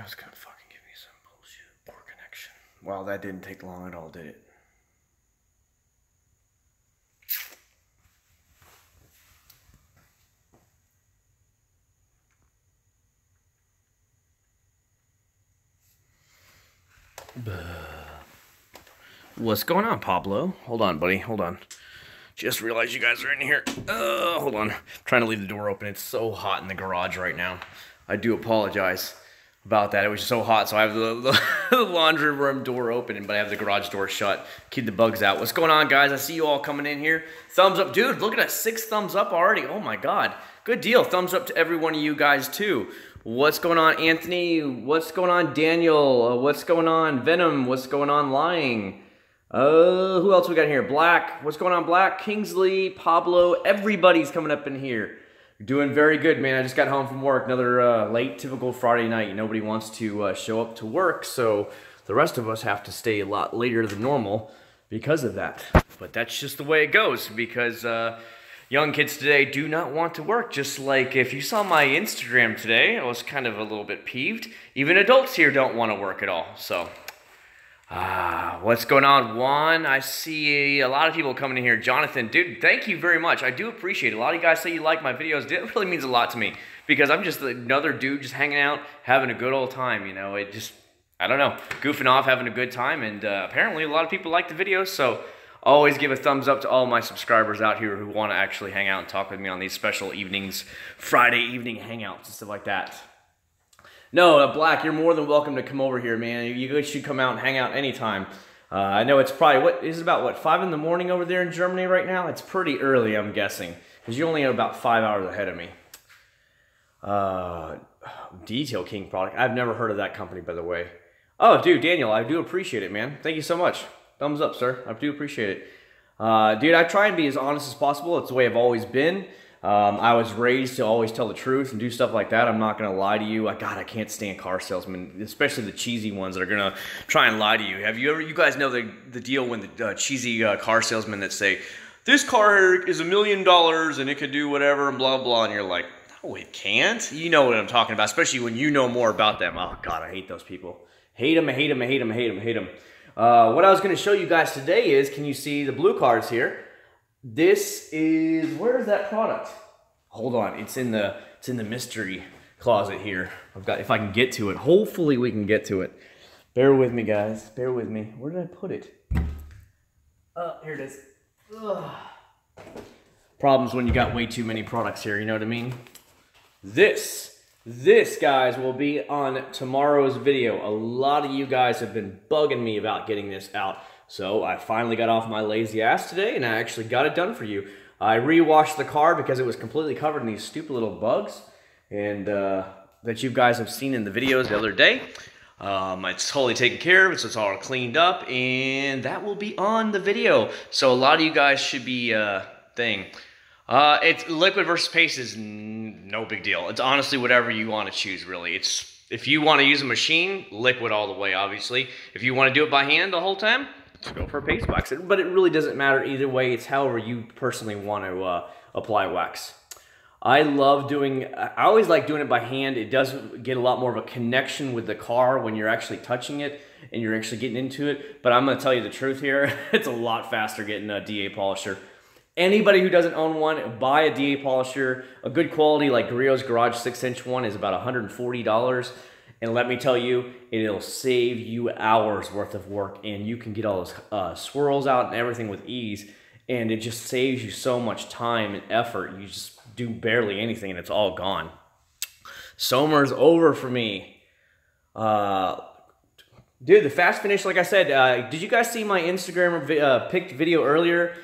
That was gonna fucking give me some bullshit. Poor connection. Wow, that didn't take long at all, did it? What's going on, Pablo? Hold on, buddy. Hold on. Just realized you guys are in here. Hold on. I'm trying to leave the door open. It's so hot in the garage right now. I do apologize about that. It was so hot, so I have the laundry room door open, but I have the garage door shut. Keep the bugs out. What's going on, guys? I see you all coming in here. Thumbs up. Dude, look at that. 6 thumbs up already. Oh, my God. Good deal. Thumbs up to every one of you guys, too. What's going on, Anthony? What's going on, Daniel? What's going on, Venom? What's going on, Lying? Who else we got here? Black. What's going on, Black? Kingsley, Pablo. Everybody's coming up in here. You're doing very good, man. I just got home from work. Another late, typical Friday night. Nobody wants to show up to work, so the rest of us have to stay a lot later than normal because of that. But that's just the way it goes because young kids today do not want to work. Just like if you saw my Instagram today, I was kind of a little bit peeved. Even adults here don't want to work at all, so... what's going on, Juan? I see a lot of people coming in here. Jonathan, dude, thank you very much. I do appreciate it. A lot of you guys say you like my videos. It really means a lot to me because I'm just another dude just hanging out, having a good old time, you know. It just, I don't know, goofing off, having a good time, and apparently a lot of people like the videos, so always give a thumbs up to all my subscribers out here who want to actually hang out and talk with me on these special evenings, Friday evening hangouts and stuff like that. No, Black, you're more than welcome to come over here, man. You guys should come out and hang out anytime. I know it's probably, what is it about, 5 in the morning over there in Germany right now? It's pretty early, I'm guessing, because you're only about 5 hours ahead of me. Detail King product. I've never heard of that company, by the way. Oh, dude, Daniel, I do appreciate it, man. Thank you so much. Thumbs up, sir. I do appreciate it. Dude, I try and be as honest as possible. It's the way I've always been. I was raised to always tell the truth and do stuff like that. I'm not going to lie to you. God, I can't stand car salesmen, especially the cheesy ones that are going to try and lie to you. Have you ever, you guys know the deal when the cheesy car salesmen that say, this car is $1 million and it could do whatever and blah, blah, and you're like, no, it can't. You know what I'm talking about, especially when you know more about them. Oh, God, I hate those people. Hate them, I hate them, I hate them, I hate them, I hate them. What I was going to show you guys today is, can you see the blue cards here? This is, where is that product? Hold on, it's in the mystery closet here. I've got, if I can get to it. Hopefully we can get to it. Bear with me, guys. Bear with me. Where did I put it? Here it is. Ugh. Problems when you got way too many products here, you know what I mean? This, guys, will be on tomorrow's video. A lot of you guys have been bugging me about getting this out. So I finally got off my lazy ass today, and I actually got it done for you. I re-washed the car because it was completely covered in these stupid little bugs, and that you guys have seen in the videos the other day. It's totally taken care of, so it's all cleaned up, and that will be on the video. So a lot of you guys should be it's liquid versus paste is no big deal. It's honestly whatever you want to choose, really. It's if you want to use a machine, liquid all the way, obviously. If you want to do it by hand the whole time, let's go for a paste wax. But it really doesn't matter either way. It's however you personally want to apply wax. I love doing, I always like doing it by hand. It does get a lot more of a connection with the car when you're actually touching it and you're actually getting into it. But I'm going to tell you the truth here. It's a lot faster getting a DA polisher. Anybody who doesn't own one, buy a DA polisher. A good quality like Grillo's Garage 6-inch one is about $140. And let me tell you, it'll save you hours worth of work, and you can get all those swirls out and everything with ease, and it just saves you so much time and effort. You just do barely anything, and it's all gone. Summer's over for me. Dude, the fast finish, like I said, did you guys see my Instagram picked video earlier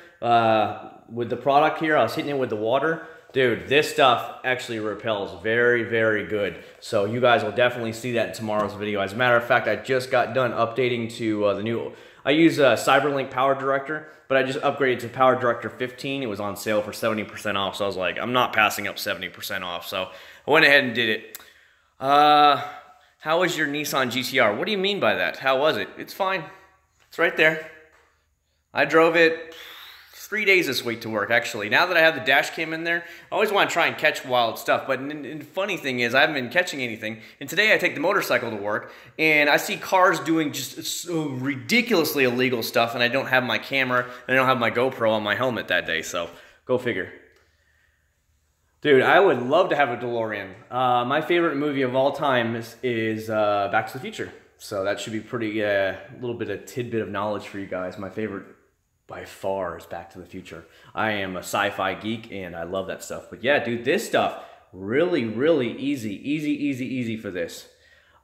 with the product here? I was hitting it with the water. Dude, this stuff actually repels very, very good. So you guys will definitely see that in tomorrow's video. As a matter of fact, I just got done updating to the new... I use CyberLink Power Director, but I just upgraded to Power Director 15. It was on sale for 70% off, so I was like, I'm not passing up 70% off. So I went ahead and did it. How was your Nissan GTR? What do you mean by that? How was it? It's fine. It's right there. I drove it 3 days this week to work, actually. Now that I have the dash cam in there, I always want to try and catch wild stuff. But the funny thing is, I haven't been catching anything. And today I take the motorcycle to work, and I see cars doing just so ridiculously illegal stuff, and I don't have my camera, and I don't have my GoPro on my helmet that day, so go figure. Dude, I would love to have a DeLorean. My favorite movie of all time is Back to the Future. So that should be pretty, a little bit of tidbit of knowledge for you guys. My favorite by far is Back to the Future. I am a sci-fi geek and I love that stuff. But yeah, dude, this stuff, really, really easy for this.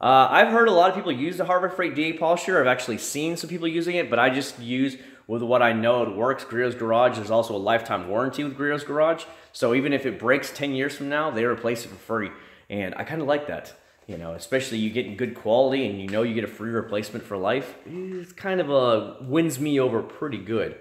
I've heard a lot of people use the Harbor Freight DA polisher. I've actually seen some people using it, but I just use with what I know it works. Griot's Garage, there's also a lifetime warranty with Griot's Garage. So even if it breaks 10 years from now, they replace it for free. And I kind of like that. You know, especially you getting good quality and you know you get a free replacement for life. It's kind of wins me over pretty good.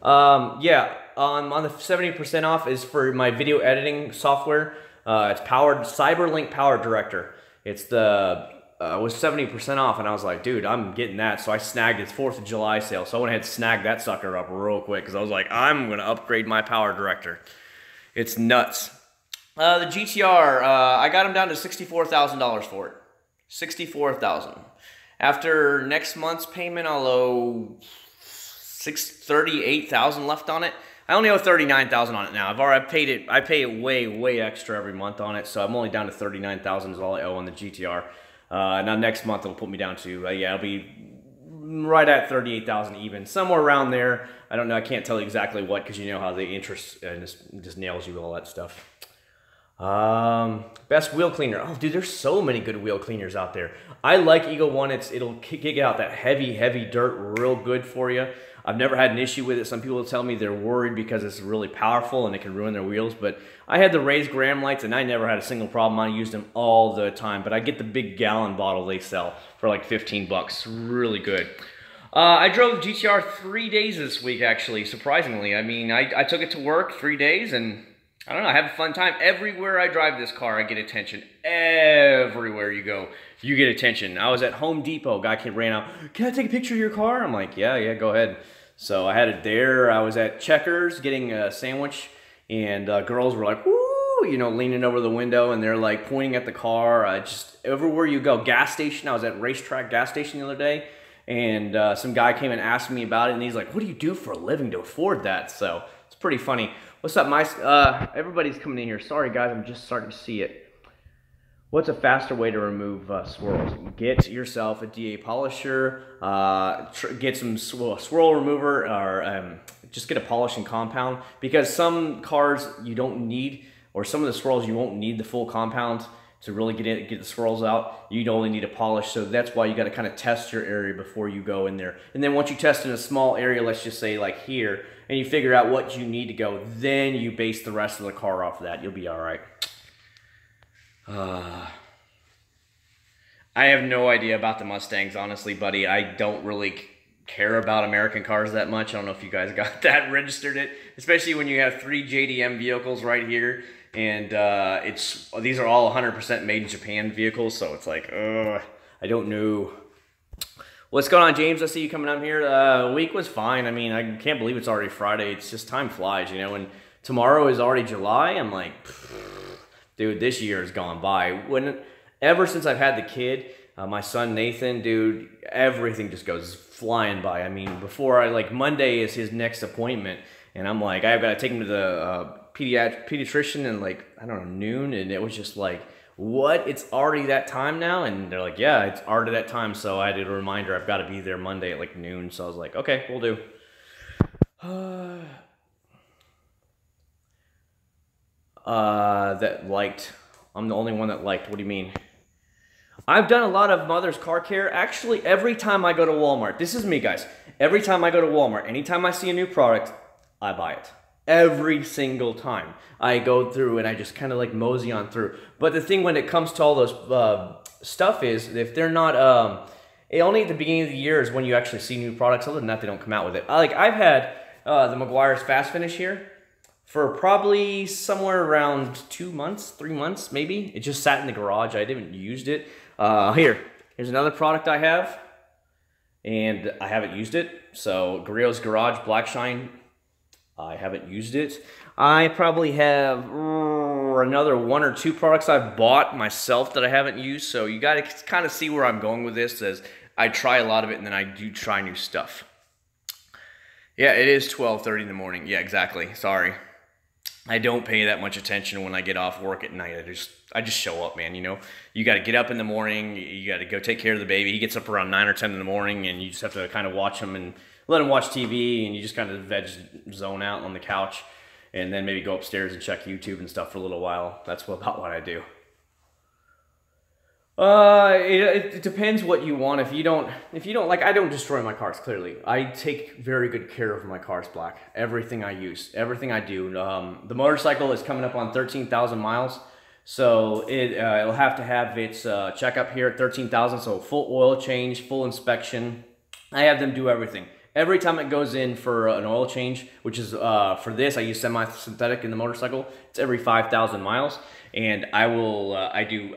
Yeah, on the 70% off is for my video editing software. It's CyberLink Power Director. It's the was 70% off, and I was like, dude, I'm getting that. So I snagged its 4th of July sale. So I went ahead and snagged that sucker up real quick because I was like, I'm gonna upgrade my Power Director. It's nuts. The GTR, I got them down to $64,000 for it. $64,000. After next month's payment, I'll owe $38,000 left on it. I only owe $39,000 on it now. I pay it way extra every month on it, so I'm only down to $39,000 is all I owe on the GTR. Now next month it'll put me down to yeah, it'll be right at $38,000 even, somewhere around there. I don't know. I can't tell you exactly what because you know how the interest just nails you with all that stuff. Best wheel cleaner. Oh, dude, there's so many good wheel cleaners out there. I like Eagle One. It'll kick out that heavy dirt real good for you. I've never had an issue with it. Some people tell me they're worried because it's really powerful and it can ruin their wheels. But I had the raised gram lights and I never had a single problem. I used them all the time. But I get the big gallon bottle they sell for like 15 bucks. Really good. I drove the GTR 3 days this week, actually, surprisingly. I mean, I took it to work 3 days and I don't know, I have a fun time. Everywhere I drive this car, I get attention. Everywhere you go, you get attention. I was at Home Depot, guy ran out, can I take a picture of your car? I'm like, yeah, go ahead. So I had it there. I was at Checkers getting a sandwich, and girls were like, woo, you know, leaning over the window, and they're like pointing at the car. Just everywhere you go. Gas station, I was at Racetrack gas station the other day, and some guy came and asked me about it, and he's like, what do you do for a living to afford that? So it's pretty funny. What's up, everybody's coming in here. Sorry, guys, I'm just starting to see it. What's a faster way to remove swirls? Get yourself a DA polisher, get some swirl remover, or just get a polishing compound, because some cars you don't need, or some of the swirls you won't need the full compound to really get the swirls out. You'd only need a polish, so that's why you got to kind of test your area before you go in there. And then once you test in a small area, let's just say like here, and you figure out what you need to go, then you base the rest of the car off of that. You'll be all right. I have no idea about the Mustangs, honestly, buddy. I don't really care about American cars that much. I don't know if you guys got that registered it, especially when you have 3 JDM vehicles right here. And these are all 100% made in Japan vehicles, so it's like, I don't know. What's going on, James? I see you coming up here. The week was fine. I mean, I can't believe it's already Friday. It's just time flies, you know. And tomorrow is already July. I'm like, dude, this year has gone by. Ever since I've had the kid, my son Nathan, dude, everything just goes flying by. I mean, Monday is his next appointment, and I'm like, I've got to take him to the pediatrician in like, I don't know, noon, and it was just like, what? It's already that time now? And they're like, yeah, it's already that time. So I did a reminder, I've got to be there Monday at like noon. So I was like, okay, we'll do. That liked. I'm the only one that liked. What do you mean? I've done a lot of mother's car care. Actually, every time I go to Walmart, this is me, guys. Every time I go to Walmart, anytime I see a new product, I buy it. Every single time I go through and I just kind of like mosey on through. But the thing when it comes to all those stuff is, if they're not, only at the beginning of the year is when you actually see new products. Other than that, they don't come out with it. Like I've had the Meguiar's Fast Finish here for probably somewhere around 2 months, 3 months maybe. It just sat in the garage. I didn't used it. Here's another product I have, and I haven't used it. So Griot's Garage Black Shine. I haven't used it. I probably have another 1 or 2 products I've bought myself that I haven't used. So you got to kind of see where I'm going with this, as I try a lot of it and then I do try new stuff. Yeah, it is 12:30 in the morning. Yeah, exactly. Sorry. I don't pay that much attention when I get off work at night. I just show up, man. You know, you got to get up in the morning. You got to go take care of the baby. He gets up around 9 or 10 in the morning, and you just have to kind of watch him and let him watch TV, and you just kind of zone out on the couch, and then maybe go upstairs and check YouTube and stuff for a little while. That's about what I do. It depends what you want. If you don't like, I don't destroy my cars, clearly. I take very good care of my cars, Black. Everything I use, everything I do. The motorcycle is coming up on 13,000 miles. So it'll have to have its checkup here at 13,000. So full oil change, full inspection. I have them do everything. Every time it goes in for an oil change, which is for this, I use semi-synthetic in the motorcycle. It's every 5,000 miles. And I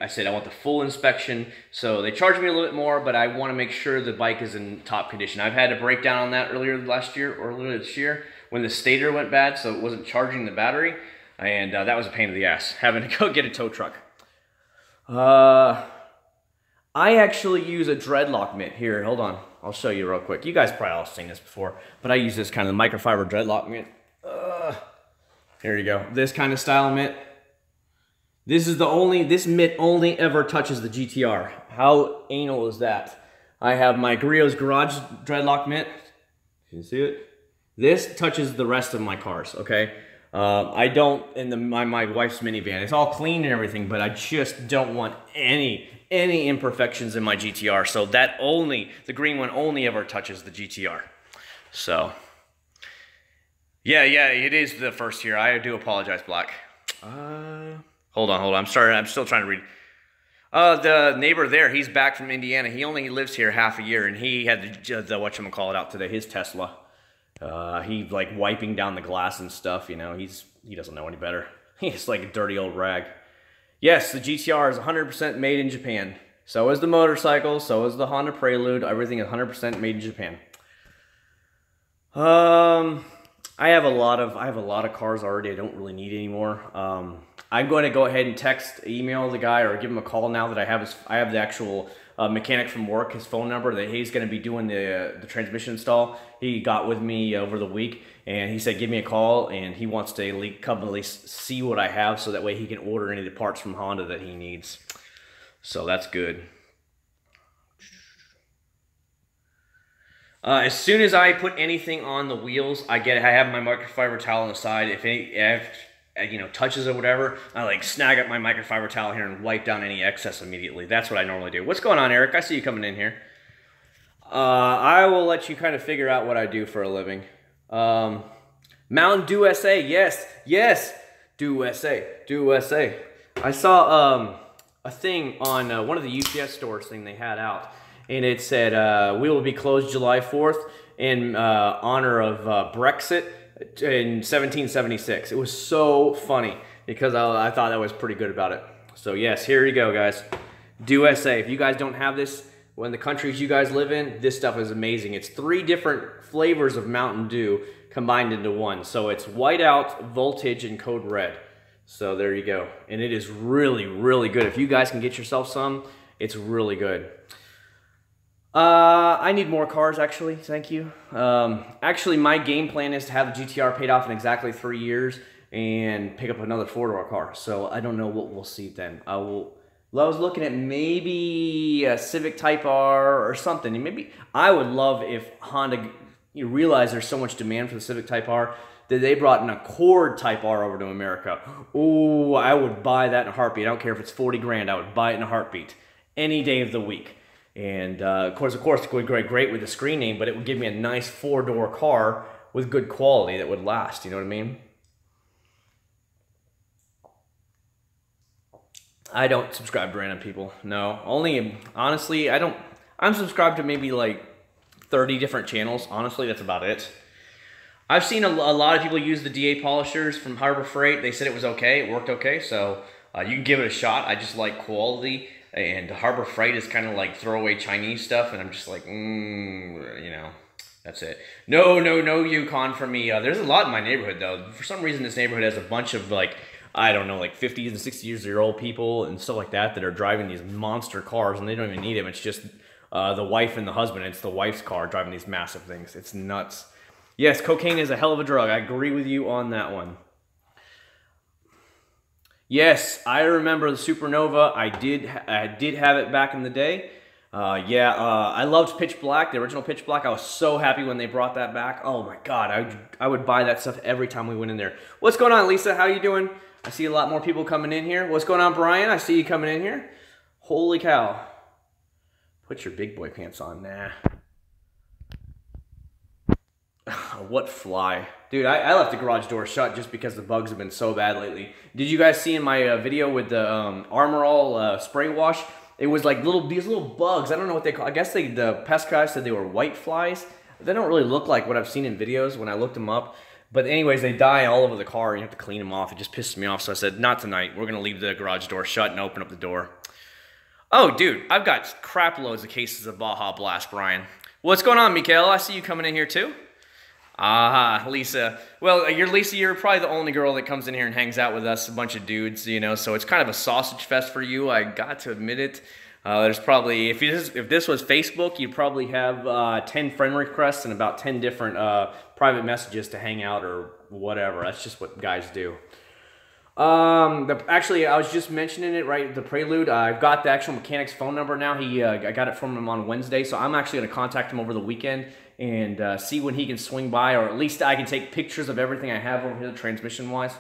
said I want the full inspection, so they charge me a little bit more, but I want to make sure the bike is in top condition. I've had a breakdown on that earlier this year, when the stator went bad, so it wasn't charging the battery, and that was a pain in the ass, having to go get a tow truck. I actually use a dreadlock mitt. Here, hold on, I'll show you real quick. You guys probably all seen this before, but I use this kind of microfiber dreadlock mitt. Here you go, this kind of style mitt. This mitt only ever touches the GTR. How anal is that? I have my Acc0rd's garage dreadlock mitt. Can you see it? This touches the rest of my cars, okay? I don't in my wife's minivan. It's all clean and everything, but I just don't want any imperfections in my GTR. So the green one only ever touches the GTR. So, yeah, it is the first here. I do apologize, Black. Hold on. I'm still trying to read. The neighbor there, he's back from Indiana. He only lives here half a year, and he had the whatchamacallit out today, his Tesla. He like wiping down the glass and stuff, you know. He doesn't know any better. He's like a dirty old rag. Yes, the GTR is 100% made in Japan. So is the motorcycle, so is the Honda Prelude. Everything is 100% made in Japan. I have a lot of cars already. I don't really need any more. I'm going to go ahead and email the guy, or give him a call now that I have the actual mechanic from work, his phone number, that he's going to be doing the transmission install. He got with me over the week, and he said give me a call, and he wants to come at least see what I have, so that way he can order any of the parts from Honda that he needs. So that's good. As soon as I put anything on the wheels, I have my microfiber towel on the side. If you know, touches or whatever, I like snag up my microfiber towel here and wipe down any excess immediately. That's what I normally do. What's going on, Eric? I see you coming in here. I will let you kind of figure out what I do for a living. Mountain Dewsa, yes, Dewsa. I saw a thing on one of the UPS stores thing they had out, and it said we will be closed July 4th in honor of Brexit in 1776. It was so funny because I thought that was pretty good about it. So yes, here you go, guys. Dewsa. If you guys don't have this, when the countries you guys live in, this stuff is amazing. It's 3 different flavors of Mountain Dew combined into one. So it's whiteout, voltage, and code red. So there you go. And it is really, really good. If you guys can get yourself some, it's really good. I need more cars, actually. Thank you. Actually, my game plan is to have the GTR paid off in exactly 3 years and pick up another 4-door car. So I don't know what we'll see then. I was looking at maybe a Civic Type R or something. And maybe I would love if Honda, you realize there's so much demand for the Civic Type R that they brought an Acc0rd's Type R over to America. Oh, I would buy that in a heartbeat. I don't care if it's 40 grand. I would buy it in a heartbeat any day of the week. And of course, it would go great with the screen name, but it would give me a nice 4-door car with good quality that would last. You know what I mean? I don't subscribe to random people. No, honestly, I don't. I'm subscribed to maybe like 30 different channels. Honestly, that's about it. I've seen a lot of people use the DA polishers from Harbor Freight. They said it was okay. It worked okay. So you can give it a shot. I just like quality. And Harbor Freight is kind of like throwaway Chinese stuff. And I'm just like, you know, That's it. No, no, no Yukon for me. There's a lot in my neighborhood, though. For some reason, this neighborhood has a bunch of, like, I don't know, like 50s and 60-year-old people and stuff like that are driving these monster cars, and they don't even need them. It's just the wife and the husband. It's the wife's car driving these massive things. It's nuts. Yes, cocaine is a hell of a drug. I agree with you on that one. Yes, I remember the Supernova. I did have it back in the day. I loved Pitch Black, the original Pitch Black. I was so happy when they brought that back. Oh my God, I would buy that stuff every time we went in there. What's going on, Lisa? How you doing? I see a lot more people coming in here. What's going on, Brian? I see you coming in here. Holy cow. Put your big boy pants on. Nah. What fly? Dude, I left the garage door shut just because the bugs have been so bad lately. Did you guys see in my video with the Armor All spray wash? It was like these little bugs. I don't know what they call. I guess the pest guys said they were white flies. They don't really look like what I've seen in videos when I looked them up. But anyways, they die all over the car. You have to clean them off. It just pisses me off. So I said, not tonight. We're going to leave the garage door shut and open up the door. Oh, dude, I've got crap loads of cases of Baja Blast, Brian. What's going on, Mikael? I see you coming in here too. Ah, Lisa. Well, Lisa, you're probably the only girl that comes in here and hangs out with us, a bunch of dudes, you know, so it's kind of a sausage fest for you. I got to admit it. There's probably, if this was Facebook, you'd probably have 10 friend requests and about 10 different private messages to hang out or whatever. That's just what guys do. Actually, I was just mentioning it, right, the Prelude. I've got the actual mechanic's phone number now. I got it from him on Wednesday, so I'm actually going to contact him over the weekend and see when he can swing by, or at least I can take pictures of everything I have over here, transmission-wise,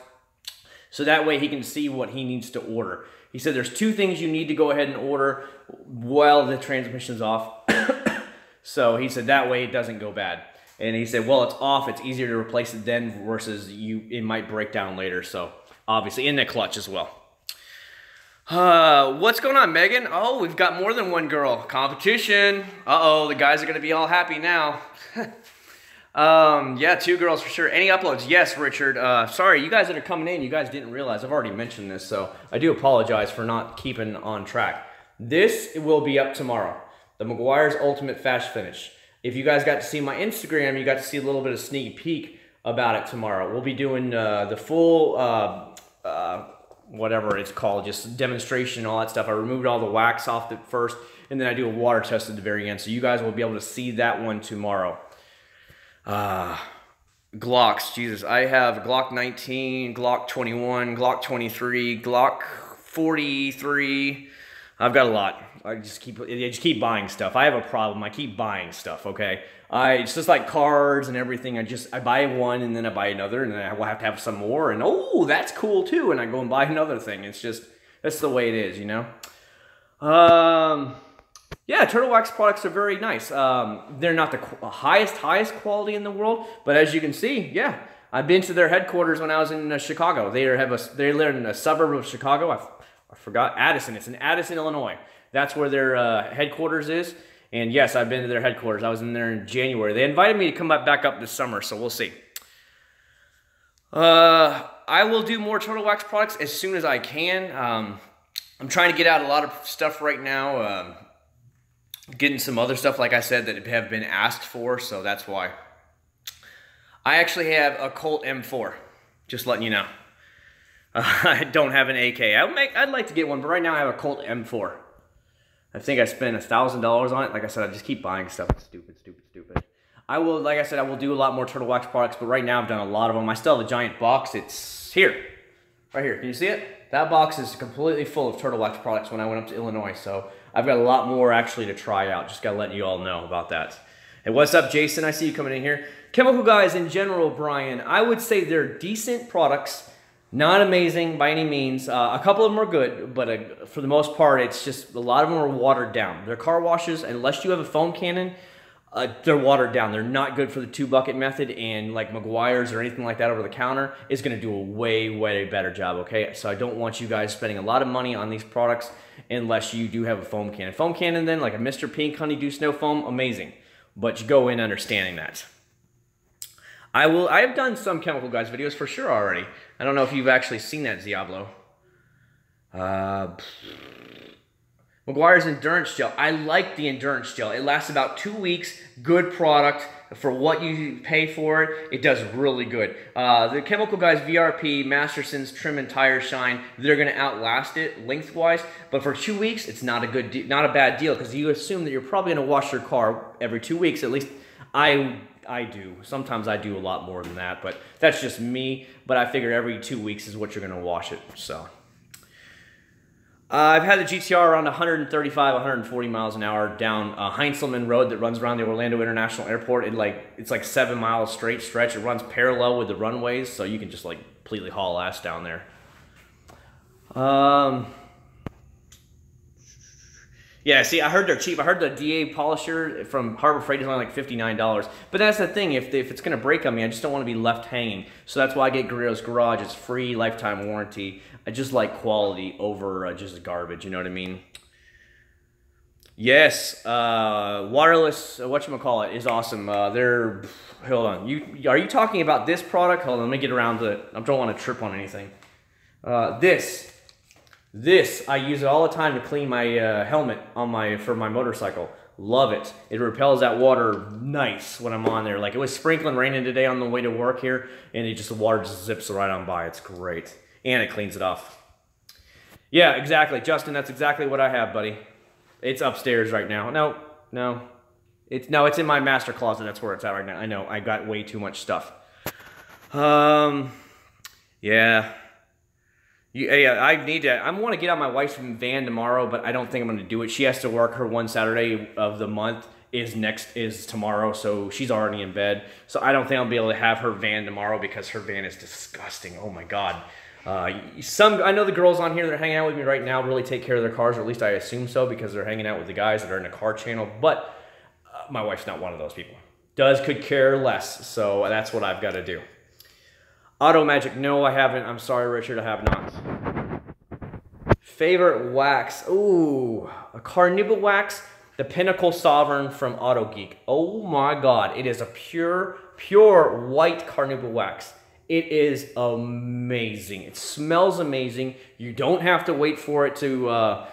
so that way he can see what he needs to order. He said there's 2 things you need to go ahead and order while the transmission's off. So he said that way it doesn't go bad. And he said, well, it's off, it's easier to replace it then versus it might break down later. So obviously, in the clutch as well. What's going on, Megan? Oh, we've got more than one girl. Competition. Uh-oh, the guys are going to be all happy now. Yeah, 2 girls for sure. Any uploads? Yes, Richard. Sorry, you guys that are coming in, you guys didn't realize. I've already mentioned this, so I do apologize for not keeping on track. This will be up tomorrow. The Meguiar's Ultimate Fast Finish. If you guys got to see my Instagram, you got to see a little bit of sneak peek about it tomorrow. We'll be doing the full, whatever it's called, just demonstration and all that stuff. I removed all the wax off at first, and then I do a water test at the very end. So you guys will be able to see that one tomorrow. Glocks, Jesus. I have Glock 19, Glock 21, Glock 23, Glock 43. I've got a lot. I just keep buying stuff. I have a problem. I keep buying stuff, okay? It's just like cards and everything. I buy one and then I buy another and then I will have to have some more and oh, that's cool too. And I go and buy another thing. It's just, that's the way it is, you know? Yeah, Turtle Wax products are very nice. They're not the highest quality in the world, but as you can see, yeah, I've been to their headquarters when I was in Chicago. They live in a suburb of Chicago. I forgot, Addison. It's in Addison, Illinois. That's where their headquarters is. And yes, I've been to their headquarters. I was in there in January. They invited me to come back up this summer, so we'll see. I will do more Turtle Wax products as soon as I can. I'm trying to get out a lot of stuff right now. Getting some other stuff, like I said, that have been asked for, so that's why. I actually have a Colt M4, just letting you know. I don't have an AK. I'd like to get one, but right now I have a Colt M4. I think I spent $1,000 on it. Like I said, I just keep buying stuff. It's stupid, stupid, stupid. Like I said, I will do a lot more Turtle Wax products, but right now I've done a lot of them. I still have a giant box. It's here. Right here. Can you see it? That box is completely full of Turtle Wax products when I went up to Illinois, so I've got a lot more actually to try out. Just gotta let you all know about that. Hey, what's up, Jason? I see you coming in here. Chemical guys in general, Brian, I would say they're decent products. Not amazing by any means. A couple of them are good, but for the most part, it's just a lot of them are watered down. They're car washes, unless you have a foam cannon, they're watered down. They're not good for the 2-bucket method, and like Meguiar's or anything like that over the counter is going to do a way, way better job, okay? So I don't want you guys spending a lot of money on these products unless you do have a foam cannon. Foam cannon then, like a Mr. Pink Honeydew Snow Foam, amazing. But you go in understanding that. I have done some Chemical Guys videos for sure already. I don't know if you've actually seen that, Diablo. McGuire's Endurance Gel. I like the Endurance Gel. It lasts about 2 weeks. Good product. For what you pay for it, it does really good. The Chemical Guys VRP, Masterson's Trim and Tire Shine, they're going to outlast it lengthwise. But for 2 weeks, it's not a bad deal, because you assume that you're probably going to wash your car every 2 weeks. At least I do. Sometimes I do a lot more than that, but that's just me. But I figure every 2 weeks is what you're going to wash it. So I've had the GTR around 135, 140 miles an hour down Heinzelman Road that runs around the Orlando International Airport. It's like 7 miles straight stretch. It runs parallel with the runways, so you can just like completely haul ass down there. Yeah, see, I heard they're cheap. I heard the DA polisher from Harbor Freight is only like $59. But that's the thing. If it's going to break on me, I just don't want to be left hanging. So that's why I get Guerrero's Garage. It's free, lifetime warranty. I just like quality over just garbage. You know what I mean? Yes, wireless, whatchamacallit, is awesome. Hold on. Are you talking about this product? Hold on, let me get around to it. I don't want to trip on anything. This, I use it all the time to clean my helmet for my motorcycle. Love it. It repels that water nice when I'm on there. Like, it was sprinkling raining today on the way to work here, and the water just zips right on by. It's great. And it cleans it off. Yeah, exactly. Justin, that's exactly what I have, buddy. It's upstairs right now. No. It's in my master closet. That's where it's at right now. I know, I got way too much stuff. Yeah. Yeah, I want to get on my wife's van tomorrow, but I don't think I'm going to do it. She has to work. Her one Saturday of the month is tomorrow, so she's already in bed. So I don't think I'll be able to have her van tomorrow, because her van is disgusting. Oh my God. I know the girls on here that are hanging out with me right now really take care of their cars, or at least I assume so, because they're hanging out with the guys that are in the car channel. But my wife's not one of those people. Could care less. So that's what I've got to do. Auto Magic, no, I haven't. I'm sorry, Richard, I have not. Favorite wax? Ooh, a Carnauba wax, the Pinnacle Sovereign from Auto Geek. Oh my God, it is a pure white Carnauba wax. It is amazing. It smells amazing. You don't have to wait for it to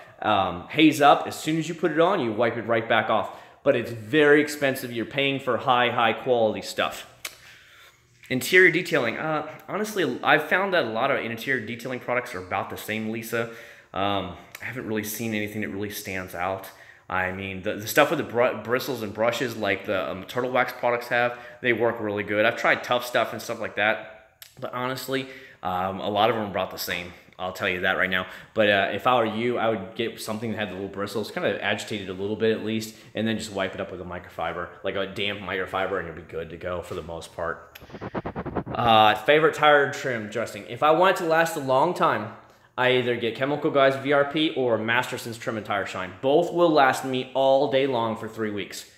haze up. As soon as you put it on, you wipe it right back off. But it's very expensive. You're paying for high quality stuff. Interior detailing. Honestly, I've found that a lot of interior detailing products are about the same, Lisa. I haven't really seen anything that really stands out. I mean, the stuff with the bristles and brushes, like the Turtle Wax products have, they work really good. I've tried Tough Stuff and stuff like that, but honestly, a lot of them are about the same. I'll tell you that right now. But if I were you, I would get something that had the little bristles, kind of agitated a little bit at least, and then just wipe it up with a microfiber, like a damp microfiber, and you'll be good to go for the most part. Favorite tire trim dressing. If I want it to last a long time, I either get Chemical Guys VRP or Masterson's Trim and Tire Shine. Both will last me all day long for 3 weeks.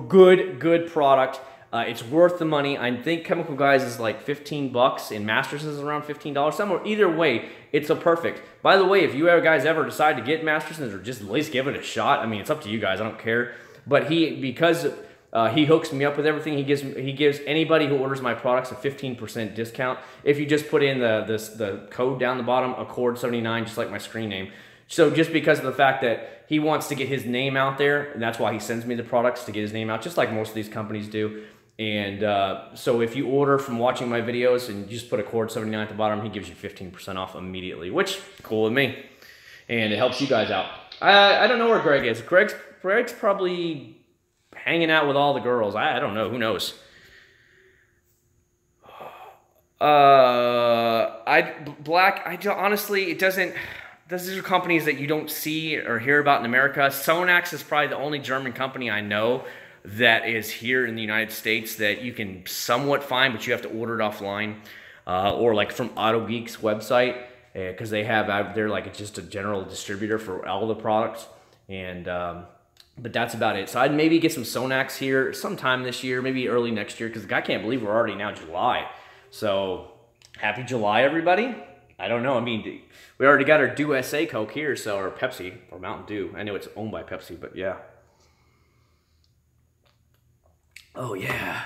Good product. It's worth the money. I think Chemical Guys is like 15 bucks and Masterson's is around $15 somewhere. Either way, it's a perfect. By the way, if you guys ever decide to get Masterson's, or just at least give it a shot, I mean, it's up to you guys. I don't care. But because he hooks me up with everything, he gives anybody who orders my products a 15% discount if you just put in the code down the bottom, Acc0rd's79, just like my screen name. So just because of the fact that he wants to get his name out there, and that's why he sends me the products, to get his name out, just like most of these companies do. And so if you order from watching my videos and you just put Acc0rd's79 at the bottom, he gives you 15% off immediately, which is cool with me. And it helps you guys out. I don't know where Greg is. Greg's probably hanging out with all the girls. I don't know. Who knows? Honestly, it doesn't. These are companies that you don't see or hear about in America. Sonax is probably the only German company I know that is here in the United States that you can somewhat find, but you have to order it offline, or like from Auto Geek's website, because they're like just a general distributor for all the products. And but that's about it. So I'd maybe get some Sonax here sometime this year, maybe early next year, because I can't believe we're already now July. So happy July, everybody. I don't know. I mean, we already got our Dewsa Coke here, or Pepsi, or Mountain Dew. I know it's owned by Pepsi, but yeah. Oh yeah.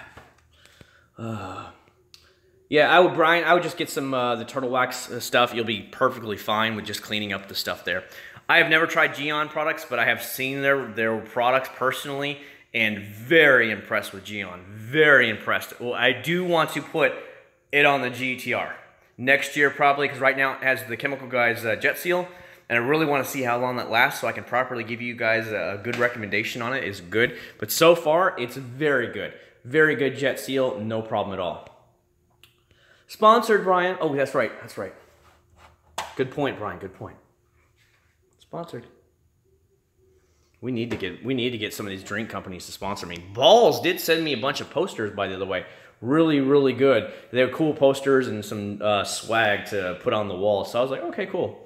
Yeah, Brian, I would just get some the Turtle Wax stuff. You'll be perfectly fine with just cleaning up the stuff there. I have never tried Geon products, but I have seen their products personally, and very impressed with Geon. Very impressed. Well, I do want to put it on the GTR next year probably, because right now it has the Chemical Guys Jet Seal, and I really want to see how long that lasts so I can properly give you guys a good recommendation on it. It's good, but so far it's very good. Very good Jet Seal, no problem at all. Sponsored, Brian. Oh, that's right. That's right. Good point, Brian. Good point. Sponsored. We need to get some of these drink companies to sponsor me. Balls did send me a bunch of posters, by the way. Really, really good. They were cool posters and some swag to put on the wall. So I was like, okay, cool.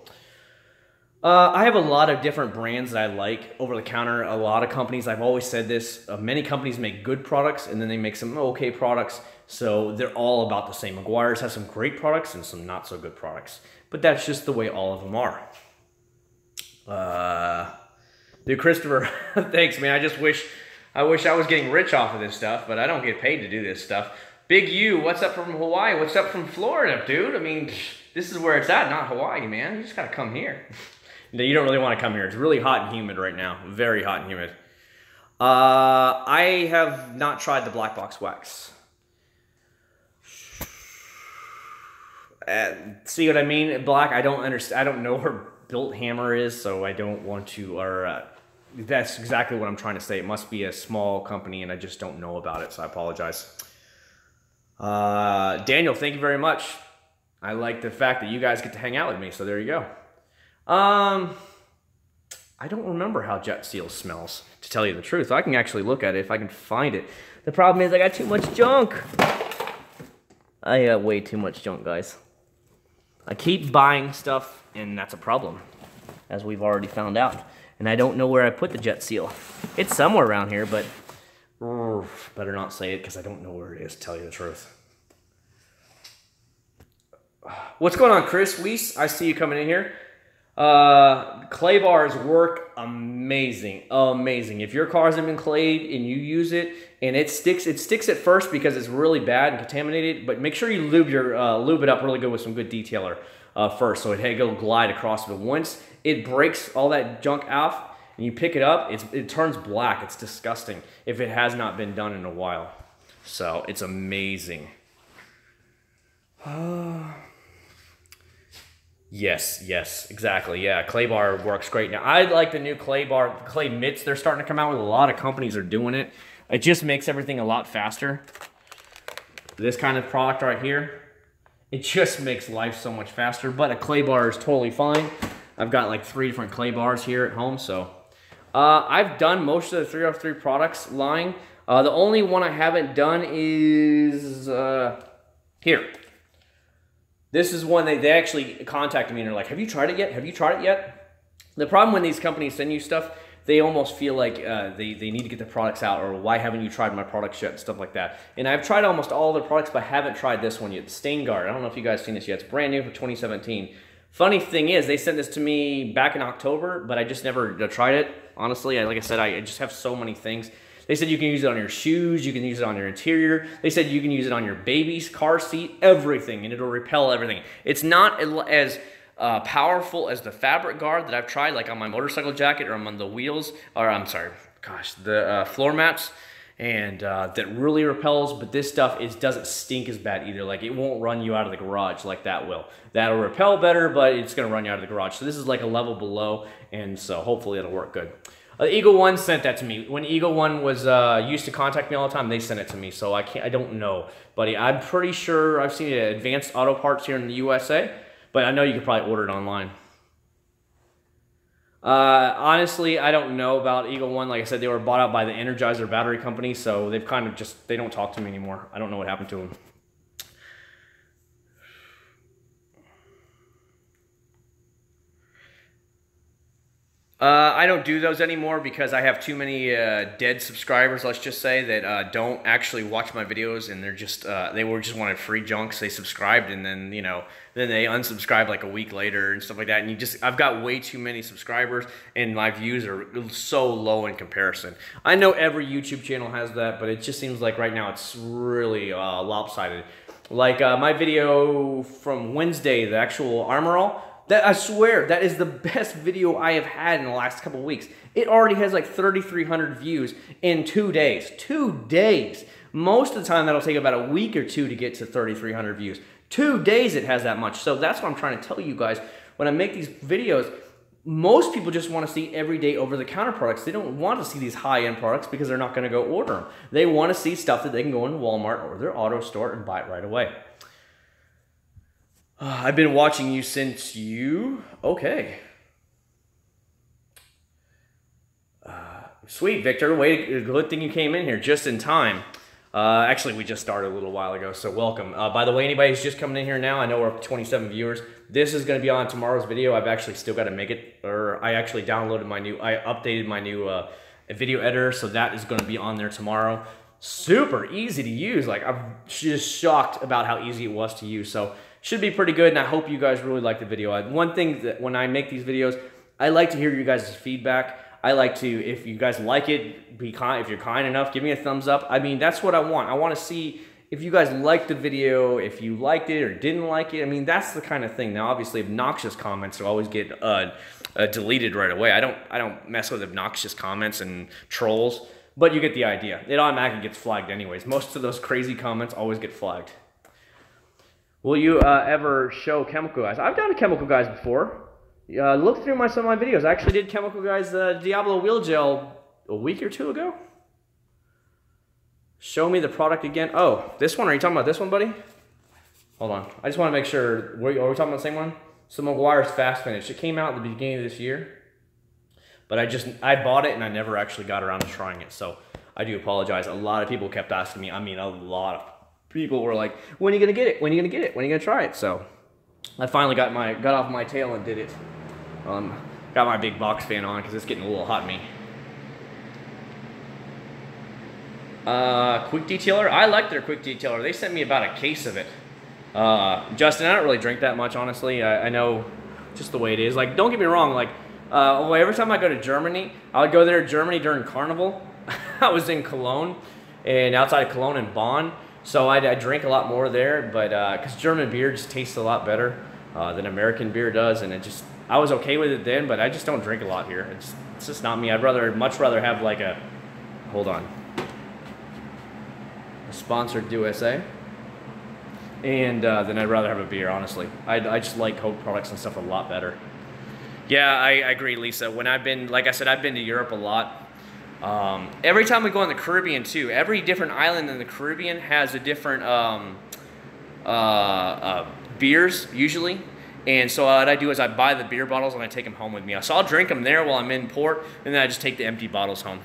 I have a lot of different brands that I like over the counter. A lot of companies, I've always said this, many companies make good products and then they make some okay products. So they're all about the same. Meguiar's has some great products and some not so good products. But that's just the way all of them are. Dude, Christopher, thanks, man. I wish I was getting rich off of this stuff, but I don't get paid to do this stuff. Big U, what's up from Hawaii? What's up from Florida, dude? I mean, this is where it's at, not Hawaii, man. You just gotta come here. No, you don't really want to come here. It's really hot and humid right now. Very hot and humid. I have not tried the black box wax. See what I mean? Black, I don't understand. I don't know where Built Hammer is, so I don't want to, or that's exactly what I'm trying to say. It must be a small company, and I just don't know about it, so I apologize. Daniel, thank you very much. I like the fact that you guys get to hang out with me, so there you go. I don't remember how Jet Seal smells, to tell you the truth. I can actually look at it if I can find it. The problem is I got too much junk. I got way too much junk, guys. I keep buying stuff, and that's a problem, as we've already found out. And I don't know where I put the Jet Seal. It's somewhere around here, but better not say it because I don't know where it is, to tell you the truth. What's going on, Chris Weiss? I see you coming in here. Clay bars work amazing, amazing. If your car hasn't been clayed and you use it and it sticks at first because it's really bad and contaminated, but make sure you lube it up really good with some good detailer first, so it'll glide across. But once it breaks all that junk off and you pick it up, it turns black. It's disgusting if it has not been done in a while. So it's amazing. Yes, exactly. Yeah, clay bar works great. Now, I like the new clay mitts. They're starting to come out with. A lot of companies are doing it. It just makes everything a lot faster. This kind of product right here, it just makes life so much faster. But a clay bar is totally fine. I've got like 3 different clay bars here at home. So I've done most of the 303 products line. The only one I haven't done is here. This is one they actually contacted me and they're like, have you tried it yet? Have you tried it yet? The problem when these companies send you stuff, they almost feel like they need to get the products out, or why haven't you tried my products yet, and stuff like that. And I've tried almost all the products, but I haven't tried this one yet, the Stain Guard. I don't know if you guys seen this yet. It's brand new for 2017. Funny thing is, they sent this to me back in October, but I just never tried it. Honestly, like I said, I just have so many things. They said you can use it on your shoes, you can use it on your interior. They said you can use it on your baby's car seat, everything, and it'll repel everything. It's not as powerful as the fabric guard that I've tried, like on my motorcycle jacket or on the wheels, or I'm sorry, gosh, the floor mats, and that really repels, but this stuff, it doesn't stink as bad either. Like, it won't run you out of the garage like that will. That'll repel better, but it's gonna run you out of the garage. So this is like a level below, and so hopefully it'll work good. Eagle One sent that to me. When Eagle One was used to contact me all the time, they sent it to me. So I don't know, buddy. I'm pretty sure I've seen it at Advanced Auto Parts here in the USA, but I know you could probably order it online. Honestly, I don't know about Eagle One. Like I said, they were bought out by the Energizer battery company, so they've kind of just, they don't talk to me anymore. I don't know what happened to them. I don't do those anymore because I have too many dead subscribers, let's just say, that don't actually watch my videos, and they're just they just wanted free junks. They subscribed and then, you know, then they unsubscribe like a week later and stuff like that. And I've got way too many subscribers and my views are so low in comparison. I know every YouTube channel has that, but it just seems like right now it's really lopsided. Like my video from Wednesday, the actual Armor All, That, I swear, that is the best video I have had in the last couple of weeks. It already has like 3,300 views in 2 days. 2 days. Most of the time, that'll take about a week or two to get to 3,300 views. 2 days it has that much. So that's what I'm trying to tell you guys. When I make these videos, most people just want to see everyday over-the-counter products. They don't want to see these high-end products because they're not going to go order them. They want to see stuff that they can go into Walmart or their auto store and buy it right away. I've been watching you since you... Okay. Sweet, Victor. Good thing you came in here just in time. Actually, we just started a little while ago, so welcome. By the way, anybody who's just coming in here now, I know we're up to 27 viewers. This is going to be on tomorrow's video. I've actually still got to make it, or I actually downloaded my new, I updated my new video editor, so that is going to be on there tomorrow. Super easy to use. Like, I'm just shocked about how easy it was to use, so should be pretty good, and I hope you guys really like the video. One thing that when I make these videos, I like to hear you guys' feedback. I like to, if you guys like it, be kind. If you're kind enough, give me a thumbs up. I mean, that's what I want. I want to see if you guys liked the video, if you liked it or didn't like it. I mean, that's the kind of thing. Now, obviously, obnoxious comments will always get deleted right away. I don't mess with obnoxious comments and trolls, but you get the idea. It automatically gets flagged anyways. Most of those crazy comments always get flagged. Will you ever show Chemical Guys? I've done Chemical Guys before. Look through some of my videos. I actually did Chemical Guys Diablo Wheel Gel a week or two ago. Show me the product again. Oh, this one. Are you talking about this one, buddy? Hold on. I just want to make sure. Are we talking about the same one? So McGuire's Fast Finish. It came out at the beginning of this year. But I bought it and I never actually got around to trying it. So I do apologize. A lot of people kept asking me. I mean, a lot of people were like, when are you going to get it? When are you going to get it? When are you going to try it? So I finally got off my tail and did it. Got my big box fan on because it's getting a little hot in me. Quick Detailer. I like their Quick Detailer. They sent me about a case of it. Justin, I don't really drink that much, honestly. I know just the way it is. Like, don't get me wrong. Like, every time I go to Germany, I would go there to Germany during Carnival. I was in Cologne, and outside of Cologne and Bonn. So I drink a lot more there, but because German beer just tastes a lot better than American beer does, and I was okay with it then, but I just don't drink a lot here. It's just not me. I'd much rather have like a, hold on, a sponsored Dewsa, and then I'd rather have a beer, honestly. I just like Coke products and stuff a lot better. Yeah, I agree, Lisa. When like I said, I've been to Europe a lot. Every time we go in the Caribbean too, every different island in the Caribbean has a different beers usually, and so what I do is I buy the beer bottles and I take them home with me. So I'll drink them there while I'm in port, and then I just take the empty bottles home.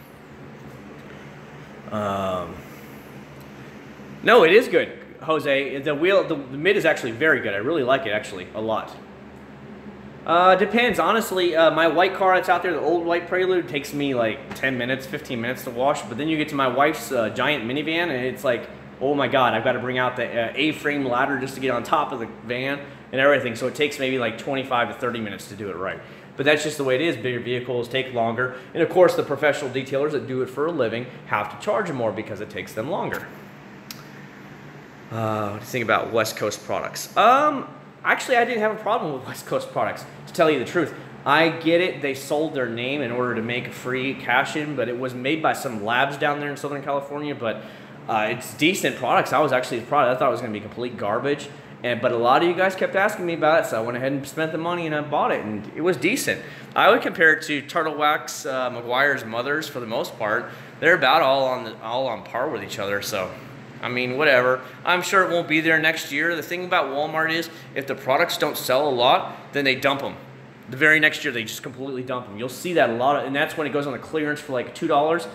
No, it is good, Jose. The mid is actually very good. I really like it actually a lot. Depends, honestly. My white car that's out there, the old white Prelude, takes me like 10 minutes, 15 minutes to wash. But then you get to my wife's giant minivan, and it's like, oh my God, I've got to bring out the A-frame ladder just to get on top of the van and everything. So it takes maybe like 25 to 30 minutes to do it right. But that's just the way it is. Bigger vehicles take longer. And of course, the professional detailers that do it for a living have to charge more because it takes them longer. What do you think about West Coast products? Actually, I didn't have a problem with West Coast products, to tell you the truth. I get it, they sold their name in order to make a free cash-in, but it was made by some labs down there in Southern California, but it's decent products. I was actually surprised. I thought it was going to be complete garbage, but a lot of you guys kept asking me about it, so I went ahead and spent the money and I bought it, and it was decent. I would compare it to Turtle Wax McGuire's Mothers for the most part. They're about all on par with each other, so I mean, whatever. I'm sure it won't be there next year. The thing about Walmart is, if the products don't sell a lot, then they dump them. The very next year, they just completely dump them. You'll see that a lot, and that's when it goes on the clearance for like $2.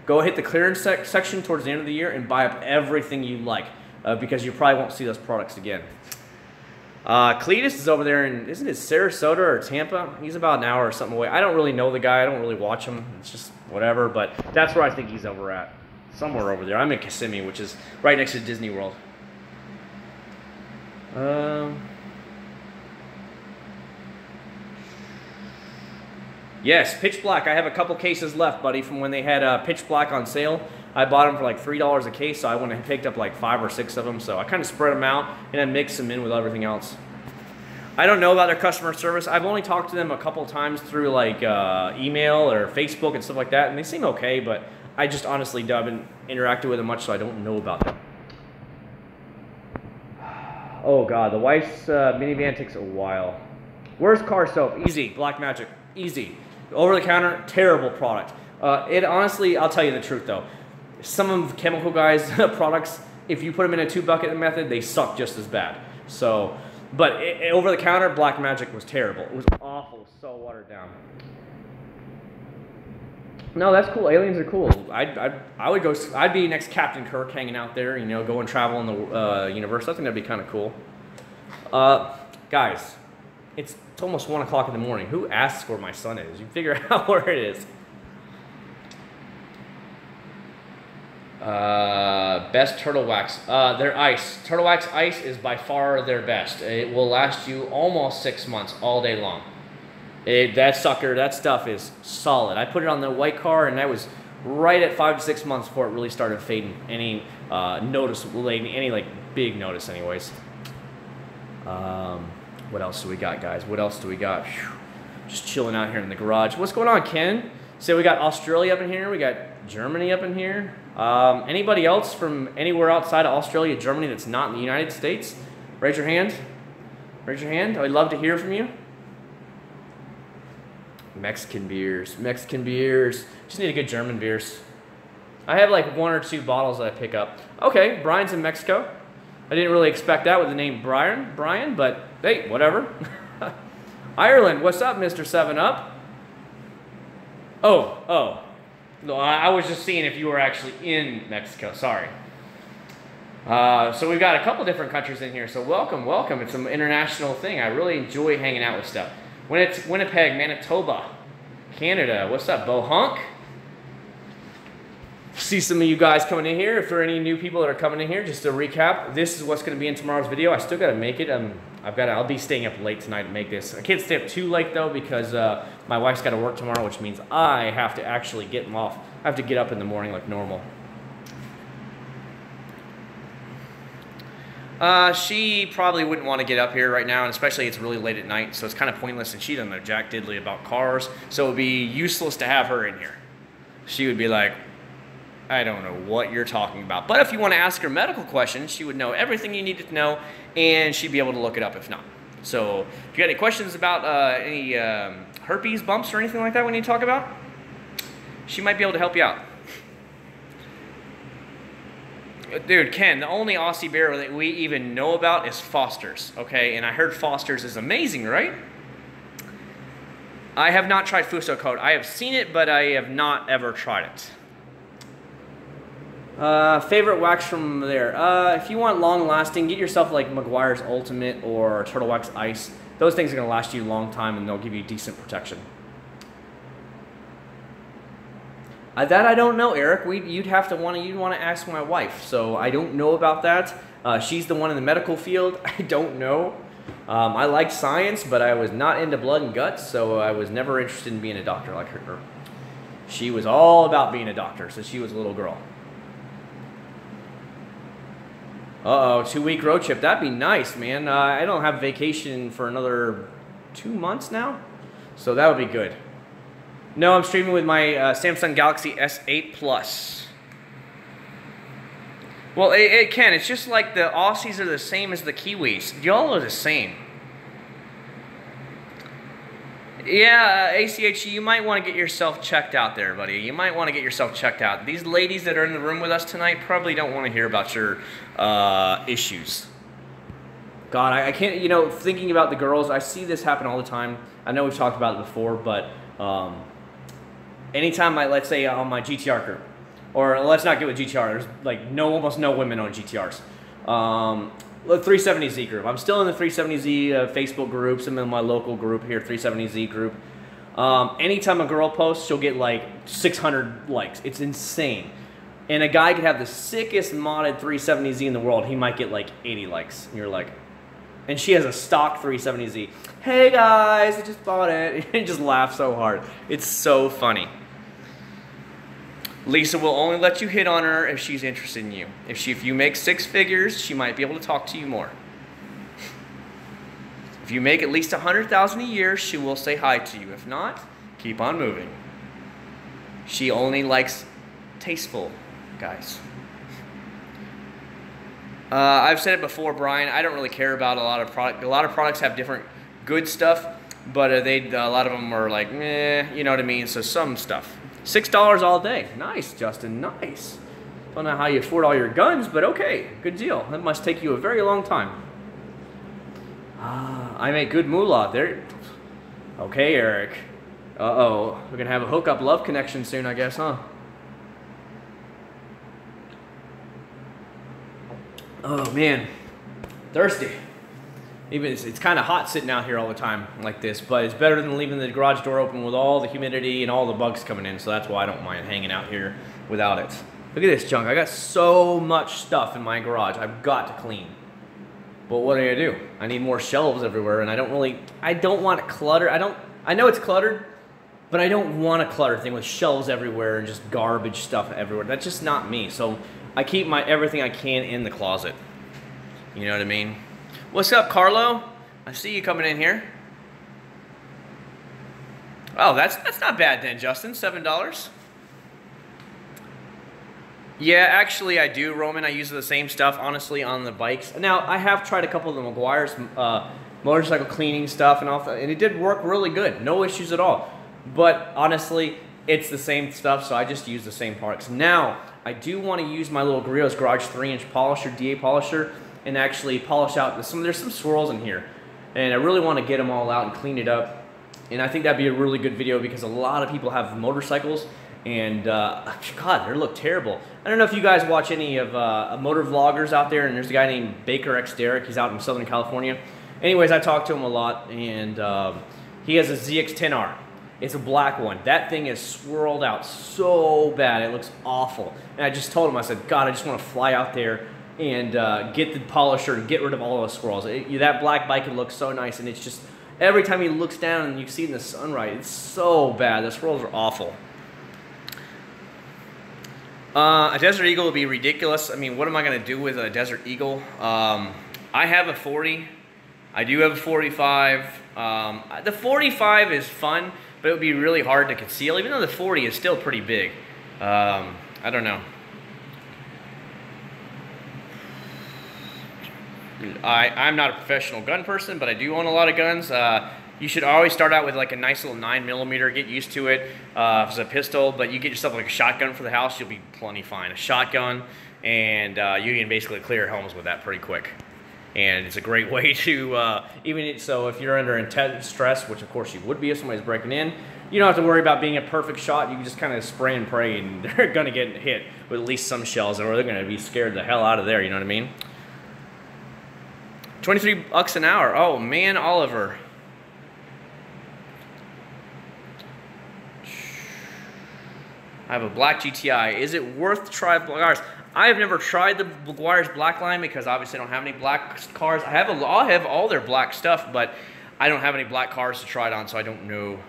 Go hit the clearance section towards the end of the year and buy up everything you like, because you probably won't see those products again. Cletus is over there in, isn't it Sarasota or Tampa? He's about an hour or something away. I don't really know the guy. I don't really watch him. It's just whatever, but that's where I think he's over at. Somewhere over there. I'm in Kissimmee, which is right next to Disney World. Yes, Pitch Black. I have a couple cases left, buddy, from when they had Pitch Black on sale. I bought them for like $3 a case, so I went and picked up like 5 or 6 of them. So I kind of spread them out and I mixed them in with everything else. I don't know about their customer service. I've only talked to them a couple times through like email or Facebook and stuff like that, and they seem okay, but I just honestly haven't interacted with them much, so I don't know about them. Oh God, the wife's minivan takes a while. Where's car soap? Easy, Black Magic, easy. Over the counter, terrible product. It honestly, I'll tell you the truth though. Some of Chemical Guy's products, if you put them in a 2-bucket method, they suck just as bad. So, but over the counter, Black Magic was terrible. It was awful, so watered down. No, that's cool. Aliens are cool. I would go. I'd be next Captain Kirk, hanging out there. You know, go and travel in the universe. I think that'd be kind of cool. Guys, it's almost 1 o'clock in the morning. Who asks where my son is? You figure out where it is. Best turtle wax. Their ice. Turtle wax ice is by far their best. It will last you almost 6 months, all day long. That stuff is solid. I put it on the white car, and that was right at 5 to 6 months before it really started fading. Any noticeable, any like big notice, anyways. What else do we got, guys? What else do we got? Whew. Just chilling out here in the garage. What's going on, Ken? So we got Australia up in here. We got Germany up in here. Anybody else from anywhere outside of Australia, Germany that's not in the United States? Raise your hand. Raise your hand. I'd love to hear from you. Mexican beers. Mexican beers. Just need a good German beers. I have like 1 or 2 bottles that I pick up. Okay, Brian's in Mexico. I didn't really expect that with the name Brian, but hey, whatever. Ireland, what's up, Mr. 7-Up? Oh. No, I was just seeing if you were actually in Mexico. Sorry. So we've got a couple different countries in here. So welcome. It's an international thing. I really enjoy hanging out with stuff. When it's Winnipeg, Manitoba, Canada. What's up, Bohunk? See some of you guys coming in here. If there are any new people that are coming in here, just to recap, this is what's going to be in tomorrow's video. I still got to make it. I'll be staying up late tonight to make this. I can't stay up too late though because my wife's got to work tomorrow, which means I have to actually get them off. I have to get up in the morning like normal. She probably wouldn't want to get up here right now, and especially it's really late at night, so it's kind of pointless, and she doesn't know jack diddly about cars, so it would be useless to have her in here. She would be like, I don't know what you're talking about. But if you want to ask her medical questions, she would know everything you needed to know, and she'd be able to look it up if not. So if you got any questions about any herpes bumps or anything like that we need to talk about, she might be able to help you out. Dude, Ken, the only Aussie beer that we even know about is Foster's, okay? And I heard Foster's is amazing, right? I have not tried Fuso Code. I have seen it, but I have not ever tried it. Favorite wax from there. If you want long lasting, get yourself like Meguiar's Ultimate or Turtle Wax Ice. Those things are going to last you a long time, and they'll give you decent protection. That I don't know, Eric. You'd want to ask my wife. So I don't know about that. She's the one in the medical field. I don't know. I like science, but I was not into blood and guts, so I was never interested in being a doctor like her. She was all about being a doctor, so she was a little girl. Uh-oh, 2-week road trip. That'd be nice, man. I don't have vacation for another 2 months now, so that would be good. No, I'm streaming with my Samsung Galaxy S8 Plus. Well, it can. It's just like the Aussies are the same as the Kiwis. Y'all are the same. Yeah, ACH, you might want to get yourself checked out there, buddy. You might want to get yourself checked out. These ladies that are in the room with us tonight probably don't want to hear about your issues. God, I can't, you know, thinking about the girls, I see this happen all the time. I know we've talked about it before, but anytime let's say on my GTR group, or let's not get with GTR, there's like almost no women on GTRs. The 370Z group. I'm still in the 370Z Facebook groups. I'm in my local group here, 370Z group. Anytime a girl posts, she'll get like 600 likes. It's insane. And a guy could have the sickest modded 370Z in the world. He might get like 80 likes. And you're like, and she has a stock 370Z. Hey guys, I just bought it. And just laugh so hard. It's so funny. Lisa will only let you hit on her if she's interested in you. If you make 6 figures, she might be able to talk to you more. If you make at least 100,000 a year, she will say hi to you. If not, keep on moving. She only likes tasteful guys. I've said it before, Brian. I don't really care about a lot of product. A lot of products have different good stuff, but a lot of them are like, meh, you know what I mean? So some stuff. $6 all day. Nice, Justin. Nice. Don't know how you afford all your guns, but okay, good deal. That must take you a very long time. I make good moolah. There. Okay, Eric. Uh-oh. We're gonna have a hookup love connection soon, I guess, huh? Oh man, thirsty. Even it's kind of hot sitting out here all the time like this, but it's better than leaving the garage door open with all the humidity and all the bugs coming in. So that's why I don't mind hanging out here without it. Look at this junk. I got so much stuff in my garage. I've got to clean. But what do I do? I need more shelves everywhere, and I don't want it cluttered. I know it's cluttered, but I don't want a cluttered thing with shelves everywhere and just garbage stuff everywhere. That's just not me. So I keep everything I can in the closet. You know what I mean? What's up, Carlo? I see you coming in here. Oh, that's not bad then, Justin. $7. Yeah, actually I do, Roman. I use the same stuff, honestly, on the bikes. Now, I have tried a couple of the McGuire's motorcycle cleaning stuff and all that, and it did work really good. No issues at all. But honestly, it's the same stuff, so I just use the same parts. Now, I do want to use my little Acc0rd's Garage 3-inch polisher, DA polisher, and actually polish out there's some swirls in here. And I really want to get them all out and clean it up. And I think that'd be a really good video because a lot of people have motorcycles and God, they look terrible. I don't know if you guys watch any of motor vloggers out there, and there's a guy named Baker X Derek. He's out in Southern California. Anyways, I talk to him a lot, and he has a ZX-10R. It's a black one. That thing is swirled out so bad. It looks awful. And I just told him, I said, God, I just want to fly out there and get the polisher and get rid of all those swirls. That black bike, it looks so nice, and it's just, every time he looks down and you see in the sunlight, it's so bad. The swirls are awful. A Desert Eagle would be ridiculous. I mean, what am I going to do with a Desert Eagle? I have a 40. I do have a 45. The 45 is fun, but it would be really hard to conceal, even though the 40 is still pretty big. I don't know. I'm not a professional gun person, but I do own a lot of guns. You should always start out with like a nice little 9mm, get used to it. If it's a pistol, but you get yourself like a shotgun for the house, you'll be plenty fine. A shotgun, and you can basically clear homes with that pretty quick. And it's a great way to, so if you're under intense stress, which of course you would be if somebody's breaking in, you don't have to worry about being a perfect shot. You can just kind of spray and pray, and they're going to get hit with at least some shells, or they're going to be scared the hell out of there, you know what I mean? 23 bucks an hour. Oh man, Oliver. I have a black GTI. Is it worth to try McGuire's? I have never tried the McGuire's black line because obviously I don't have any black cars. I'll have all their black stuff, but I don't have any black cars to try it on, so I don't know.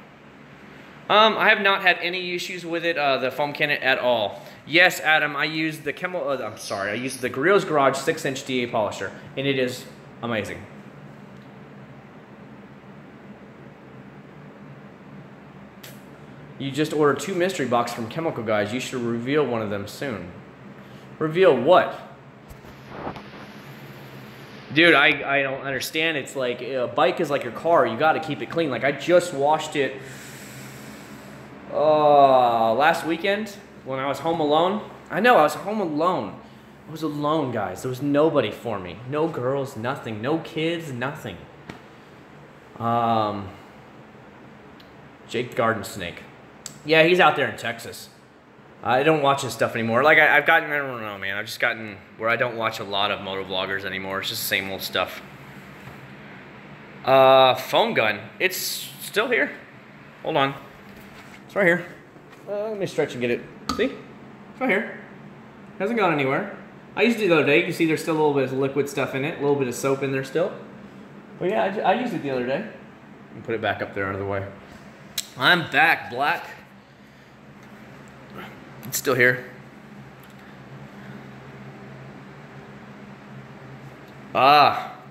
I have not had any issues with it, the foam cannon at all. Yes, Adam, I used the I used the Acc0rd's Garage 6-inch DA polisher, and it is amazing. You just ordered 2 mystery boxes from Chemical Guys. You should reveal one of them soon. Reveal what? Dude, I don't understand. It's like a bike is like your car. You got to keep it clean. Like I just washed it last weekend when I was home alone. I know, I was home alone. I was alone, guys. There was nobody for me. No girls, nothing. No kids, nothing. Jake the Garden Snake. Yeah, he's out there in Texas. I don't watch his stuff anymore. Like, I don't know, man. I've just gotten where I don't watch a lot of motor vloggers anymore. It's just the same old stuff. Foam gun. It's still here. Hold on. It's right here. Let me stretch and get it. See? It's right here. Hasn't gone anywhere. I used it the other day. You can see there's still a little bit of liquid stuff in it. A little bit of soap in there still. But yeah, I used it the other day. And put it back up there out of the way. I'm back, Black. It's still here.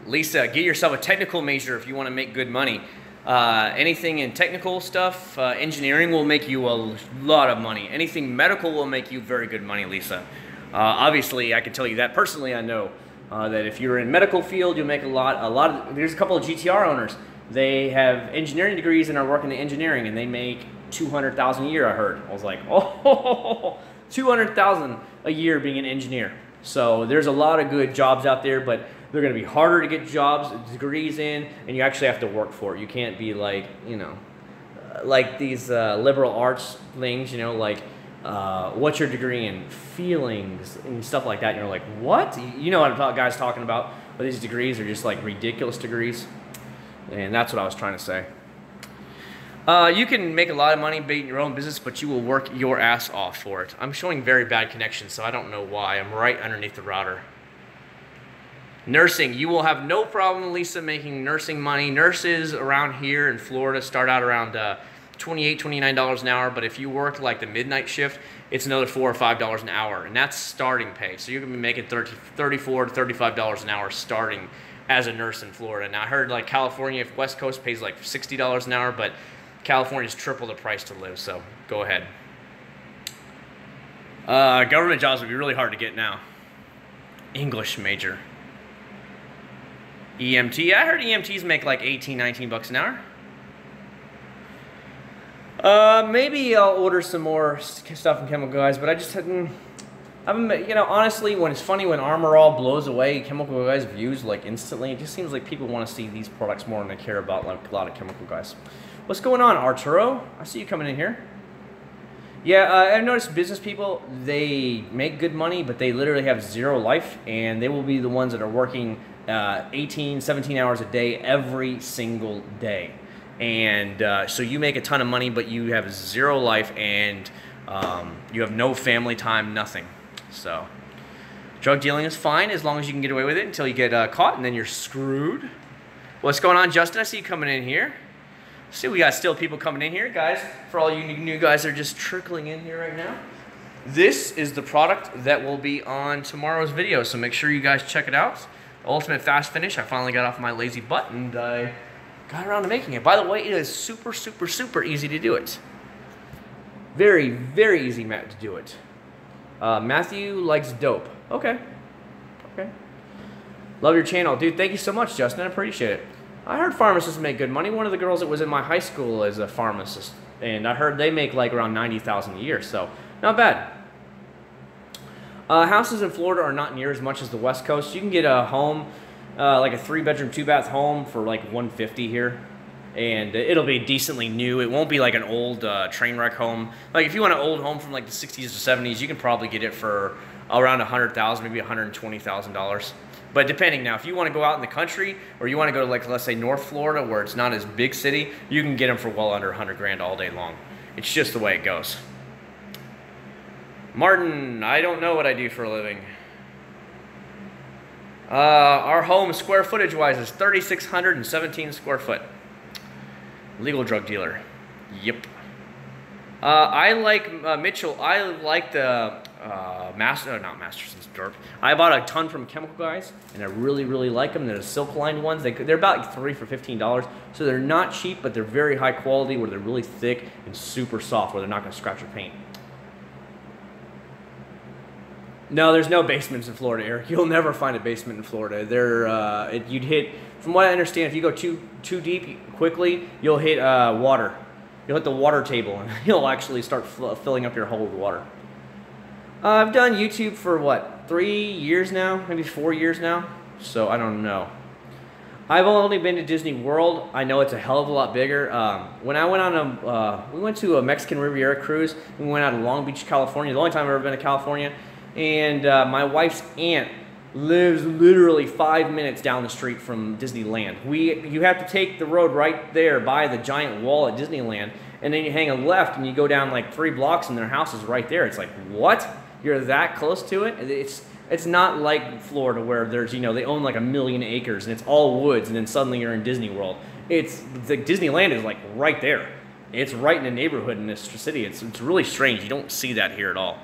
Lisa, get yourself a technical major if you want to make good money. Anything in technical stuff, engineering will make you a lot of money. Anything medical will make you very good money, Lisa. Obviously, I can tell you that personally. I know that if you're in medical field, you'll make a lot. There's a couple of GTR owners. They have engineering degrees and are working in engineering, and they make $200,000 a year. I heard. I was like, oh, $200,000 a year being an engineer. So there's a lot of good jobs out there, but they're going to be harder to get jobs, degrees in, and you actually have to work for it. You can't be like, you know, like these liberal arts things, you know, like what's your degree in? Feelings and stuff like that. And you're like, what? You know what guys talking about? But these degrees are just like ridiculous degrees. And that's what I was trying to say. You can make a lot of money being your own business, but you will work your ass off for it. I'm showing very bad connection, so I don't know why. I'm right underneath the router. Nursing, you will have no problem, Lisa, making nursing money. Nurses around here in Florida start out around $28, $29 an hour, but if you work like the midnight shift, it's another $4 or $5 an hour, and that's starting pay. So you're going to be making $34 to $35 an hour starting as a nurse in Florida. Now I heard like California, if West Coast pays like $60 an hour, but California's triple the price to live, so go ahead. Government jobs would be really hard to get now. English major. EMT, I heard EMTs make like 18, 19 bucks an hour. Maybe I'll order some more stuff from Chemical Guys, but I just hadn't, you know, honestly, when it's funny when Armor All blows away Chemical Guys views like instantly, it just seems like people want to see these products more than they care about like a lot of Chemical Guys. What's going on, Arturo? I see you coming in here. Yeah, I've noticed business people, they make good money, but they literally have zero life, and they will be the ones that are working 18, 17 hours a day every single day. And so you make a ton of money, but you have zero life, and you have no family time, nothing. So drug dealing is fine as long as you can get away with it until you get caught, and then you're screwed. What's going on, Justin? I see you coming in here. See, we got still people coming in here, guys. For all you new guys that are just trickling in here right now, this is the product that will be on tomorrow's video, so make sure you guys check it out. Ultimate Fast Finish. I finally got off my lazy butt, and I got around to making it. By the way, it is super, super, super easy to do it. Very, very easy to do it. Matthew likes dope. Okay. Okay. Love your channel. Dude, thank you so much, Justin. I appreciate it. I heard pharmacists make good money. One of the girls that was in my high school is a pharmacist, and I heard they make like around $90,000 a year, so not bad. Houses in Florida are not near as much as the West Coast. You can get a home, like a 3-bedroom, 2-bath home for like $150 here, and it'll be decently new. It won't be like an old train wreck home. Like if you want an old home from like the 60s or 70s, you can probably get it for around $100,000, maybe $120,000. But depending now, if you want to go out in the country, or you want to go to like, let's say North Florida, where it's not as big city, you can get them for well under 100 grand all day long. It's just the way it goes. Martin, I don't know what I do for a living. Our home square footage wise is 3,617 square foot. Legal drug dealer. Yep. I like Mitchell. I like the not Masterson's Derp. I bought a ton from Chemical Guys, and I really, really like them. They're the silk lined ones. They're about like 3 for $15, so they're not cheap, but they're very high quality, where they're really thick and super soft, where they're not going to scratch your paint. No, there's no basements in Florida, Eric. You'll never find a basement in Florida. You'd hit, from what I understand, if you go too deep quickly, you'll hit water. You'll hit the water table, and you'll actually start filling up your hole with water. I've done YouTube for, what, 3 years now? Maybe 4 years now? So, I don't know. I've only been to Disney World. I know it's a hell of a lot bigger. When I went on we went to a Mexican Riviera cruise. We went out to Long Beach, California. The only time I've ever been to California. And my wife's aunt lives literally 5 minutes down the street from Disneyland. You have to take the road right there by the giant wall at Disneyland, and then you hang a left and you go down like 3 blocks and their house is right there. It's like, what? You're that close to it? It's not like Florida where there's, you know, they own like 1 million acres and it's all woods, and then suddenly you're in Disney World. It's like Disneyland is like right there. It's right in the neighborhood in this city. It's really strange. You don't see that here at all.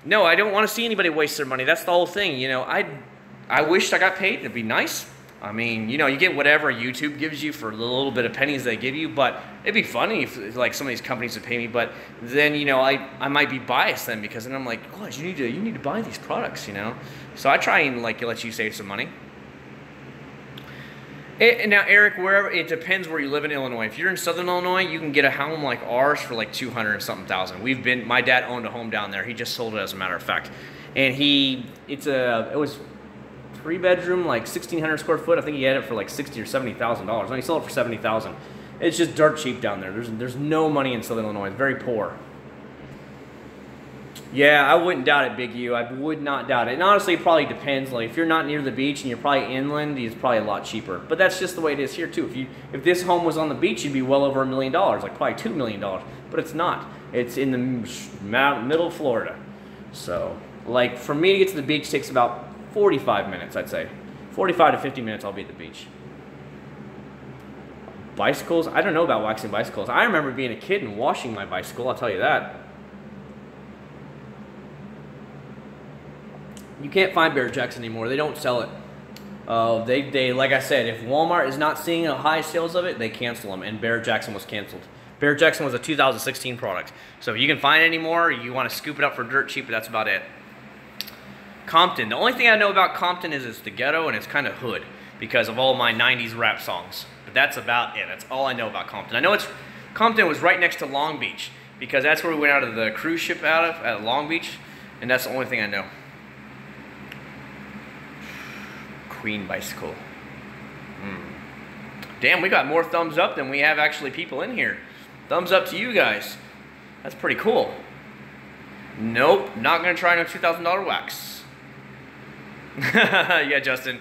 No, I don't want to see anybody waste their money. That's the whole thing. You know, I wished I got paid. It'd be nice. I mean, you know, you get whatever YouTube gives you for the little bit of pennies they give you, but it'd be funny if, like, some of these companies would pay me. But then, you know, I might be biased then, because then I'm like, oh, you need to buy these products, you know. So I try and, like, let you save some money. Now, Eric, wherever, it depends where you live in Illinois. If you're in Southern Illinois, you can get a home like ours for like 200 and something thousand. My dad owned a home down there. He just sold it, as a matter of fact, and it was 3-bedroom, like 1,600 square foot. I think he had it for like $60,000 or $70,000. And he sold it for $70,000. It's just dirt cheap down there. There's no money in Southern Illinois. It's very poor. Yeah, I wouldn't doubt it, Big U. I would not doubt it. And honestly, it probably depends. Like, if you're not near the beach and you're probably inland, it's probably a lot cheaper. But that's just the way it is here too. If this home was on the beach, it'd be well over $1 million, like probably $2 million. But it's not. It's in the middle of Florida. So, like, for me to get to the beach takes about 45 minutes, I'd say. 45 to 50 minutes, I'll be at the beach. Bicycles? I don't know about waxing bicycles. I remember being a kid and washing my bicycle, I'll tell you that. You can't find Bear Jacks anymore. They don't sell it. They like I said, if Walmart is not seeing a high sales of it, they cancel them. And Bear Jackson was canceled. Bear Jackson was a 2016 product. So if you can find it anymore, you want to scoop it up for dirt cheap, but that's about it. Compton. The only thing I know about Compton is it's the ghetto and it's kind of hood because of all my 90s rap songs. But that's about it. That's all I know about Compton. I know Compton was right next to Long Beach because that's where we went out of the cruise ship at Long Beach, and that's the only thing I know. Queen bicycle. Damn, we got more thumbs up than we have actually people in here. Thumbs up to you guys. That's pretty cool. Nope, not gonna try no $2,000 wax. Yeah, Justin.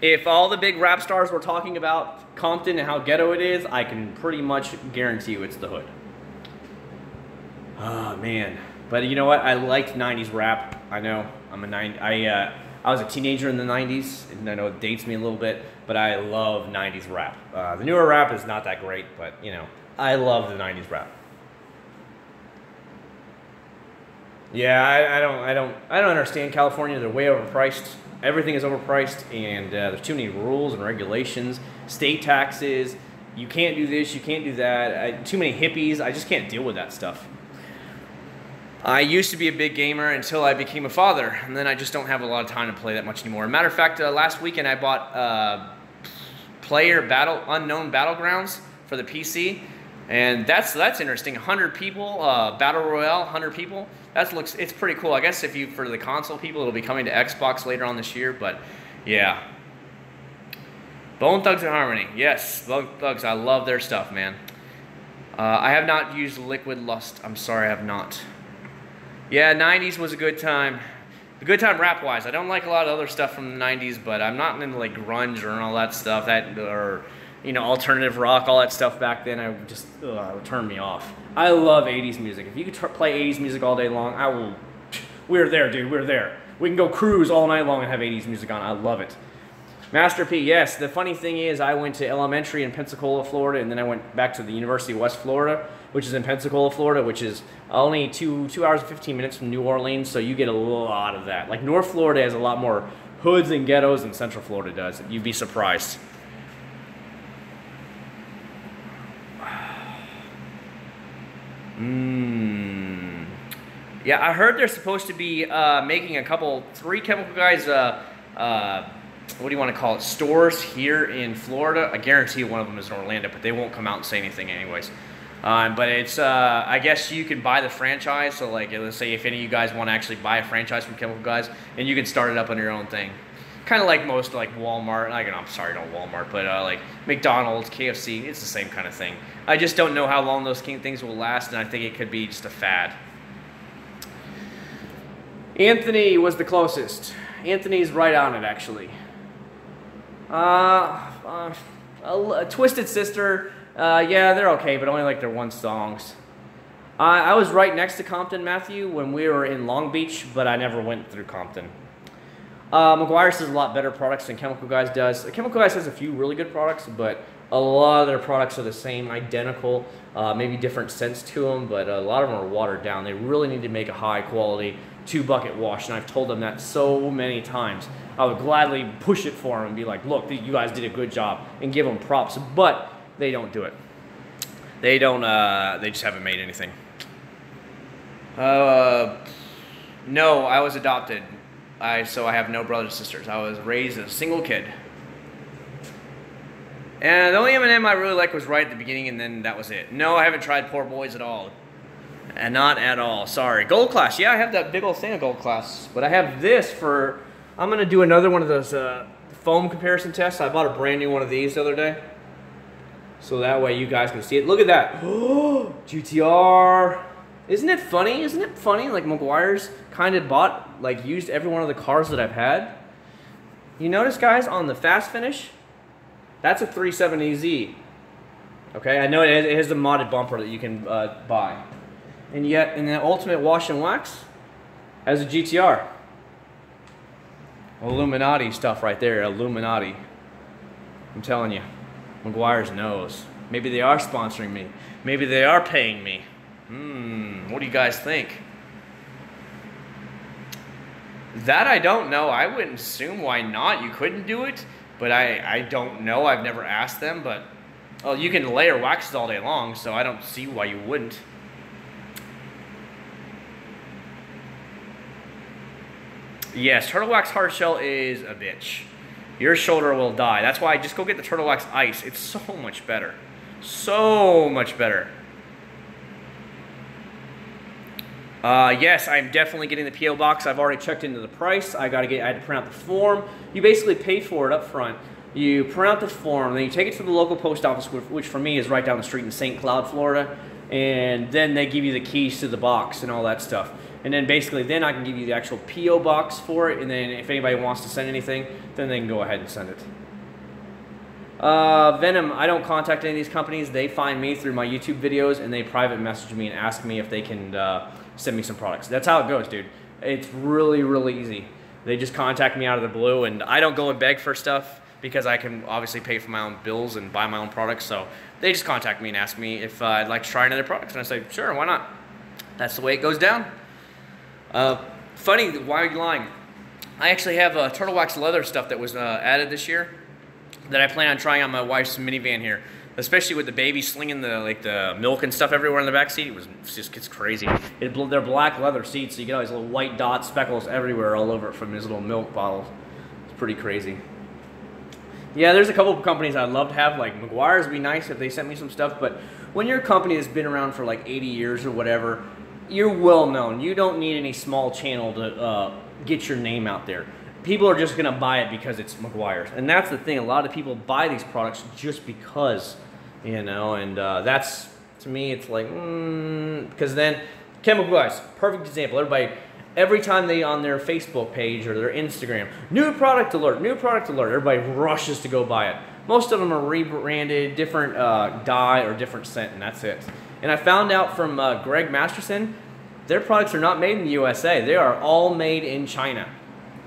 If all the big rap stars were talking about Compton and how ghetto it is, I can pretty much guarantee you it's the hood. Oh man, but you know what? I liked 90s rap. I know I was a teenager in the 90s, and I know it dates me a little bit, but I love 90s rap. The newer rap is not that great, but you know, I love the 90s rap. Yeah, I don't understand California. They're way overpriced. Everything is overpriced, and there's too many rules and regulations. State taxes. You can't do this. You can't do that. Too many hippies. I just can't deal with that stuff. I used to be a big gamer until I became a father, and then I just don't have a lot of time to play that much anymore. Matter of fact, last weekend I bought Unknown Battlegrounds for the PC, and that's interesting. 100 people, battle royale, 100 people. It's pretty cool. I guess for the console people, it'll be coming to Xbox later on this year. But yeah, Bone Thugs and Harmony. Yes, Bone Thugs. I love their stuff, man. I have not used Liquid Lust. I'm sorry, I have not. Yeah, 90s was a good time. A good time rap-wise. I don't like a lot of other stuff from the 90s, but I'm not into like grunge or all that stuff. Or you know, alternative rock, all that stuff back then. I just it would turn me off. I love 80s music. If you could play 80s music all day long, I will. We're there, dude. We're there. We can go cruise all night long and have 80s music on. I love it. Master P, yes. The funny thing is, I went to elementary in Pensacola, Florida, and then I went back to the University of West Florida, which is in Pensacola, Florida, which is only 2 hours and 15 minutes from New Orleans, so you get a lot of that. Like, North Florida has a lot more hoods and ghettos than Central Florida does. You'd be surprised. Yeah, I heard they're supposed to be making 3 Chemical Guys, what do you want to call it, stores here in Florida. I guarantee one of them is in Orlando, but they won't come out and say anything anyways. But it's, I guess you can buy the franchise. So like, let's say if any of you guys want to actually buy a franchise from Chemical Guys, and you can start it up on your own thing. Kind of like most, like Walmart, I'm sorry, not Walmart, but like McDonald's, KFC, it's the same kind of thing. I just don't know how long those things will last, and I think it could be just a fad. Anthony was the closest. Anthony's right on it, actually. Twisted Sister, yeah, they're okay, but only like their one songs. I was right next to Compton, Matthew, when we were in Long Beach, but I never went through Compton. McGuire's has a lot better products than Chemical Guys does. Chemical Guys has a few really good products, but A lot of their products are the same, identical, maybe different scents to them, but a lot of them are watered down. They really need to make a high quality 2-bucket wash, and I've told them that so many times. I would gladly push it for them and be like, look, you guys did a good job, and give them props, but they don't do it. They don't, they just haven't made anything. No, I was adopted. So I have no brothers and sisters. I was raised as a single kid. And the only M&M I really liked was right at the beginning, and then that was it. No, I haven't tried Poor Boys at all. And not at all, sorry. Gold Class, yeah, I have that big old thing of Gold Class. But I have this for, I'm gonna do another one of those foam comparison tests. I bought a brand new one of these the other day. So that way you guys can see it. Look at that, GTR. Isn't it funny? Isn't it funny? Like Meguiar's kind of bought, like used every one of the cars that I've had. You notice, guys, on the fast finish, that's a 370Z. Okay, I know it has a modded bumper that you can buy. And yet, in the Ultimate Wash and Wax, has a GTR. Illuminati stuff right there, Illuminati. I'm telling you, Meguiar's knows. Maybe they are sponsoring me. Maybe they are paying me. What do you guys think? That I don't know. I wouldn't assume why not. You couldn't do it, but I don't know. I've never asked them, but oh, you can layer waxes all day long, so I don't see why you wouldn't. Yes, Turtle Wax Hard Shell is a bitch. Your shoulder will die. That's why I just go get the Turtle Wax Ice. It's so much better. So much better. Yes, I'm definitely getting the P.O. box. I've already checked into the price. I had to print out the form. You basically pay for it up front. You print out the form, then you take it to the local post office, which for me is right down the street in St. Cloud, Florida. And then they give you the keys to the box and all that stuff. And then basically, then I can give you the actual P.O. box for it. And then if anybody wants to send anything, then they can go ahead and send it. Venom, I don't contact any of these companies. They find me through my YouTube videos, and they private message me and ask me if they can send me some products. That's how it goes, dude. It's really, really easy. They just contact me out of the blue, and I don't go and beg for stuff because I can obviously pay for my own bills and buy my own products. So they just contact me and ask me if I'd like to try another product, and I say, sure, why not? That's the way it goes down. Funny, why are you lying? I actually have Turtle Wax leather stuff that was added this year that I plan on trying on my wife's minivan here, especially with the baby slinging the milk and stuff everywhere in the back seat. It just gets crazy. They're black leather seats, so you get all these little white dots, speckles everywhere all over it from his little milk bottles. It's pretty crazy. Yeah, there's a couple of companies I'd love to have, like Meguiar's would be nice if they sent me some stuff, but when you're a company that's been around for like 80 years or whatever, you're well known. You don't need any small channel to get your name out there. People are just going to buy it because it's Meguiar's. And that's the thing. A lot of people buy these products just because, you know, and that's, to me, it's like, because then, Chemical Guys, perfect example. Every time they on their Facebook page or their Instagram, new product alert, everybody rushes to go buy it. Most of them are rebranded, different dye or different scent, and that's it. And I found out from Greg Masterson, their products are not made in the USA. They are all made in China.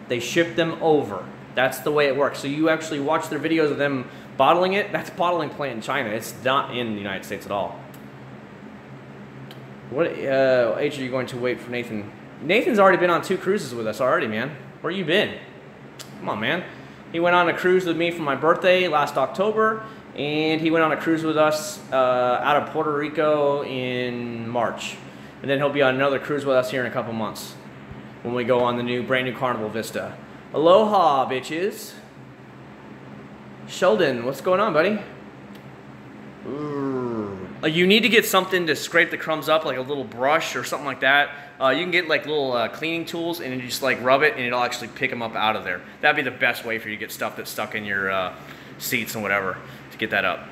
They ship them over. That's the way it works. So you actually watch their videos of them bottling it. That's a bottling plant in China. It's not in the United States at all. What age are you going to wait for Nathan? Nathan's already been on 2 cruises with us already, man. Where you been? Come on, man. He went on a cruise with me for my birthday last October, and he went on a cruise with us out of Puerto Rico in March. And then he'll be on another cruise with us here in a couple months when we go on the brand new Carnival Vista. Aloha, bitches. Sheldon, what's going on, buddy? You need to get something to scrape the crumbs up, like a little brush or something like that. You can get like little cleaning tools and you just like rub it and it'll actually pick them up out of there. That'd be the best way for you to get stuff that's stuck in your seats and whatever to get that up.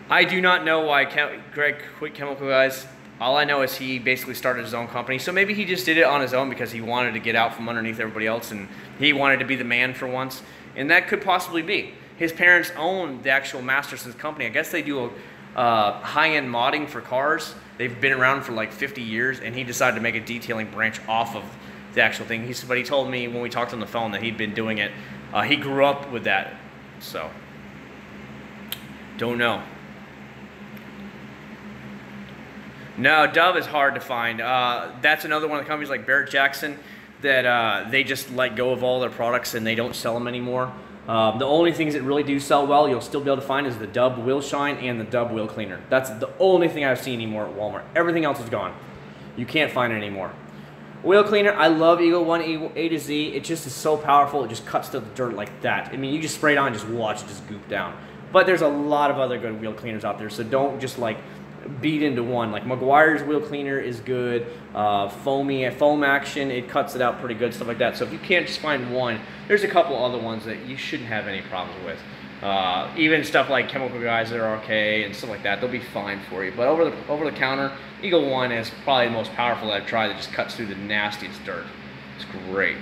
I do not know why Greg quit Chemical Guys. All I know is he basically started his own company. So maybe he just did it on his own because he wanted to get out from underneath everybody else and he wanted to be the man for once. And that could possibly be. His parents own the actual Masterson's company. I guess they do high-end modding for cars. They've been around for like 50 years, and he decided to make a detailing branch off of the actual thing. But he told me when we talked on the phone that he'd been doing it. He grew up with that, so. Don't know. No, Dove is hard to find. That's another one of the companies like Barrett-Jackson that they just let go of all their products and they don't sell them anymore. The only things that really do sell well, you'll still be able to find, is the Dove Wheel Shine and the Dove Wheel Cleaner. That's the only thing I've seen anymore at Walmart. Everything else is gone. You can't find it anymore. Wheel cleaner, I love Eagle 1 A to Z. It just is so powerful. It just cuts to the dirt like that. I mean, you just spray it on and just watch it just goop down. But there's a lot of other good wheel cleaners out there, so don't just like beat into one. Like Meguiar's wheel cleaner is good. Foam action, it cuts it out pretty good, stuff like that. So if you can't just find one, there's a couple other ones that you shouldn't have any problems with. Even stuff like chemical guys that are okay and stuff like that, they'll be fine for you. But over the counter, Eagle 1 is probably the most powerful that I've tried, that just cuts through the nastiest dirt. It's great.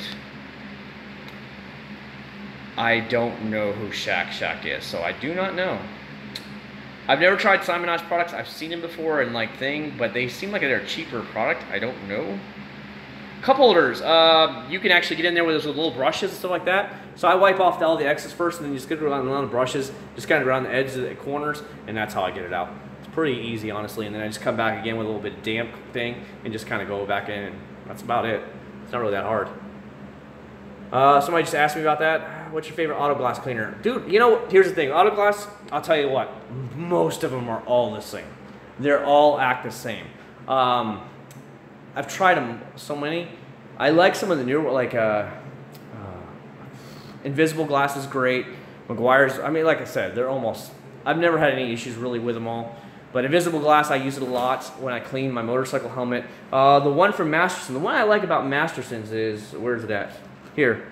I don't know who Shack is, so I do not know. I've never tried Simonage products. I've seen them before and like thing, but they seem like they're a cheaper product. I don't know. Cup holders. You can actually get in there with those little brushes and stuff like that. So I wipe off all the excess first, and then you just get around the brushes, just kind of around the edges of the corners, and that's how I get it out. It's pretty easy, honestly. And then I just come back again with a little bit of damp thing and just kind of go back in, and that's about it. It's not really that hard. Somebody just asked me about that. What's your favorite auto glass cleaner? Dude, you know, here's the thing. Auto glass, I'll tell you what, most of them are all the same. They're all act the same. I've tried them so many. I like some of the newer, like Invisible Glass is great. Meguiar's, I mean, like I said, they're almost, I've never had any issues really with them all. But Invisible Glass, I use it a lot when I clean my motorcycle helmet. The one from Masterson, the one I like about Masterson's is, where's it at? Here.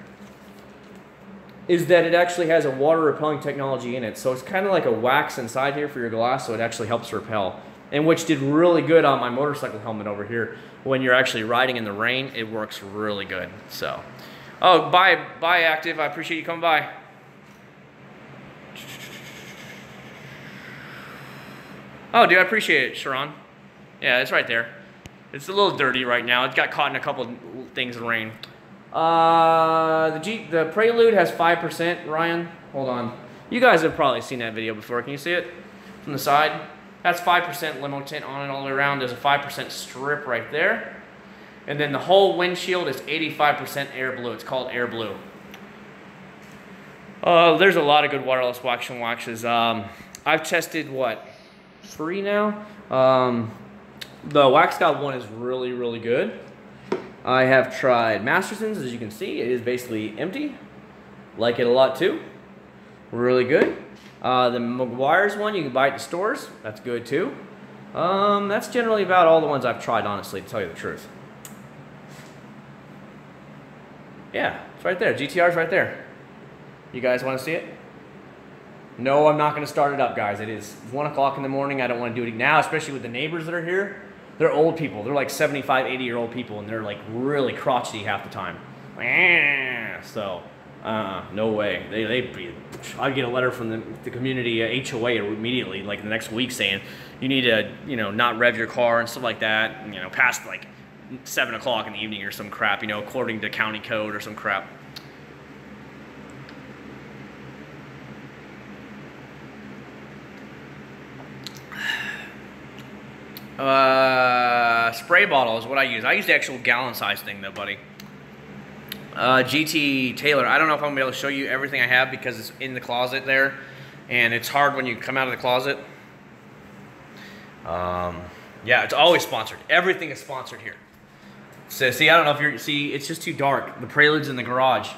Is that it actually has a water repelling technology in it. So it's kind of like a wax inside here for your glass, so it actually helps repel. And which did really good on my motorcycle helmet over here. When you're actually riding in the rain, it works really good. So, oh, bye Active. I appreciate you coming by. Oh, dude, I appreciate it, Sharon. Yeah, it's right there. It's a little dirty right now. It got caught in a couple of things in rain. The Prelude has 5%, Ryan. Hold on. You guys have probably seen that video before. Can you see it from the side? That's 5% limo tint on it all the way around. There's a 5% strip right there. And then the whole windshield is 85% air blue. It's called air blue. There's a lot of good waterless waxes. I've tested, what, 3 now? The Wax God one is really, really good. I have tried Masterson's, as you can see. It is basically empty. Like it a lot too. Really good. The Meguiar's one, you can buy it at the stores. That's good too. That's generally about all the ones I've tried, honestly, to tell you the truth. Yeah, it's right there. GTR's right there. You guys want to see it? No, I'm not going to start it up, guys. It is 1 o'clock in the morning. I don't want to do it now, especially with the neighbors that are here. They're old people. They're like 75, 80-year-old people, and they're like really crotchety half the time. So, no way. I get a letter from the community HOA immediately, like the next week, saying you need to, not rev your car and stuff like that, past like 7 o'clock in the evening or some crap, according to county code or some crap. Spray bottle is what I use. I use the actual gallon size thing though, buddy. GT Taylor. I don't know if I'm gonna be able to show you everything I have because it's in the closet there, and it's hard when you come out of the closet. Yeah, it's always sponsored. Everything is sponsored here. So see, I don't know if you're it's just too dark. The Prelude's in the garage,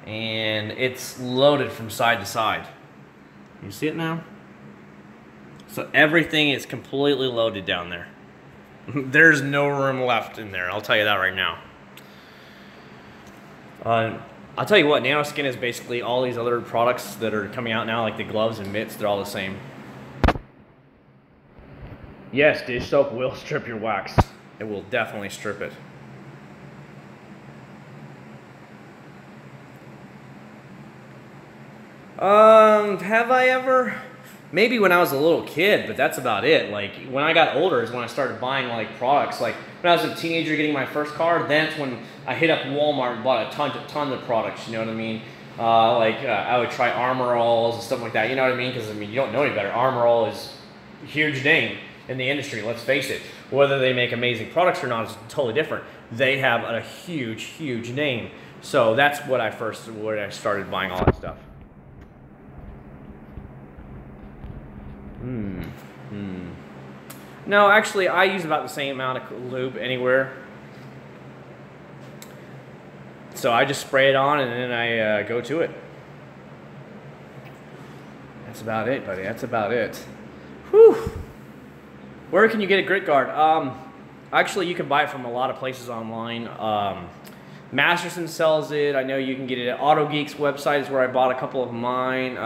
and it's loaded from side to side. You see it now? So everything is completely loaded down there. There's no room left in there, I'll tell you that right now. I'll tell you what, Nanoskin is basically all these other products that are coming out now, like the gloves and mitts, they're all the same. Yes, dish soap will strip your wax. It will definitely strip it. Have I ever? Maybe when I was a little kid, but that's about it. Like, when I got older is when I started buying, like, products. Like, when I was a teenager getting my first car, that's when I hit up Walmart and bought a ton of products, you know what I mean? I would try Armor Alls and stuff like that. You know what I mean? Because I mean, you don't know any better. Armor All is a huge name in the industry. Let's face it. Whether they make amazing products or not is totally different. They have a huge name. So that's what I started buying all that stuff. No, actually, I use about the same amount of lube anywhere. So I just spray it on and then I go to it. That's about it, buddy. That's about it. Whew. Where can you get a grit guard? Actually, you can buy it from a lot of places online. Masterson sells it. I know you can get it at AutoGeek's website is where I bought a couple of mine.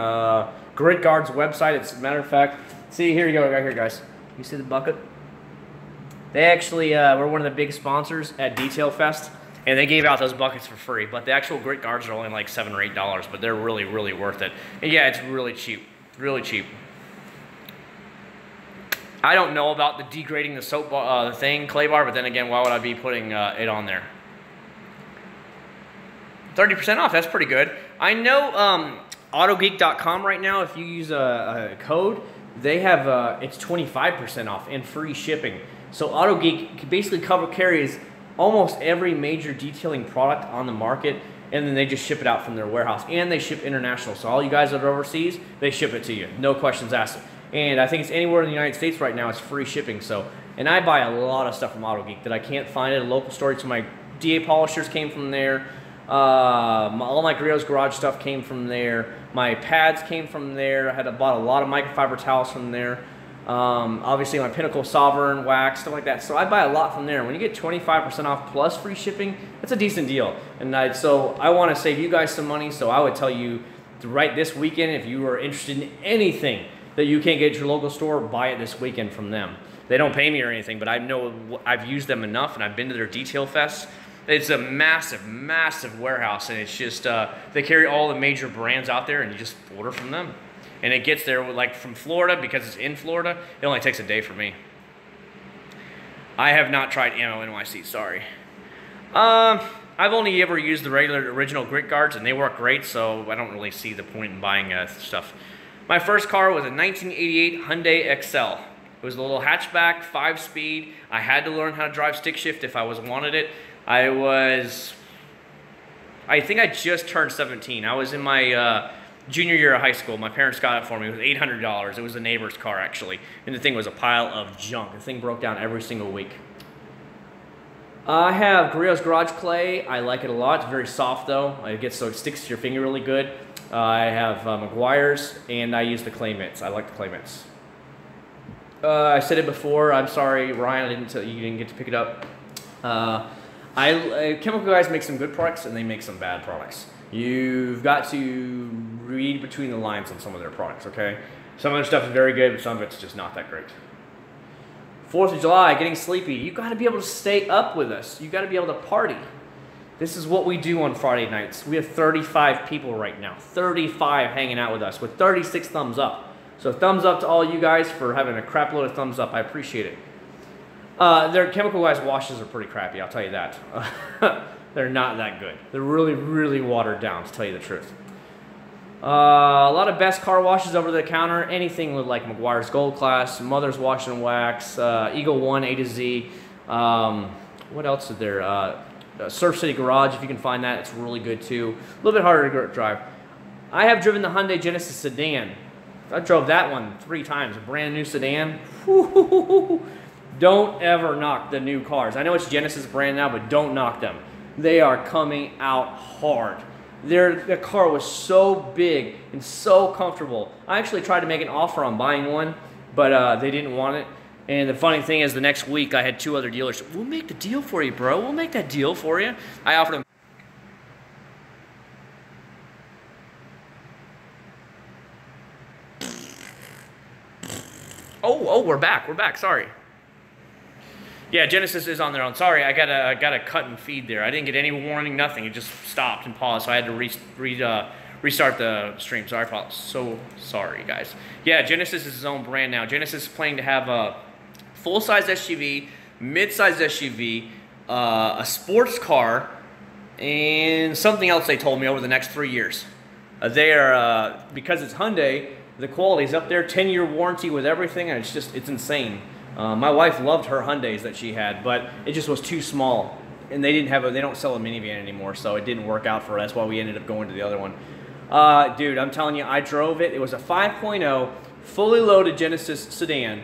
Grit0rd's website, it's a matter of fact. See, here you go, right here, guys. You see the bucket? They actually were one of the big sponsors at Detail Fest, and they gave out those buckets for free. But the actual grit guards are only like $7 or $8, but they're really worth it. And yeah, it's really cheap, really cheap. I don't know about the degrading the soap clay bar, but then again, why would I be putting it on there? 30% off, that's pretty good. I know AutoGeek.com right now, if you use a code, they have it's 25% off and free shipping. So AutoGeek basically carries almost every major detailing product on the market, and then they just ship it out from their warehouse, and they ship international. So all you guys that are overseas, they ship it to you, no questions asked. And I think it's anywhere in the United States right now, it's free shipping. So, and I buy a lot of stuff from AutoGeek that I can't find at a local store. So my DA polishers came from there. All my Griot's Garage stuff came from there. My pads came from there. I bought a lot of microfiber towels from there. Obviously my Pinnacle Sovereign wax, stuff like that. So I buy a lot from there. When you get 25% off plus free shipping, that's a decent deal. And so I want to save you guys some money. So I would tell you right this weekend, if you are interested in anything that you can't get at your local store, buy it this weekend from them. They don't pay me or anything, but I know I've used them enough, and I've been to their detail fest. It's a massive warehouse, and it's just, they carry all the major brands out there, and you just order from them. And it gets there, like from Florida, because it's in Florida, it only takes a day for me. I have not tried Ammo NYC, sorry. I've only ever used the regular original grit guards, and they work great, so I don't really see the point in buying stuff. My first car was a 1988 Hyundai Excel. It was a little hatchback, 5-speed. I had to learn how to drive stick shift if I wanted it. I think I just turned 17. I was in my junior year of high school. My parents got it for me. It was $800. It was a neighbor's car, actually. And the thing was a pile of junk. The thing broke down every single week. I have Griot's Garage Clay. I like it a lot. It's very soft, though. It sticks to your finger really good. I have McGuire's, and I use the clay mitts. I like the clay mitts. I said it before. I'm sorry, Ryan. You didn't get to pick it up. Chemical Guys make some good products, and they make some bad products. You've got to read between the lines on some of their products, okay? Some of their stuff is very good, but some of it's just not that great. 4th of July, getting sleepy. You got to be able to stay up with us. You got to be able to party. This is what we do on Friday nights. We have 35 people right now. 35 hanging out with us with 36 thumbs up. So thumbs up to all you guys for having a crap load of thumbs up. I appreciate it. Their Chemical Guys washes are pretty crappy, I'll tell you that. They're not that good. They're really watered down, to tell you the truth. A lot of best car washes over the counter. Anything with like McGuire's Gold Class, Mother's Wash and Wax, Eagle One A to Z. What else is there? Surf City Garage, if you can find that, it's really good too. A little bit harder to drive. I have driven the Hyundai Genesis sedan. I drove that one 3 times, a brand new sedan. Don't ever knock the new cars. I know it's Genesis brand now, but don't knock them. They are coming out hard. The car was so big and so comfortable. I actually tried to make an offer on buying one, but they didn't want it. And the funny thing is, the next week I had 2 other dealers. We'll make the deal for you, bro. We'll make that deal for you. I offered them. Oh, we're back. We're back. Sorry. Yeah, Genesis is on their own. Sorry, I got a cut and feed there. I didn't get any warning, nothing. It just stopped and paused, so I had to restart the stream. Sorry, so sorry, guys. Yeah, Genesis is his own brand now. Genesis is planning to have a full-size SUV, mid-size SUV, a sports car, and something else they told me over the next 3 years. They are, because it's Hyundai, the quality's up there, 10-year warranty with everything, and it's insane. My wife loved her Hyundais that she had, but it just was too small. And they don't sell a minivan anymore, so it didn't work out for her. That's why we ended up going to the other one. Dude, I'm telling you, I drove it. It was a 5.0, fully loaded Genesis sedan.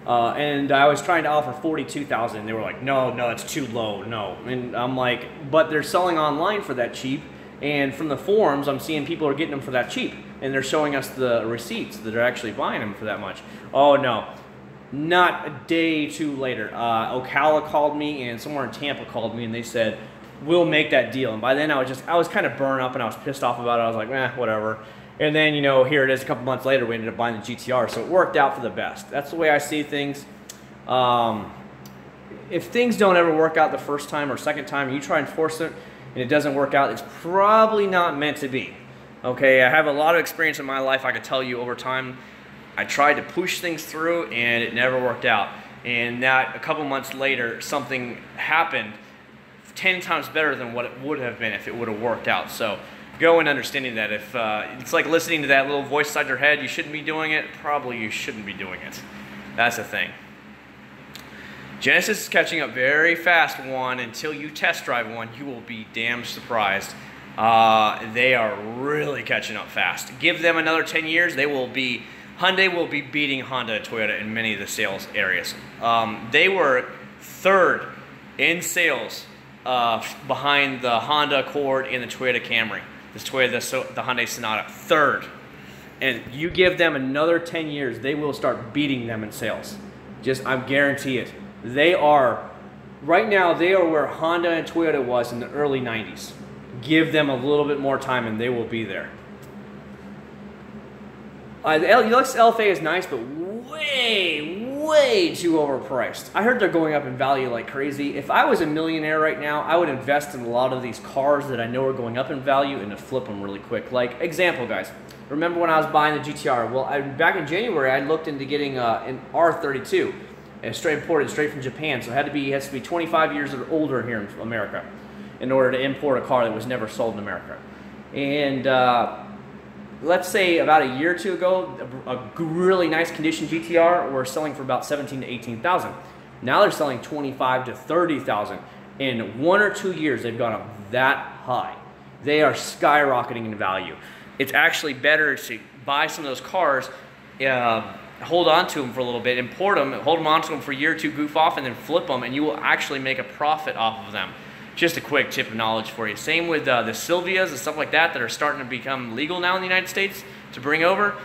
And I was trying to offer $42,000. They were like, no, it's too low, no. And I'm like, but they're selling online for that cheap. And from the forums, I'm seeing people are getting them for that cheap. And they're showing us the receipts that they're actually buying them for that much. Oh, no. Not a day or two later, Ocala called me, and somewhere in Tampa called me, and they said, we'll make that deal. And by then, I was kind of burned up, and I was pissed off about it. I was like, whatever. And then, you know, here it is a couple months later, we ended up buying the GTR. So it worked out for the best. That's the way I see things. If things don't ever work out the first time or second time, you try and force it, and it doesn't work out, it's probably not meant to be. Okay, I have a lot of experience in my life. I could tell you over time, I tried to push things through, and it never worked out. And that a couple months later, something happened 10 times better than what it would have been if it would have worked out. So go in understanding that if it's like listening to that little voice inside your head, you shouldn't be doing it, probably you shouldn't be doing it. That's the thing. Genesis is catching up very fast, one. Until you test drive one, you will be damn surprised. They are really catching up fast. Give them another 10 years, Hyundai will be beating Honda and Toyota in many of the sales areas. They were third in sales behind the Honda Accord and the Toyota Camry. The Hyundai Sonata, third. And you give them another 10 years, they will start beating them in sales. I guarantee it. Right now, they are where Honda and Toyota was in the early 90s. Give them a little bit more time and they will be there. The Lexus LFA is nice, but way too overpriced. I heard they're going up in value like crazy. If I was a millionaire right now, I would invest in a lot of these cars that I know are going up in value and to flip them really quick. Like, example, guys. Remember when I was buying the GTR? Well, back in January, I looked into getting an R32. Imported straight from Japan, so it has to be 25 years or older here in America in order to import a car that was never sold in America. And let's say about a year or two ago, a really nice condition GTR were selling for about $17,000 to $18,000. Now they're selling $25,000 to $30,000. In 1 or 2 years, they've gone up that high. They are skyrocketing in value. It's actually better to buy some of those cars, hold on to them for a little bit, import them, hold them on to them for a year or two, goof off, and then flip them, and you will actually make a profit off of them. Just a quick tip of knowledge for you. Same with the Silvias and stuff like that are starting to become legal now in the United States to bring over.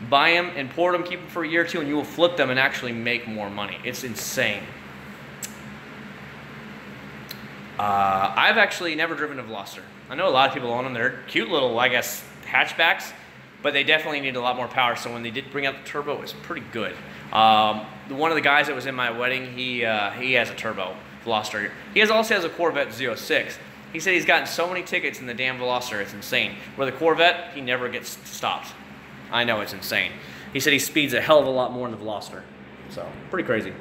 Buy them, import them, keep them for a year or two, and you will flip them and actually make more money. It's insane. I've actually never driven a Veloster. I know a lot of people own them. They're cute little, I guess, hatchbacks, but they definitely need a lot more power. So when they did bring out the turbo, it was pretty good. One of the guys that was in my wedding, he has a turbo Veloster. He also has a Corvette Z06. He said he's gotten so many tickets in the damn Veloster, it's insane. Where the Corvette, he never gets stopped. I know, it's insane. He said he speeds a hell of a lot more in the Veloster. So, pretty crazy.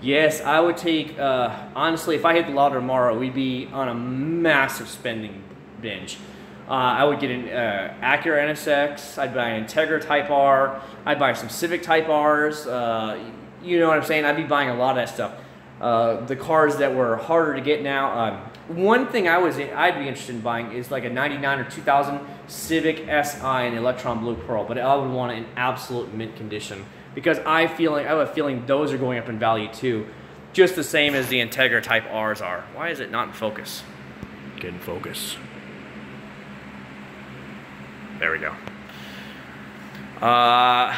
Yes, I would take, honestly, if I hit the lottery tomorrow, we'd be on a massive spending binge. I would get an Acura NSX, I'd buy an Integra Type R, I'd buy some Civic Type Rs, you know what I'm saying? I'd be buying a lot of that stuff. The cars that were harder to get now, one thing I'd be interested in buying is like a 99 or 2000 Civic Si in Electron Blue Pearl, but I would want it in absolute mint condition because I have a feeling those are going up in value too, just the same as the Integra Type Rs are. Why is it not in focus? Get in focus. There we go. I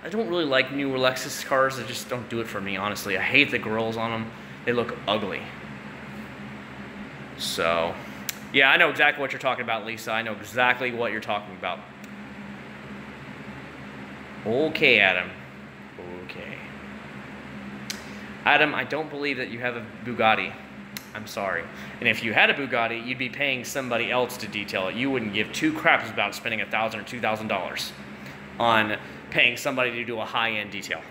don't really like newer Lexus cars. They just don't do it for me, honestly. I hate the grills on them. They look ugly. So, yeah, I know exactly what you're talking about, Lisa. I know exactly what you're talking about. Okay, Adam. Okay. Adam, I don't believe that you have a Bugatti. I'm sorry. And if you had a Bugatti, you'd be paying somebody else to detail it. You wouldn't give two craps about spending $1,000 or $2,000 on paying somebody to do a high-end detail.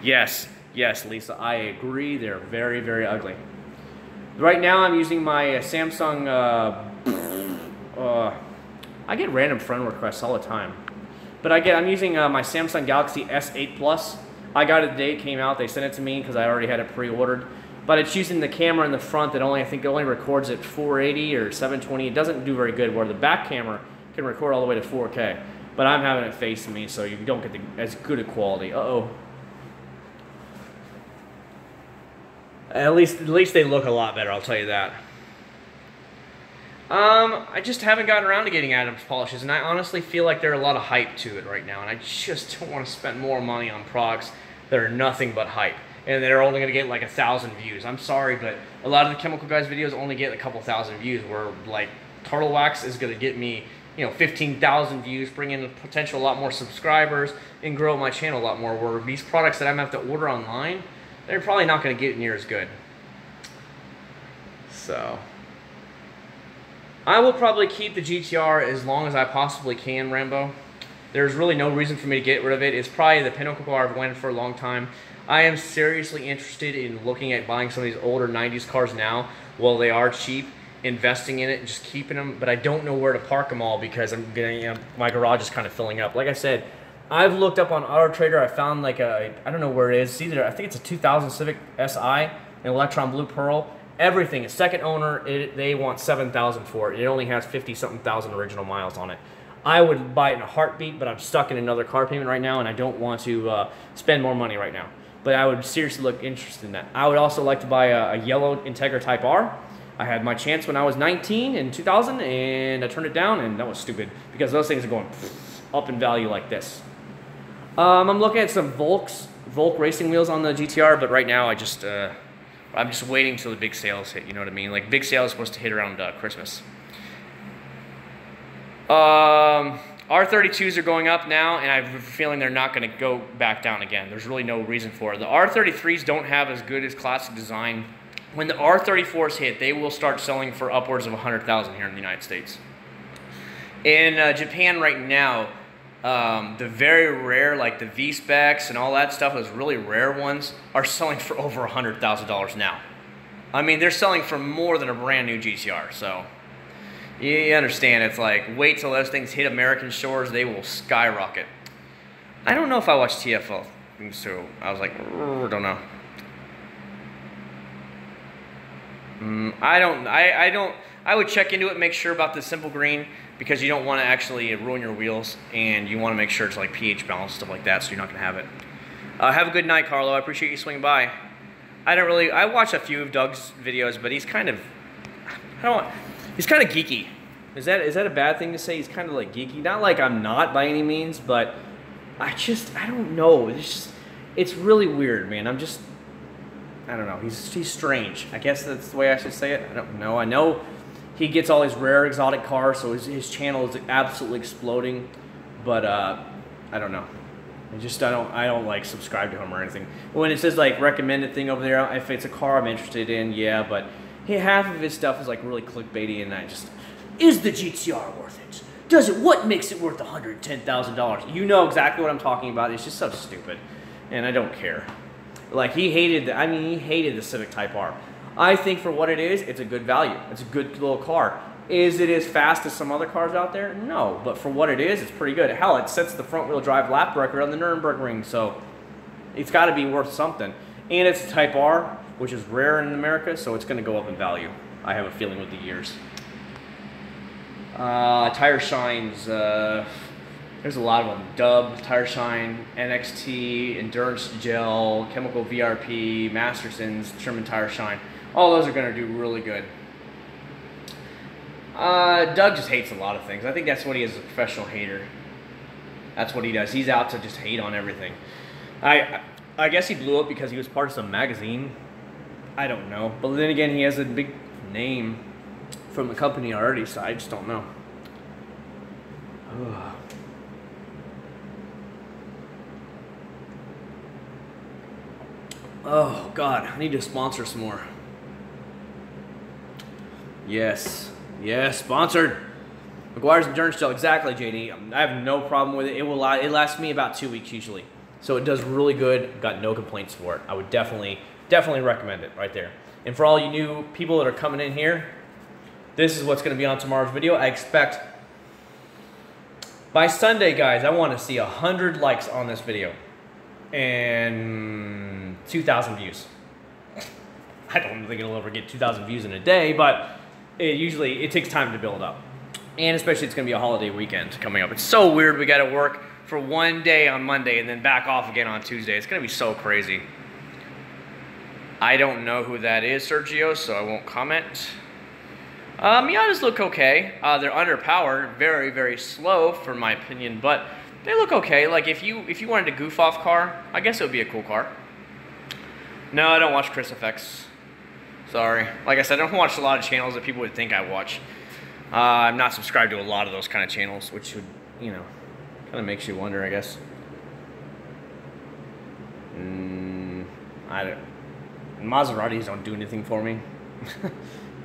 Yes, Lisa, I agree. They're very, very ugly. Right now I'm using my Samsung, I get random friend requests all the time. But I'm using my Samsung Galaxy S8 Plus. I got it the day it came out. They sent it to me because I already had it pre-ordered. But it's using the camera in the front that I think it only records at 480 or 720. It doesn't do very good, where the back camera can record all the way to 4K. But I'm having it facing me, so you don't get as good a quality. Uh-oh. At least they look a lot better, I'll tell you that. I just haven't gotten around to getting Adams polishes, and I honestly feel like there's a lot of hype to it right now, and I just don't want to spend more money on products that are nothing but hype, and they're only going to get like 1,000 views. I'm sorry, but a lot of the Chemical Guys videos only get a couple thousand views, where like Turtle Wax is going to get me, 15,000 views, bring in potential a lot more subscribers, and grow my channel a lot more, where these products that I'm going to have to order online, they're probably not going to get near as good. So I will probably keep the GTR as long as I possibly can, Rambo. There's really no reason for me to get rid of it. It's probably the pinnacle car I've wanted for a long time. I am seriously interested in looking at buying some of these older 90s cars now while they are cheap, investing in it and just keeping them, but I don't know where to park them all because my garage is kind of filling up. Like I said, I've looked up on Auto Trader. I found like I don't know where it is. I think it's a 2000 Civic Si, an Electron Blue Pearl. Everything, a second owner, they want $7,000 for it. It only has 50-something thousand original miles on it. I would buy it in a heartbeat, but I'm stuck in another car payment right now, and I don't want to spend more money right now. But I would seriously look interested in that. I would also like to buy a yellow Integra Type R. I had my chance when I was 19 in 2000, and I turned it down, and that was stupid because those things are going up in value like this. I'm looking at some Volk racing wheels on the GTR, but right now I'm just waiting till the big sales hit, you know what I mean? Like, big sale is supposed to hit around Christmas. R32s are going up now, and I have a feeling they're not going to go back down again. There's really no reason for it. The R33s don't have as good as classic design. When the R34s hit, they will start selling for upwards of $100,000 here in the United States. In Japan right now, the very rare, like the V-Specs and all that stuff, those really rare ones, are selling for over $100,000 now. I mean, they're selling for more than a brand new GTR, so you understand. It's like, wait till those things hit American shores, they will skyrocket. I don't know if I watched TFL, so I was like, don't know. I would check into it, make sure about the simple green, because you don't want to actually ruin your wheels, and you want to make sure it's like pH balanced, stuff like that, so you're not going to have it. Have a good night, Carlo. I appreciate you swinging by. I watch a few of Doug's videos, but he's kind of, he's kind of geeky. Is that a bad thing to say? He's kind of like geeky. Not like I'm not by any means, but I don't know. It's really weird, man. I don't know. He's strange. I guess that's the way I should say it. I don't know. I know he gets all these rare exotic cars, so his channel is absolutely exploding. But I don't know. I don't like subscribe to him or anything. When it says like recommended thing over there, if it's a car I'm interested in, yeah. But half of his stuff is like really clickbaity, and is the GTR worth it? What makes it worth $110,000? You know exactly what I'm talking about. It's just so stupid, and I don't care. Like, he hated the Civic Type R. I think for what it is, it's a good value. It's a good little car. Is it as fast as some other cars out there? No, but for what it is, it's pretty good. Hell, it sets the front wheel drive lap record on the Nürburgring, so it's got to be worth something. And it's Type R, which is rare in America, so it's going to go up in value. I have a feeling with the years. Tire shines. There's a lot of them. Dub, Tire Shine, NXT, Endurance Gel, Chemical VRP, Masterson's, Sherman Tire Shine. All those are going to do really good. Doug just hates a lot of things. I think that's what he is, a professional hater. That's what he does. He's out to just hate on everything. I guess he blew up because he was part of some magazine. I don't know. But then again, he has a big name from the company already, so I just don't know. Ugh. Oh, God, I need to sponsor some more. Yes. Yes, sponsored. McGuire's Endurance Gel, exactly, JD. I have no problem with it. It lasts me about 2 weeks usually. So it does really good. Got no complaints for it. I would definitely recommend it right there. And for all you new people that are coming in here, this is what's going to be on tomorrow's video. I expect by Sunday, guys, I want to see 100 likes on this video and 2,000 views. I don't think it'll ever get 2,000 views in a day, but it takes time to build up. And especially it's going to be a holiday weekend coming up. It's so weird we got to work for one day on Monday and then back off again on Tuesday. It's going to be so crazy. I don't know who that is, Sergio, so I won't comment. Miatas look okay. They're underpowered, very, very slow for my opinion, but they look okay. Like if you wanted a goof off car, I guess it would be a cool car. No, I don't watch Chris Effects. Sorry. Like I said, I don't watch a lot of channels that people would think I watch. I'm not subscribed to a lot of those kind of channels, which would, you know, kind of makes you wonder, I guess. Maseratis don't do anything for me.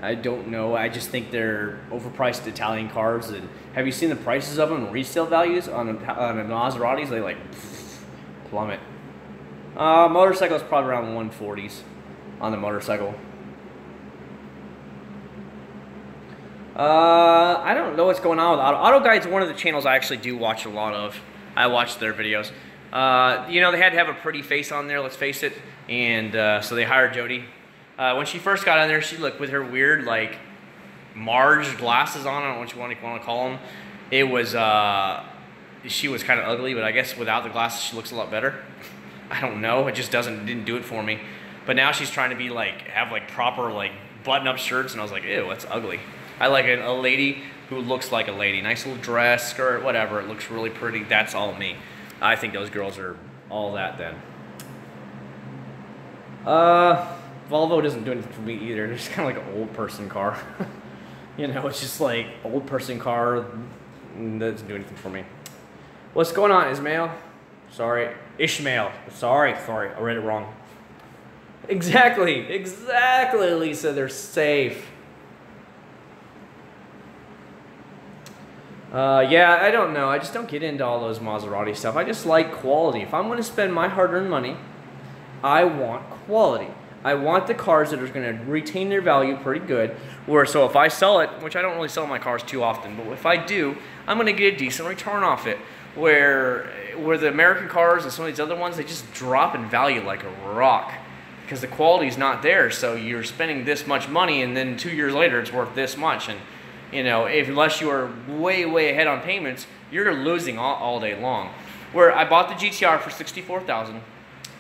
I don't know. I just think they're overpriced Italian cars. And have you seen the prices of them? Resale values on the Maseratis, they like plummet. Motorcycle is probably around 140s on the motorcycle. I don't know what's going on with Auto Guide's one of the channels I actually do watch a lot of. I watch their videos. You know, they had to have a pretty face on there, let's face it. And so they hired Jody. When she first got on there, she looked with her weird, like, Marge glasses on. I don't know what you want to call them. It was, she was kind of ugly, but I guess without the glasses, she looks a lot better. I don't know. It just didn't do it for me. But now she's trying to be, like, have, like, proper, like, button-up shirts. And I was like, ew, that's ugly. I like a lady who looks like a lady. Nice little dress, skirt, whatever. It looks really pretty. That's all me. I think those girls are all that then. Volvo doesn't do anything for me either. It's kind of like an old person car. You know, it's just like old person car. Doesn't do anything for me. What's going on, Ismail? Sorry. Ishmael. Sorry, I read it wrong. Exactly, Lisa. They're safe. Yeah, I don't know. I just don't get into all those Maserati stuff. I just like quality. If I'm going to spend my hard-earned money, I want quality. I want the cars that are going to retain their value pretty good. So if I sell it, which I don't really sell my cars too often, but if I do, I'm going to get a decent return off it. Where the American cars and some of these other ones, they just drop in value like a rock because the quality is not there. So you're spending this much money, and then 2 years later, it's worth this much. And you know, unless you are way, way ahead on payments, you're losing all day long. Where I bought the GTR for $64,000,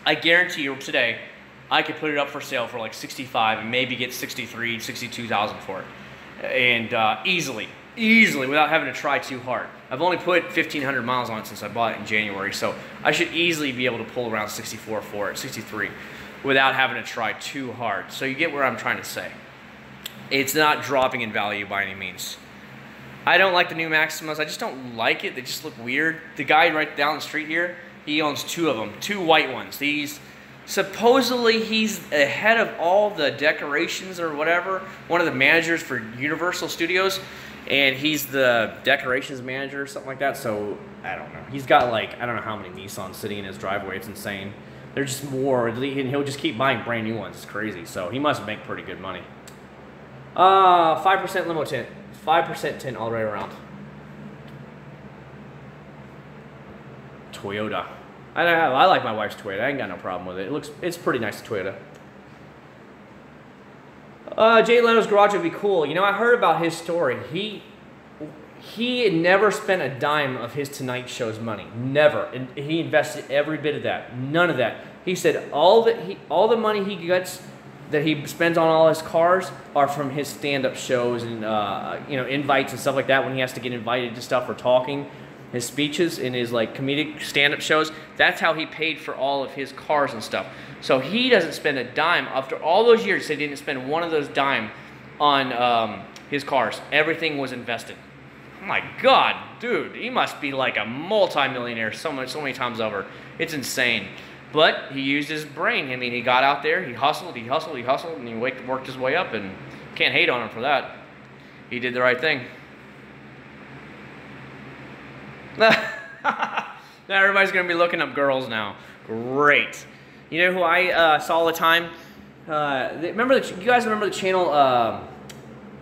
I guarantee you today, I could put it up for sale for like $65 and maybe get $63,000, $62,000 for it, and easily, without having to try too hard. I've only put 1,500 miles on it since I bought it in January, so I should easily be able to pull around 64 for it, 63, without having to try too hard. So you get where I'm trying to say. It's not dropping in value by any means. I don't like the new Maximas. I just don't like it. They just look weird. The guy right down the street here, he owns 2 of them, 2 white ones. Supposedly he's ahead of all the decorations or whatever, one of the managers for Universal Studios, and he's the decorations manager or something like that. So I don't know. He's got like, I don't know how many Nissans sitting in his driveway. It's insane. They're just more, and he'll just keep buying brand new ones. It's crazy. So he must make pretty good money. 5% limo tint. 5% tint all the way around. Toyota. I like my wife's Toyota. I ain't got no problem with it. It's pretty nice Toyota. Jay Leno's garage would be cool. You know, I heard about his story. He had never spent a dime of his Tonight Show's money. Never. And he invested every bit of that. None of that. He said all the money he gets that he spends on all his cars are from his stand-up shows and you know, invites and stuff like that when he has to get invited to stuff for talking, his speeches in his like comedic stand-up shows. That's how he paid for all of his cars and stuff. So he doesn't spend a dime. After all those years, he didn't spend one of those dime on his cars. Everything was invested. Oh my God, dude, he must be like a multi-millionaire so many times over. It's insane. But he used his brain. I mean, he got out there, he hustled, and he worked his way up, and can't hate on him for that. He did the right thing. Now everybody's gonna be looking up girls now. Great. You know who I saw all the time? You guys remember the channel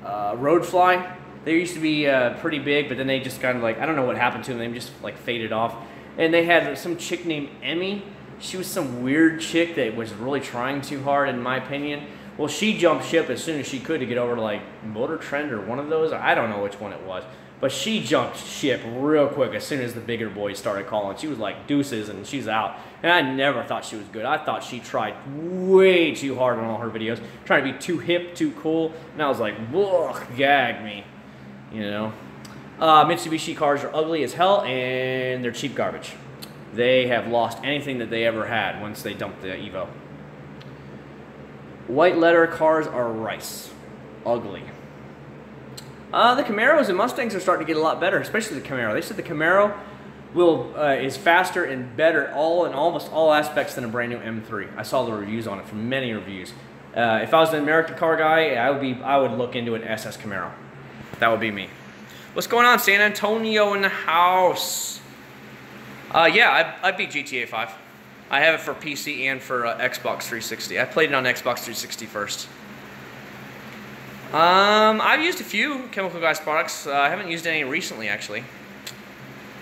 Roadfly? They used to be pretty big, but then they just kind of like, I don't know what happened to them. They just like faded off. And they had some chick named Emmy. She was some weird chick that was really trying too hard, in my opinion. Well, she jumped ship as soon as she could to get over to like Motor Trend or one of those. I don't know which one it was. But she jumped ship real quick as soon as the bigger boys started calling. She was like deuces and she's out. And I never thought she was good. I thought she tried way too hard on all her videos. Trying to be too hip, too cool. And I was like, ugh, gag me. You know? Mitsubishi cars are ugly as hell and they're cheap garbage. They have lost anything that they ever had once they dumped the Evo. White letter cars are rice. Ugly. The Camaros and Mustangs are starting to get a lot better, especially the Camaro. They said the Camaro is faster and better in almost all aspects than a brand new M3. I saw the reviews on it from many reviews. If I was an American car guy, I would look into an SS Camaro. That would be me. What's going on, San Antonio in the house? Yeah, I beat GTA 5. I have it for PC and for Xbox 360. I played it on Xbox 360 first. I've used a few Chemical Guys products. I haven't used any recently, actually.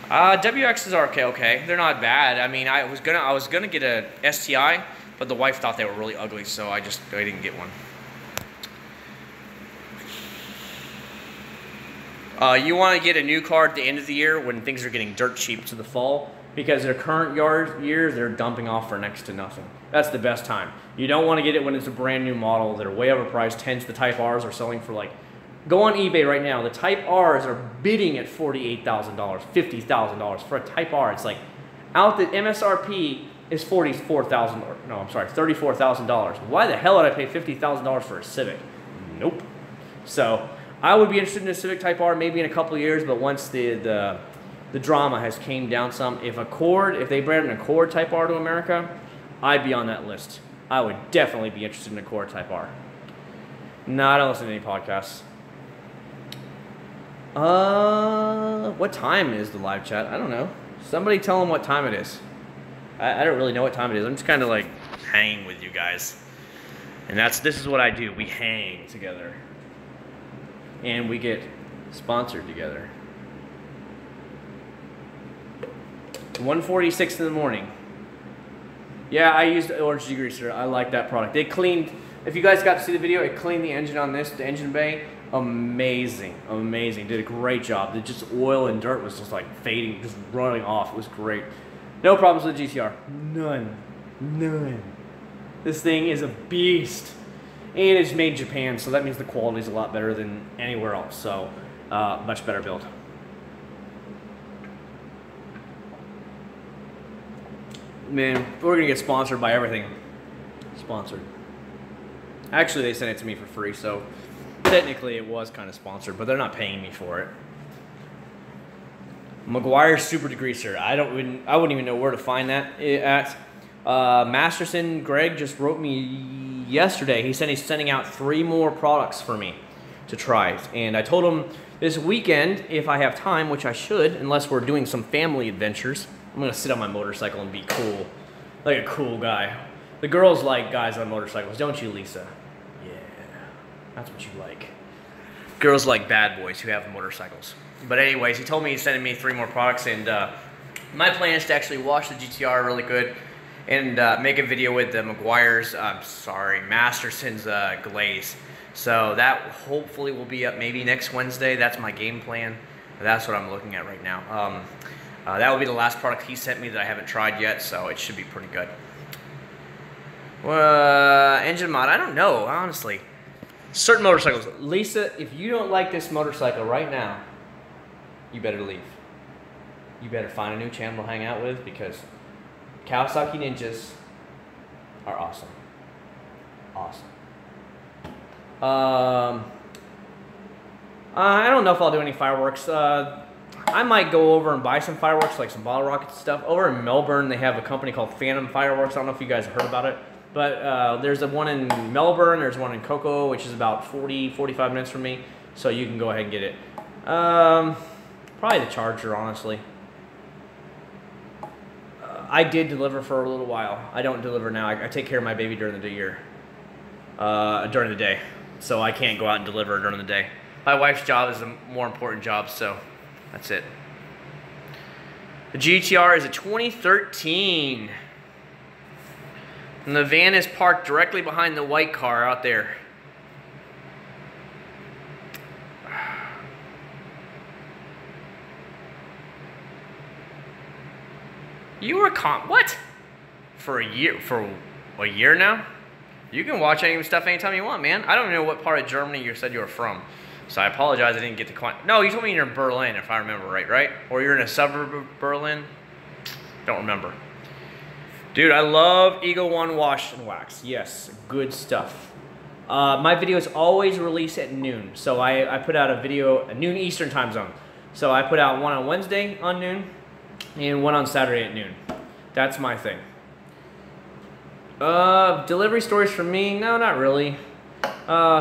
WXs are okay. They're not bad. I mean, I was gonna get a STI, but the wife thought they were really ugly, so I didn't get one. You want to get a new car at the end of the year when things are getting dirt cheap to the fall, because their current years they're dumping off for next to nothing. That's the best time. You don't want to get it when it's a brand new model. They're way overpriced. Hence, the Type R's are selling for like, go on eBay right now. The Type R's are bidding at $48,000, $50,000 for a Type R. It's like, out the MSRP is $44,000. No, I'm sorry, $34,000. Why the hell would I pay $50,000 for a Civic? Nope. So I would be interested in a Civic Type R maybe in a couple of years, but once the drama has came down some. If they brought an Accord Type R to America, I'd be on that list. I would definitely be interested in Accord Type R. No, I don't listen to any podcasts. What time is the live chat? I don't know. Somebody tell them what time it is. I don't really know what time it is. I'm just kind of like hanging with you guys. And this is what I do. We hang together. And we get sponsored together. 1:46 in the morning. Yeah, I used orange degreaser. I like that product. They cleaned, if you guys got to see the video, it cleaned the engine on this, the engine bay. Amazing, amazing. Did a great job. Just oil and dirt was just like fading, just running off. It was great. No problems with the GTR. None. None. This thing is a beast. And it's made in Japan, so that means the quality is a lot better than anywhere else. So, much better build. Man, we're gonna get sponsored by everything. Sponsored. Actually, they sent it to me for free, so technically it was kind of sponsored, but they're not paying me for it. Meguiar's Super Degreaser. I wouldn't even know where to find that at. Masterson Greg just wrote me yesterday. He said he's sending out 3 more products for me to try, and I told him this weekend, if I have time, which I should, unless we're doing some family adventures, I'm gonna sit on my motorcycle and be cool, like a cool guy. The girls like guys on motorcycles, don't you, Lisa? Yeah, that's what you like. Girls like bad boys who have motorcycles. But anyways, he told me he's sending me 3 more products, and my plan is to actually wash the GTR really good and make a video with the Meguiar's, Masterson's glaze. So that hopefully will be up maybe next Wednesday. That's my game plan. That's what I'm looking at right now. That will be the last product he sent me that I haven't tried yet, so it should be pretty good. Engine mod, I don't know, honestly. Certain motorcycles. Lisa, if you don't like this motorcycle right now, you better leave. You better find a new channel to hang out with, because Kawasaki Ninjas are awesome. Awesome. I don't know if I'll do any fireworks. I might go over and buy some fireworks, like some bottle rockets and stuff. Over in Melbourne, they have a company called Phantom Fireworks. I don't know if you guys have heard about it. But there's one in Melbourne, there's one in Cocoa, which is about 45 minutes from me. So you can go ahead and get it. Probably the Charger, honestly. I did deliver for a little while. I don't deliver now. I take care of my baby during the year. During the day. So I can't go out and deliver during the day. My wife's job is a more important job, so that's it. The GTR is a 2013. And the van is parked directly behind the white car out there. You were what? For a year now? You can watch any stuff anytime you want, man. I don't even know what part of Germany you said you were from. So I apologize I didn't get the No, you told me you're in Berlin, if I remember right? Or you're in a suburb of Berlin? Don't remember. Dude, I love Eagle One Wash and Wax. Yes, good stuff. My videos always release at noon. So I put out a video at noon Eastern time zone. So I put out one on Wednesday on noon and one on Saturday at noon. That's my thing. Delivery stories for me? No, not really.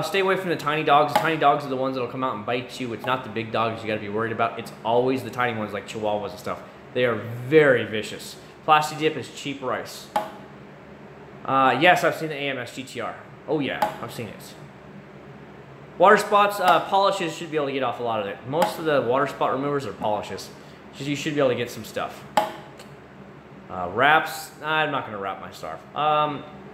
Stay away from the tiny dogs. The tiny dogs are the ones that'll come out and bite you. It's not the big dogs you gotta be worried about. It's always the tiny ones like Chihuahuas and stuff. They are very vicious. Plasti Dip is cheap rice. Yes, I've seen the AMS GTR. Oh yeah, I've seen it. Water spots, polishes should be able to get off a lot of it. Most of the water spot removers are polishes. You should be able to get some stuff. Wraps, I'm not going to wrap my Starf.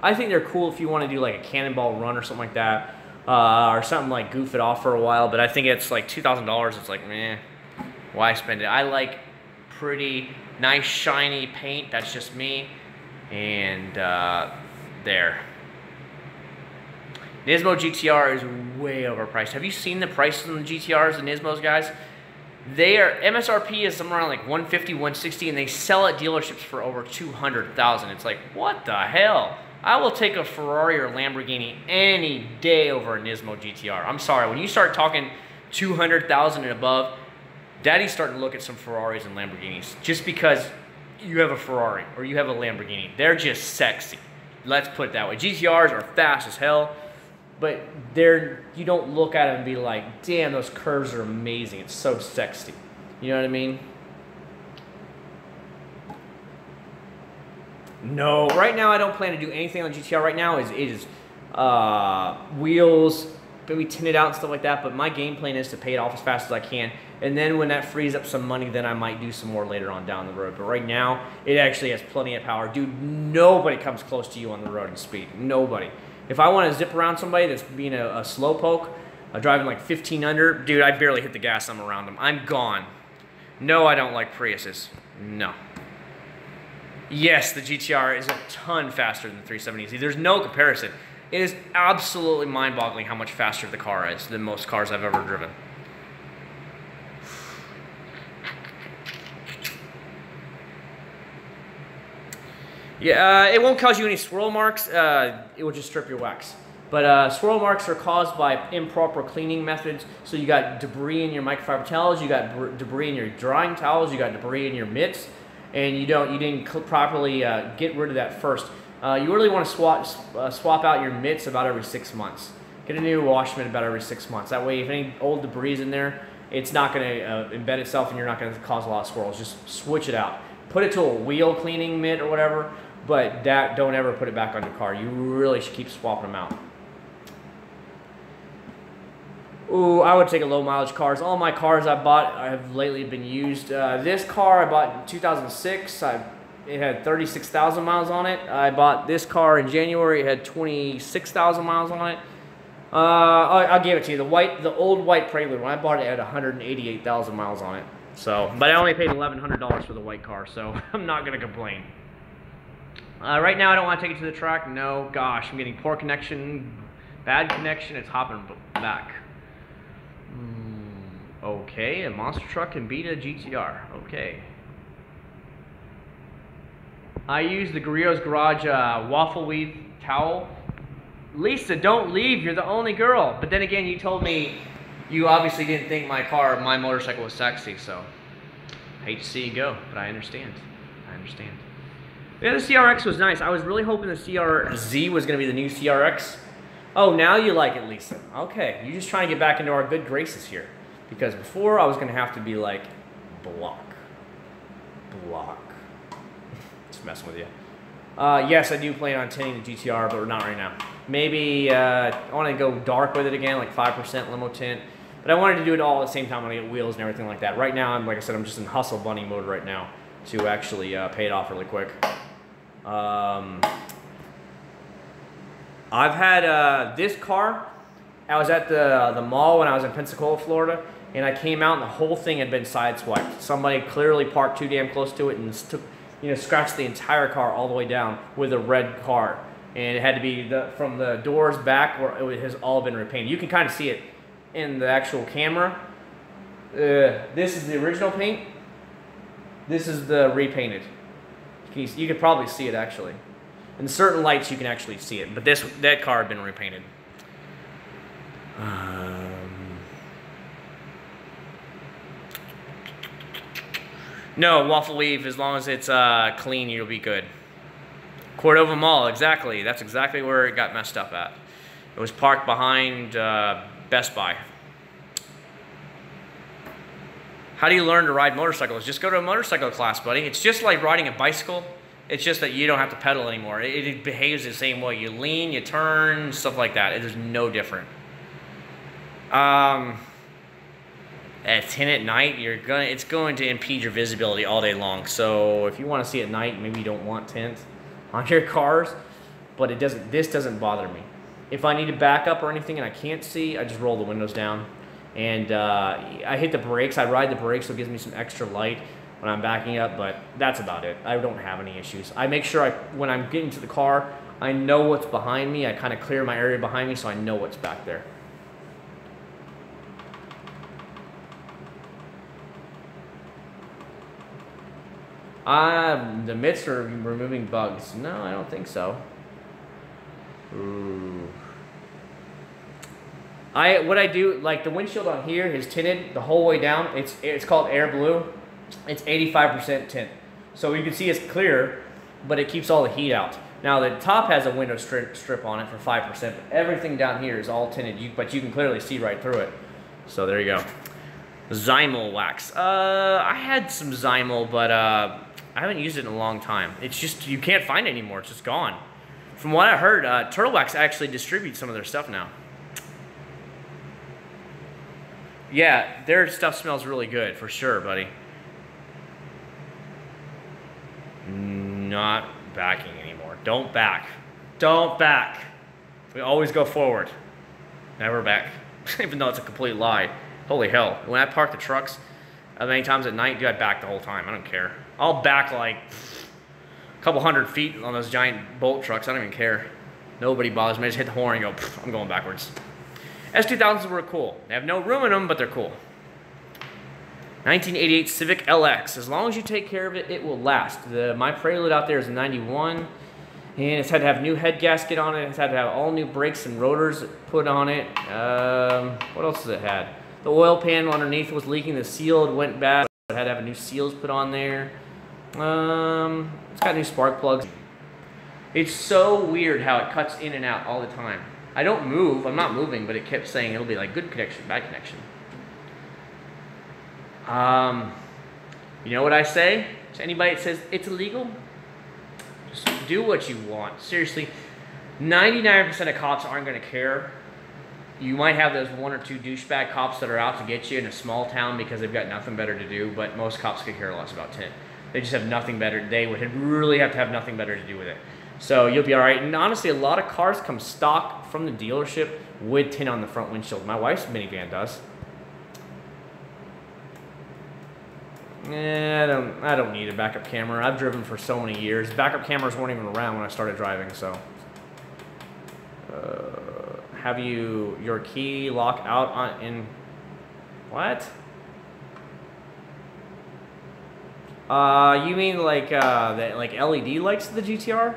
I think they're cool if you want to do like a cannonball run or something like that. Or something like goof it off for a while. But I think it's like $2,000. It's like, meh, why spend it? I like pretty nice shiny paint. That's just me. And there. Nismo GTR is way overpriced. Have you seen the prices on the GTRs and Nismos, guys? They are, MSRP is somewhere around like 150, 160, and they sell at dealerships for over 200,000. It's like, what the hell? I will take a Ferrari or Lamborghini any day over a Nismo GTR. I'm sorry, when you start talking 200,000 and above, Daddy's starting to look at some Ferraris and Lamborghinis just because you have a Ferrari or you have a Lamborghini. They're just sexy. Let's put it that way. GTRs are fast as hell. But you don't look at it and be like, damn, those curves are amazing. It's so sexy. You know what I mean? No, right now I don't plan to do anything on GTR. Right now it is wheels, maybe tin it out and stuff like that. But my game plan is to pay it off as fast as I can. And then when that frees up some money, then I might do some more later on down the road. But right now, it actually has plenty of power. Dude, nobody comes close to you on the road in speed. Nobody. If I want to zip around somebody that's being a slowpoke, driving like 15 under, dude, I barely hit the gas. I'm around them. I'm gone. No, I don't like Priuses. No. Yes, the GTR is a ton faster than the 370Z. There's no comparison. It is absolutely mind-boggling how much faster the car is than most cars I've ever driven. Yeah, it won't cause you any swirl marks. It will just strip your wax. But swirl marks are caused by improper cleaning methods. So you got debris in your microfiber towels, you got debris in your drying towels, you got debris in your mitts, and you didn't properly get rid of that first. You really want to swap out your mitts about every 6 months. Get a new wash mitt about every 6 months. That way, if any old debris is in there, it's not going to embed itself, and you're not going to cause a lot of swirls. Just switch it out. Put it to a wheel cleaning mitt or whatever. But don't ever put it back on your car. You really should keep swapping them out. Ooh, I would take a low mileage cars. All my cars I bought have lately been used. This car I bought in 2006. It had 36,000 miles on it. I bought this car in January. It had 26,000 miles on it. I'll give it to you. The old white Prelude, when I bought it, it had 188,000 miles on it. So, but I only paid $1,100 for the white car, so I'm not going to complain. Right now, I don't want to take it to the track. No, gosh, I'm getting poor connection, bad connection. It's hopping back. Okay, a monster truck can beat a GTR. Okay. I use the Guerrero's Garage waffle weave towel. Lisa, don't leave. You're the only girl. But then again, you told me you obviously didn't think my motorcycle was sexy. So, hate to see you go, but I understand. I understand. Yeah, the CRX was nice. I was really hoping the CRZ was going to be the new CRX. Oh, now you like it, Lisa. Okay, you're just trying to get back into our good graces here. Because before, I was going to have to be like, block. messing with you. Yes, I do plan on tinting the GTR, but not right now. Maybe I want to go dark with it again, like 5% limo tint. But I wanted to do it all at the same time when I get wheels and everything like that. Right now, like I said, I'm just in hustle bunny mode right now to actually pay it off really quick. I've had this car. I was at the mall when I was in Pensacola, Florida, and I came out and the whole thing had been sideswiped. Somebody clearly parked too damn close to it and took, scratched the entire car all the way down with a red car. And it had to be from the doors back where it has all been repainted. You can kind of see it in the actual camera. This is the original paint. This is the repainted. You could probably see it actually. In certain lights you can actually see it, but that car had been repainted. No, Waffle Weave, as long as it's clean, you'll be good. Cordova Mall, exactly. That's exactly where it got messed up at. It was parked behind Best Buy. How do you learn to ride motorcycles? Just go to a motorcycle class, buddy. It's just like riding a bicycle. It's just that you don't have to pedal anymore. It behaves the same way. You lean, you turn, stuff like that. It is no different. At 10 at night, it's going to impede your visibility all day long. So if you want to see at night, maybe you don't want tint on your cars, but this doesn't bother me. If I need to back up or anything and I can't see, I just roll the windows down. And I hit the brakes. I ride the brakes, so it gives me some extra light when I'm backing up, but that's about it. I don't have any issues. I make sure when I'm getting to the car, I know what's behind me. I kind of clear my area behind me so I know what's back there. The mitts are removing bugs. No, I don't think so. Ooh. What I do, like the windshield on here is tinted the whole way down. It's called Air Blue. It's 85% tint. So you can see it's clear, but it keeps all the heat out. Now the top has a window strip on it for 5%, but everything down here is all tinted, but you can clearly see right through it. So there you go. Zymol wax. I had some Zymol, but I haven't used it in a long time. It's just, you can't find it anymore. It's just gone. From what I heard, Turtle Wax actually distributes some of their stuff now. Yeah, their stuff smells really good, for sure, buddy. Not backing anymore. Don't back. Don't back. We always go forward. Never back. Even though it's a complete lie. Holy hell. When I park the trucks, many times at night, dude, I back the whole time. I don't care. I'll back like a couple 100 feet on those giant Bolt trucks. I don't even care. Nobody bothers me. I just hit the horn and go, I'm going backwards. S2000s were cool. They have no room in them, but they're cool. 1988 Civic LX. As long as you take care of it, it will last. My Prelude out there is a 91, and it's had to have new head gasket on it. It's had to have all new brakes and rotors put on it. What else has it had? The oil pan underneath was leaking. The seal went bad. It had to have new seals put on there. It's got new spark plugs. It's so weird how it cuts in and out all the time. I don't move. I'm not moving, but it kept saying it'll be like good connection, bad connection. You know what I say to anybody that says it's illegal? Just do what you want. Seriously, 99% of cops aren't going to care. You might have those 1 or 2 douchebag cops that are out to get you in a small town because they've got nothing better to do, but most cops could care less about tint. They just have nothing better. They would really have to have nothing better to do with it. So you'll be all right. And honestly, a lot of cars come stock from the dealership with tint on the front windshield. My wife's minivan does. I don't need a backup camera. I've driven for so many years. Backup cameras weren't even around when I started driving, so. Have your key lock out on in what? You mean like like LED lights to the GTR?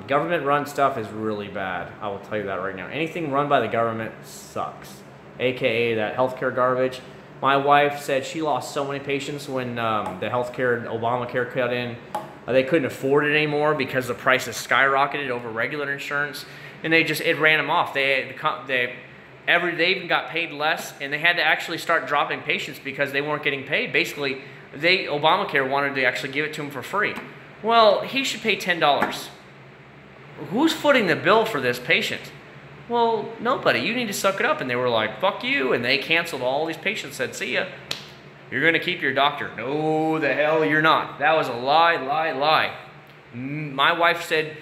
Government run stuff is really bad. I will tell you that right now. Anything run by the government sucks. AKA that healthcare garbage. My wife said she lost so many patients when the healthcare, Obamacare cut in. They couldn't afford it anymore because the prices skyrocketed over regular insurance, and it ran them off. They even got paid less, and they had to actually start dropping patients because they weren't getting paid. Basically, Obamacare wanted to actually give it to him for free. Well, he should pay $10. Who's footing the bill for this patient? Well, nobody. You need to suck it up. And they were like, fuck you. And they canceled all these patients, said, see ya. You're going to keep your doctor. No, the hell you're not. That was a lie, lie, lie. My wife said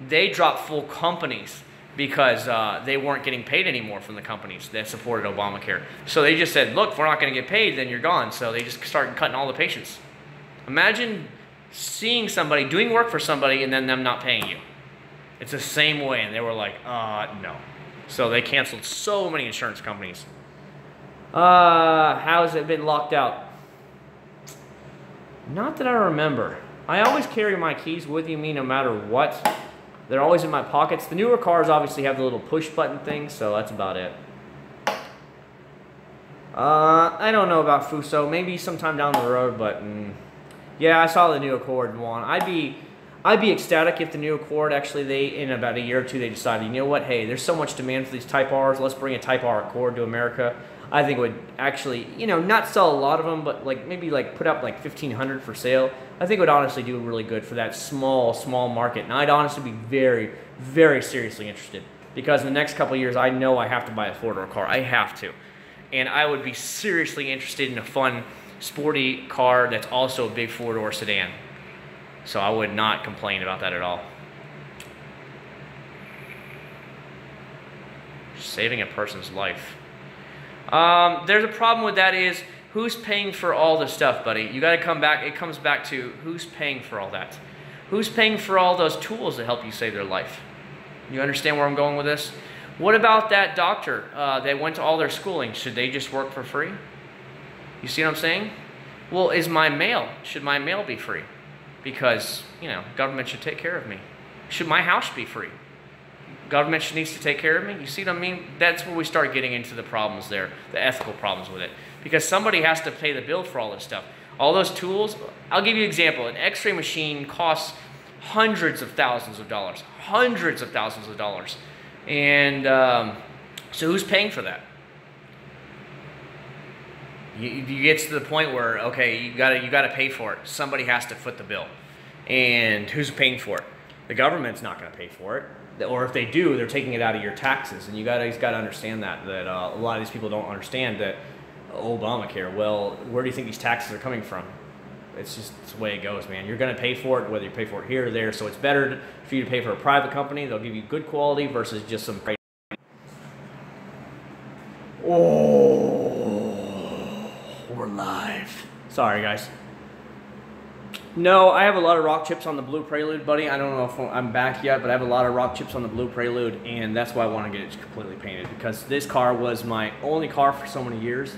they dropped full companies because they weren't getting paid anymore from the companies that supported Obamacare. So they just said, look, if we're not going to get paid, then you're gone. So they just started cutting all the patients. Imagine seeing somebody, doing work for somebody, and then them not paying you. It's the same way. And they were like, no. So they canceled so many insurance companies. How has it been locked out? Not that I remember. I always carry my keys with me no matter what. They're always in my pockets. The newer cars obviously have the little push button thing, so that's about it. I don't know about Fuso. Maybe sometime down the road, but yeah, I saw the new Accord one. I'd be ecstatic if the new Accord actually in about a year or two they decided, you know what, hey, there's so much demand for these Type Rs. Let's bring a Type R Accord to America. I think it would actually, not sell a lot of them, but maybe put up 1,500 for sale. I think it would honestly do really good for that small market. And I'd honestly be very, very seriously interested because in the next couple of years, I know I have to buy a four-door car. I have to. And I would be seriously interested in a fun, sporty car that's also a big four-door sedan. So I would not complain about that at all. Saving a person's life. There's a problem with that is who's paying for all the stuff, buddy? You got to come back. It comes back to who's paying for all that. Who's paying for all those tools that help you save their life? You understand where I'm going with this? What about that doctor that went to all their schooling? Should they just work for free? You see what I'm saying? Well, should my mail be free? Because, government should take care of me. Should my house be free? Government needs to take care of me. You see what I mean? That's where we start getting into the problems there, the ethical problems with it. Because somebody has to pay the bill for all this stuff. All those tools, I'll give you an example. An X-ray machine costs hundreds of thousands of dollars. Hundreds of thousands of dollars. And so who's paying for that? You get to the point where, okay, you gotta pay for it. Somebody has to foot the bill. And who's paying for it? The government's not going to pay for it. Or if they do, they're taking it out of your taxes. And you guys got to understand that a lot of these people don't understand that Obamacare, well, where do you think these taxes are coming from? It's the way it goes, man. You're going to pay for it, whether you pay for it here or there. So it's better for you to pay for a private company. They'll give you good quality versus just some crazy. Oh, we're live. Sorry, guys. No, I have a lot of rock chips on the Blue Prelude, buddy. I don't know if I'm back yet, but I have a lot of rock chips on the Blue Prelude, and that's why I want to get it completely painted, because this car was my only car for so many years,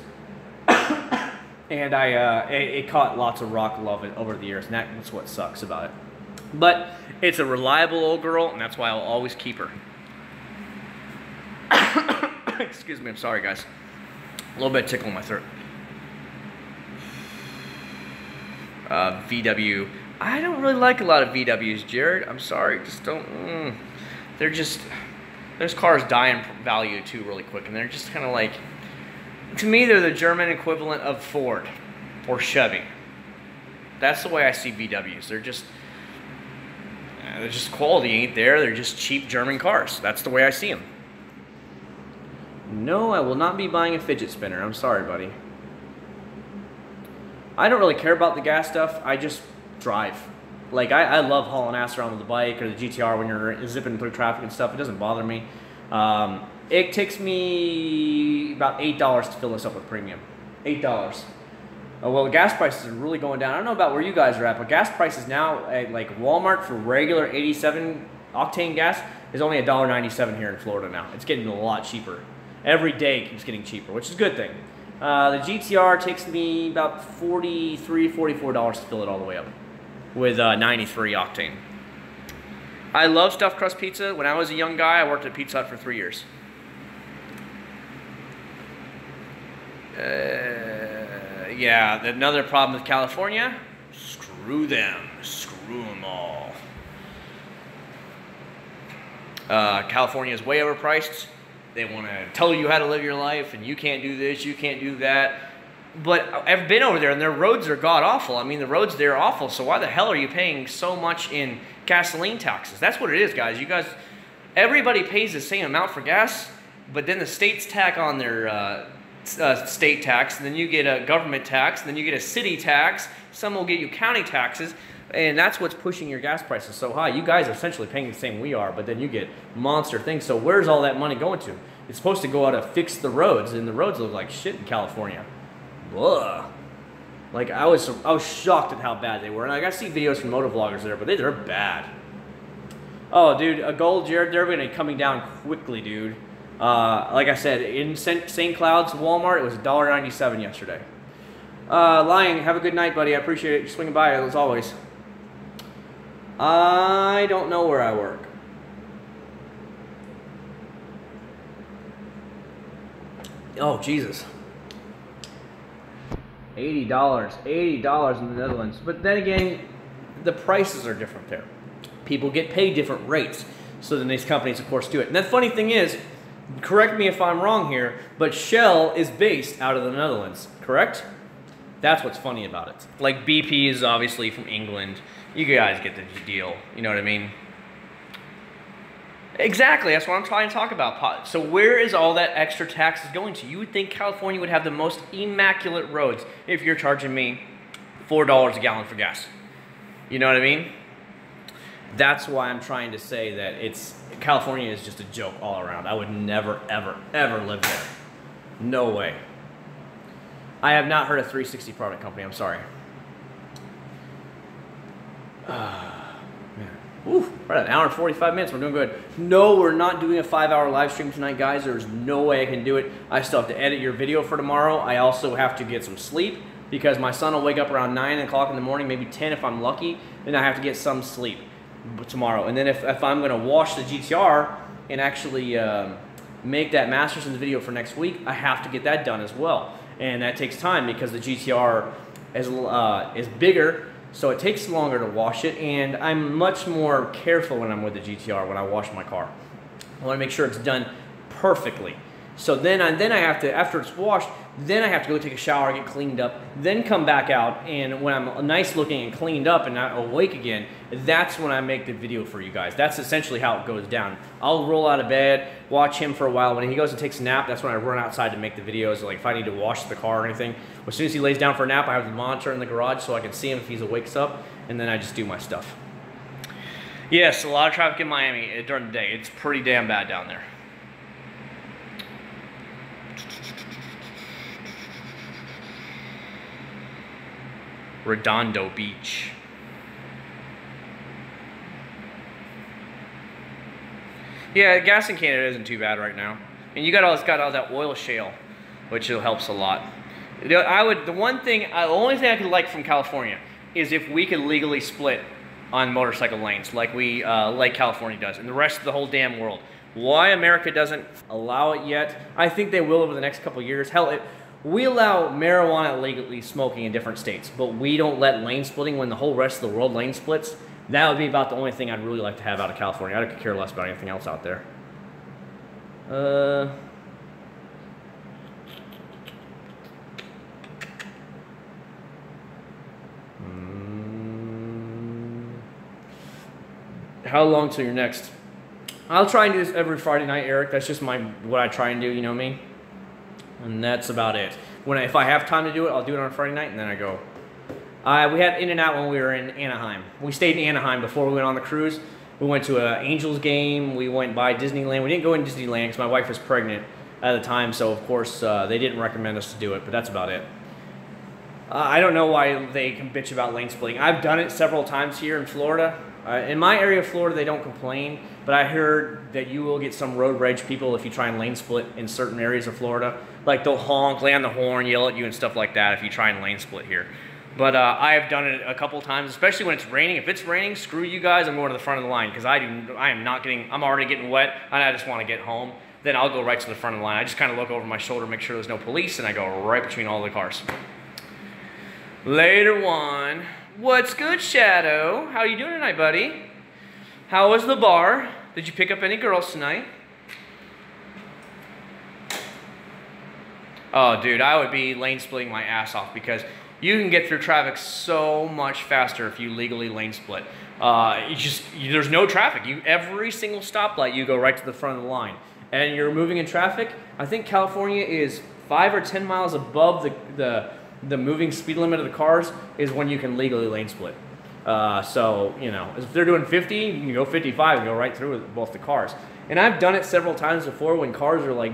and it caught lots of rock love over the years, and that's what sucks about it. But it's a reliable old girl, and that's why I'll always keep her. Excuse me, I'm sorry, guys. A little bit of tickle in my throat. VW. I don't really like a lot of VWs, Jared. I'm sorry, just don't. They're just, those cars die in value too really quick, and they're just kind of like, to me, they're the German equivalent of Ford or Chevy. That's the way I see VWs. They're just quality ain't there. They're just cheap German cars. That's the way I see them. No, I will not be buying a fidget spinner. I'm sorry, buddy. I don't really care about the gas stuff. I just drive. Like, I love hauling ass around with the bike or the GTR when you're zipping through traffic and stuff. It doesn't bother me. It takes me about $8 to fill this up with premium. $8. Well, the gas prices are really going down. I don't know about where you guys are at, but gas prices now at like Walmart for regular 87 octane gas is only $1.97 here in Florida now. It's getting a lot cheaper. Every day it keeps getting cheaper, which is a good thing. The GTR takes me about $43, $44 to fill it all the way up with 93 octane. I love stuffed crust pizza. When I was a young guy, I worked at Pizza Hut for 3 years. Yeah, another problem with California, screw them. Screw them all. California is way overpriced. They want to tell you how to live your life, and you can't do this, you can't do that. But I've been over there, and their roads are god-awful. I mean, the roads there are awful, so why the hell are you paying so much in gasoline taxes? That's what it is, guys. You guys, everybody pays the same amount for gas, but then the states tack on their state tax, and then you get a government tax, and then you get a city tax. Some will get you county taxes, and that's what's pushing your gas prices so high. You guys are essentially paying the same we are, but then you get monster things. So where's all that money going to? It's supposed to go out to fix the roads, and the roads look like shit in California. Ugh. Like, I was shocked at how bad they were. And I got to see videos from motovloggers there, but they're bad. Oh, dude, a gold Jared, they're going to be coming down quickly, dude. Like I said, in St. Cloud's Walmart, it was $1.97 yesterday. Lion, have a good night, buddy. I appreciate it. You're swinging by, as always. I don't know where I work. Oh, Jesus. $80 in the Netherlands. But then again, the prices are different there. People get paid different rates. So then these companies, of course, do it. And the funny thing is, correct me if I'm wrong here, but Shell is based out of the Netherlands, correct? That's what's funny about it. Like BP is obviously from England. You guys get the deal. You know what I mean? Exactly, that's what I'm trying to talk about. So where is all that extra taxes going to? You would think California would have the most immaculate roads if you're charging me $4 a gallon for gas. You know what I mean? That's why I'm trying to say that California is just a joke all around. I would never, ever, ever live there. No way. I have not heard of 360 product company, I'm sorry. Ooh, we're at an hour and 45 minutes. We're doing good. No, we're not doing a 5-hour live stream tonight, guys. There's no way I can do it. I still have to edit your video for tomorrow. I also have to get some sleep because my son will wake up around 9 o'clock in the morning, maybe 10 if I'm lucky. Then I have to get some sleep tomorrow. And then if I'm going to wash the GTR and actually make that Masterson's video for next week, I have to get that done as well. And that takes time because the GTR is bigger. So it takes longer to wash it, and I'm much more careful when I'm with the GTR when I wash my car. I want to make sure it's done perfectly. So then I have to, after it's washed, then I have to go take a shower, get cleaned up, then come back out, and when I'm nice looking and cleaned up and not awake again, that's when I make the video for you guys. That's essentially how it goes down. I'll roll out of bed, watch him for a while. When he goes and takes a nap, that's when I run outside to make the videos, like if I need to wash the car or anything. As soon as he lays down for a nap, I have the monitor in the garage so I can see him if he wakes up, and then I just do my stuff. Yes, a lot of traffic in Miami during the day. It's pretty damn bad down there. Redondo Beach. Yeah, gas in Canada isn't too bad right now. And you got all that oil shale, which helps a lot. The only thing I could like from California is if we could legally split on motorcycle lanes like California does, and the rest of the whole damn world. Why America doesn't allow it yet? I think they will over the next couple of years. Hell, we allow marijuana legally smoking in different states, but we don't let lane splitting when the whole rest of the world lane splits. That would be about the only thing I'd really like to have out of California. I could care less about anything else out there. How long till your next? I'll try and do this every Friday night, Eric. That's just what I try and do, you know me? And that's about it. If I have time to do it, I'll do it on a Friday night, and then I go. We had In-N-Out when we were in Anaheim. We stayed in Anaheim before we went on the cruise. We went to an Angels game. We went by Disneyland. We didn't go in Disneyland because my wife was pregnant at the time, so of course they didn't recommend us to do it, but that's about it. I don't know why they can bitch about lane splitting. I've done it several times here in Florida. In my area of Florida, they don't complain, but I heard that you will get some road rage people if you try and lane split in certain areas of Florida. Like they'll honk, lay on the horn, yell at you and stuff like that if you try and lane split here. But I have done it a couple times, especially when it's raining. If it's raining, screw you guys, I'm going to the front of the line because I'm already getting wet and I just want to get home. Then I'll go right to the front of the line. I just kind of look over my shoulder, make sure there's no police, and I go right between all the cars. Later one. What's good, Shadow? How you doing tonight, buddy? How was the bar? Did you pick up any girls tonight? Oh, dude, I would be lane splitting my ass off because you can get through traffic so much faster if you legally lane split. There's no traffic. Every single stoplight, you go right to the front of the line. And you're moving in traffic. I think California is 5 or 10 miles above the moving speed limit of the cars is when you can legally lane split. So, you know, if they're doing 50, you can go 55 and go right through with both the cars. And I've done it several times before when cars are like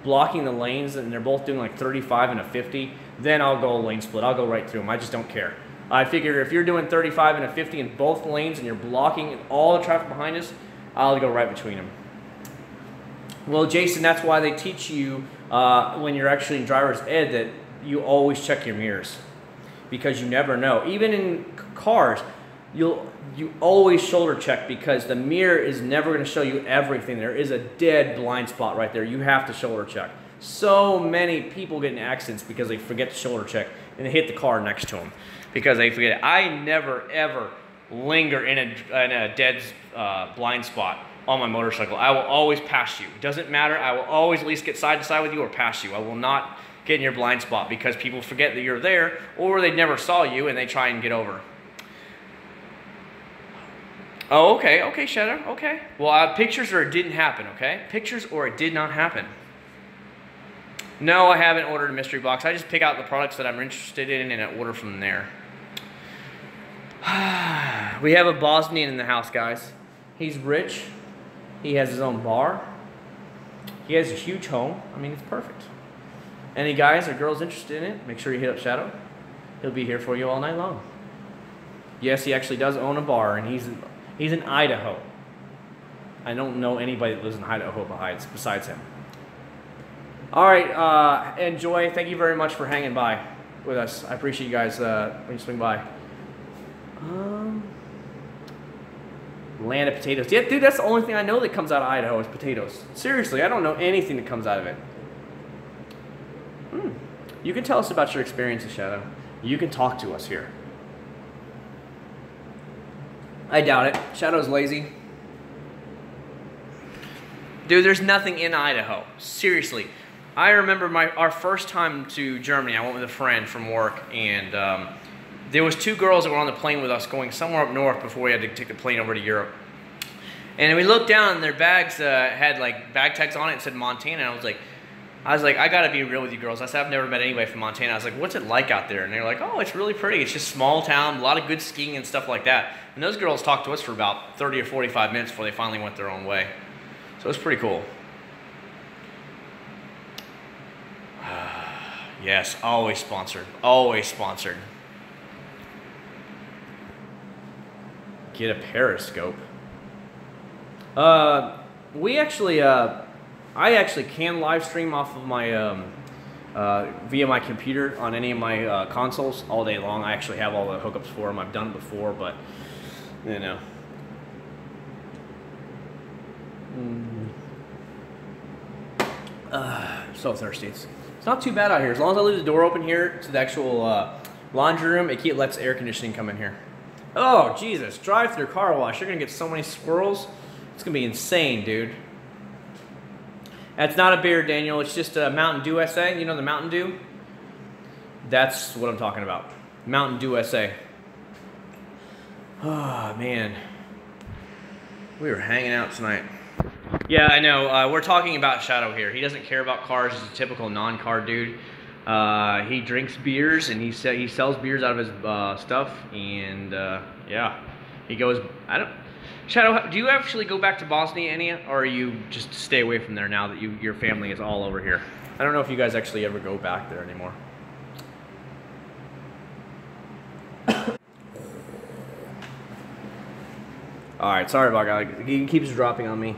blocking the lanes and they're both doing like 35 and a 50, then I'll go lane split. I'll go right through them. I just don't care. I figure if you're doing 35 and a 50 in both lanes and you're blocking all the traffic behind us, I'll go right between them. Well, Jason, that's why they teach you when you're actually in driver's ed that you always check your mirrors, because you never know. Even in cars, you always shoulder check, because the mirror is never going to show you everything. There is a dead blind spot right there. You have to shoulder check. So many people get in accidents because they forget to shoulder check and they hit the car next to them because they forget it. I never ever linger in a dead blind spot on my motorcycle. I will always pass you. It doesn't matter. I will always at least get side to side with you or pass you. I will not get in your blind spot because people forget that you're there, or they never saw you and they try and get over. Oh, okay, okay, Shadow, okay. Well, pictures or it didn't happen, okay? Pictures or it did not happen. No, I haven't ordered a mystery box. I just pick out the products that I'm interested in and I order from there. We have a Bosnian in the house, guys. He's rich. He has his own bar. He has a huge home. I mean, it's perfect. Any guys or girls interested in it, make sure you hit up Shadow. He'll be here for you all night long. Yes, he actually does own a bar, and he's in Idaho. I don't know anybody that lives in Idaho besides him. All right, enjoy. Thank you very much for hanging by with us. I appreciate you guys when you swing by. Land of potatoes. Yeah, dude, that's the only thing I know that comes out of Idaho is potatoes. Seriously, I don't know anything that comes out of it. You can tell us about your experiences, Shadow. You can talk to us here. I doubt it. Shadow's lazy. Dude, there's nothing in Idaho. Seriously. I remember our first time to Germany. I went with a friend from work, and there was 2 girls that were on the plane with us going somewhere up north before we had to take the plane over to Europe. And we looked down, and their bags had like bag tags on it and said Montana. And I was like, I gotta be real with you girls. I said, I've never met anybody from Montana. I was like, what's it like out there? And they're like, oh, it's really pretty. It's just small town, a lot of good skiing and stuff like that. And those girls talked to us for about 30 or 45 minutes before they finally went their own way. So it was pretty cool. Yes, always sponsored. Always sponsored. Get a periscope. I actually can live stream off of my via my computer on any of my consoles all day long. I actually have all the hookups for them. I've done it before, but you know. So thirsty. It's not too bad out here. As long as I leave the door open here to the actual laundry room, it lets air conditioning come in here. Oh, Jesus. Drive-through car wash. You're going to get so many squirrels. It's going to be insane, dude. That's not a beer, Daniel. It's just a Mountain Dew SA. You know the Mountain Dew? That's what I'm talking about. Mountain Dew SA. Oh, man. We were hanging out tonight. Yeah, I know. We're talking about Shadow here. He doesn't care about cars. He's a typical non-car dude. He drinks beers, and he sells beers out of his stuff. And, yeah. He goes... Shadow, do you actually go back to Bosnia any, or you just stay away from there now that your family is all over here? I don't know if you guys actually ever go back there anymore. Alright, sorry about that. He keeps dropping on me.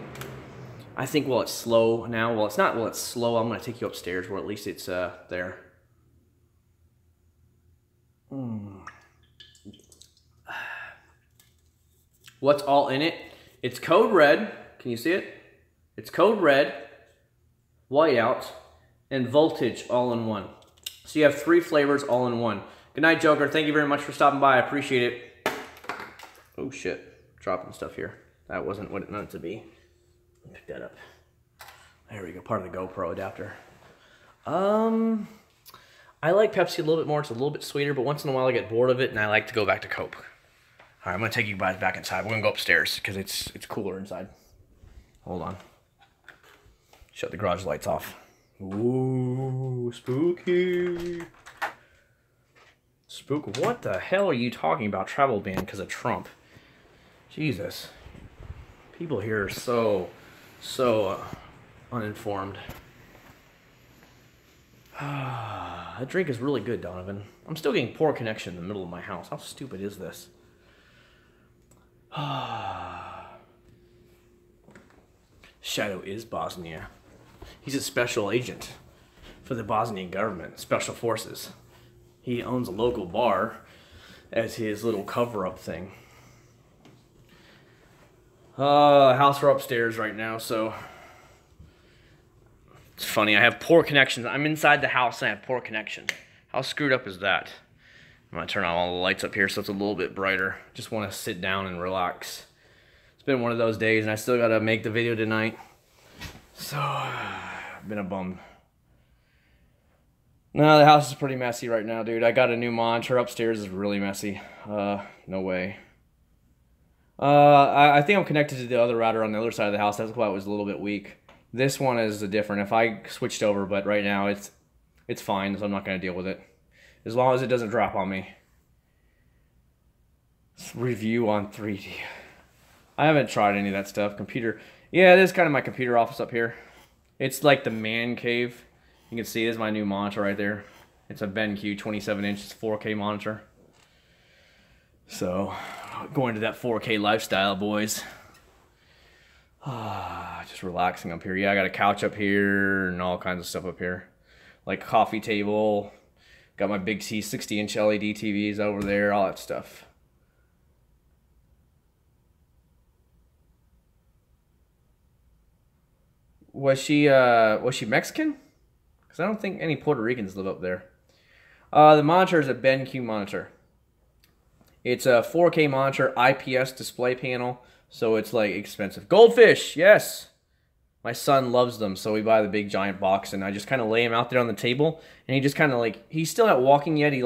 I think, well, it's slow now. Well, it's not, well, it's slow. I'm going to take you upstairs where at least it's there. What's all in it? It's code red. Can you see it? It's code red, whiteout, and voltage all in one. So you have 3 flavors all in one. Good night, Joker. Thank you very much for stopping by. I appreciate it. Oh, shit. Dropping stuff here. That wasn't what it meant to be. Pick that up. There we go. Part of the GoPro adapter. I like Pepsi a little bit more. It's a little bit sweeter, but once in a while I get bored of it, and I like to go back to Coke. All right, I'm gonna take you guys back inside. We're gonna go upstairs because it's cooler inside. Hold on. Shut the garage lights off. Ooh, spooky. Spook. What the hell are you talking about? Travel ban because of Trump. Jesus. People here are so uninformed. That drink is really good, Donovan. I'm still getting poor connection in the middle of my house. How stupid is this? Shadow is Bosnia. He's a special agent for the Bosnian government, special forces. He owns a local bar as his little cover-up thing. House we're upstairs right now, so it's funny. I have poor connections. I'm inside the house and I have poor connection. How screwed up is that? I'm gonna turn on all the lights up here so it's a little bit brighter. Just want to sit down and relax. It's been one of those days, and I still gotta make the video tonight. So I've been a bum. No, the house is pretty messy right now, dude. I got a new monitor upstairs. Is really messy. No way. I think I'm connected to the other router on the other side of the house. That's why it was a little bit weak. This one is different. If I switched over, but right now it's fine, so I'm not gonna deal with it. As long as it doesn't drop on me. Review on 3D. I haven't tried any of that stuff. Computer. Yeah, this is kind of my computer office up here. It's like the man cave. You can see this is my new monitor right there. It's a BenQ 27-inch 4K monitor. So, going to that 4K lifestyle, boys. Just relaxing up here. Yeah, I got a couch up here and all kinds of stuff up here. Like a coffee table. Got my big 60-inch LED TVs over there, all that stuff. Was she Mexican? Because I don't think any Puerto Ricans live up there. The monitor is a BenQ monitor. It's a 4K monitor, IPS display panel, so it's like expensive. Goldfish, yes! My son loves them, so we buy the big giant box, and I just kind of lay him out there on the table, and he just kind of like, he's still not walking yet, he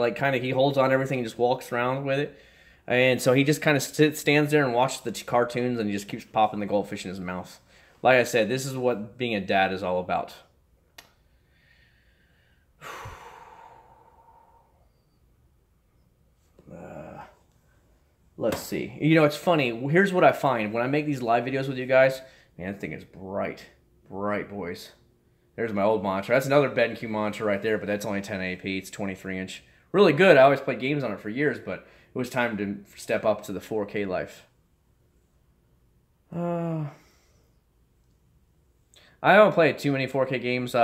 holds on everything and just walks around with it. And so he just kind of stands there and watches the cartoons, and he just keeps popping the goldfish in his mouth. Like I said, this is what being a dad is all about. Let's see. You know, it's funny. Here's what I find. When I make these live videos with you guys, man, that thing is bright. Bright, boys. There's my old monitor. That's another BenQ monitor right there, but that's only 1080p. It's 23-inch. Really good. I always played games on it for years, but it was time to step up to the 4K life. I don't play too many 4K games.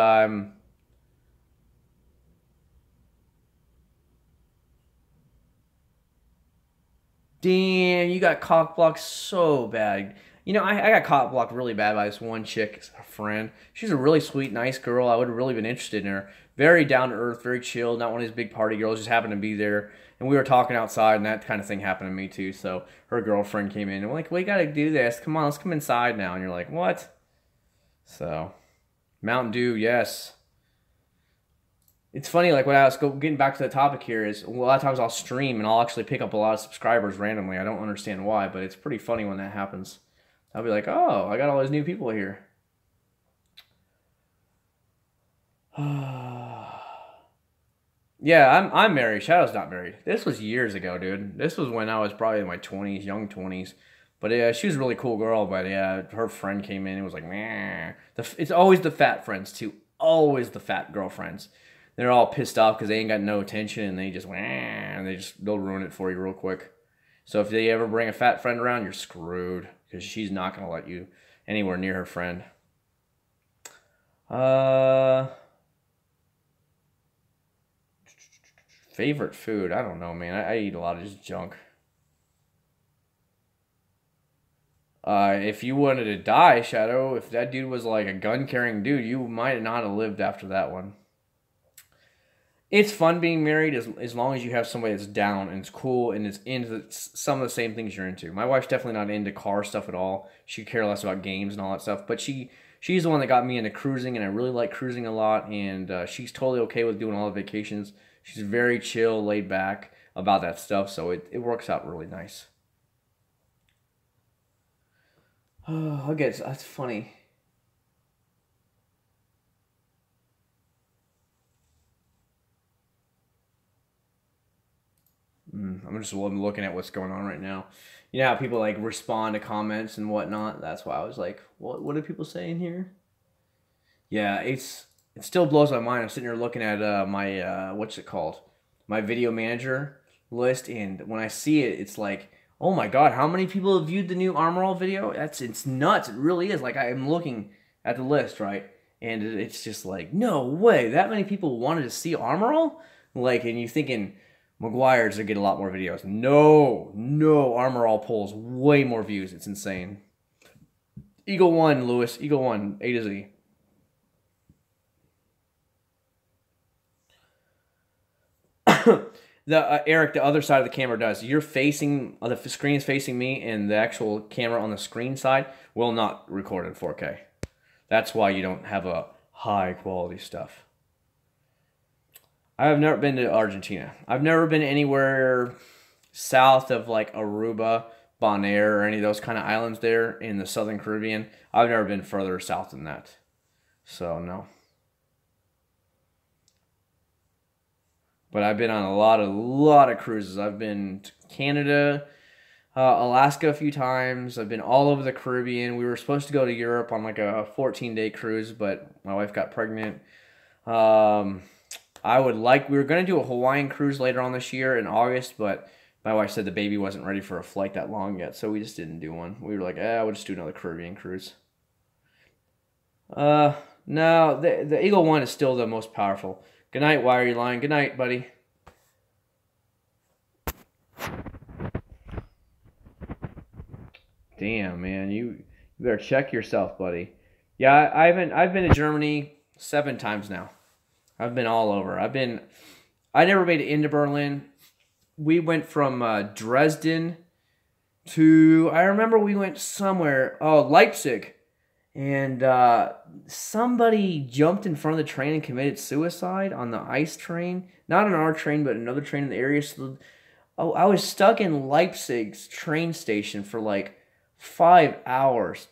Damn, you got cock blocked so bad. You know, I got cock blocked really bad by this one chick, a friend. She's a really sweet, nice girl. I would have really been interested in her. Very down to earth, very chill, not one of these big party girls, just happened to be there. And we were talking outside, and that kind of thing happened to me too. So her girlfriend came in, and we're like, we gotta do this. Come on, let's come inside now. And you're like, what? So, Mountain Dew, yes. It's funny, like when I was getting back to the topic here is, a lot of times I'll stream and I'll actually pick up a lot of subscribers randomly. I don't understand why, but it's pretty funny when that happens. I'll be like, oh, I got all these new people here. Yeah, I'm married. Shadow's not married. This was years ago, dude. This was when I was probably in my 20s, young 20s. But yeah, she was a really cool girl, but yeah, her friend came in and was like, meh. It's always the fat friends, too. Always the fat girlfriends. They're all pissed off because they ain't got no attention, and they just and they'll ruin it for you real quick. So if they ever bring a fat friend around, you're screwed because she's not gonna let you anywhere near her friend. Favorite food? I don't know, man. I eat a lot of just junk. If you wanted to die, Shadow, if that dude was like a gun-carrying dude, you might not have lived after that one. It's fun being married as long as you have somebody that's down and it's cool and is into some of the same things you're into. My wife's definitely not into car stuff at all. She cares less about games and all that stuff, but she she's the one that got me into cruising, and I really like cruising a lot, and she's totally okay with doing all the vacations. She's very chill, laid back about that stuff, so it works out really nice. Oh, okay, that's funny. I'm just looking at what's going on right now. You know how people like respond to comments and whatnot? That's why I was like, what are people saying here? Yeah, it still blows my mind. I'm sitting here looking at my what's it called? My video manager list, and when I see it, it's like, oh my god, how many people have viewed the new Armor All video? It's nuts. It really is. Like, I'm looking at the list, right? And it's just like, no way, that many people wanted to see Armor All? Like, and you thinking McGuire's to get a lot more videos. No, Armor All pulls way more views. It's insane. Eagle 1, Lewis. Eagle 1, A to Z. Eric, the other side of the camera does. You're facing, the screen is facing me, and the actual camera on the screen side will not record in 4K. That's why you don't have a high quality stuff. I have never been to Argentina. I've never been anywhere south of like Aruba, Bonaire, or any of those kind of islands there in the Southern Caribbean. I've never been further south than that. So, no. But I've been on a lot of cruises. I've been to Canada, Alaska a few times. I've been all over the Caribbean. We were supposed to go to Europe on like a 14-day cruise, but my wife got pregnant. We were going to do a Hawaiian cruise later on this year in August, but my wife said the baby wasn't ready for a flight that long yet, so we just didn't do one. We were like, we'll just do another Caribbean cruise. No, the Eagle 1 is still the most powerful. Good night, why are you lying? Good night, buddy. Damn, man, you better check yourself, buddy. Yeah, I've been to Germany 7 times now. I've been all over. I never made it into Berlin. We went from Dresden to, I remember we went somewhere, Leipzig. And somebody jumped in front of the train and committed suicide on the ICE train. Not on our train, but another train in the area. So, I was stuck in Leipzig's train station for like 5 hours.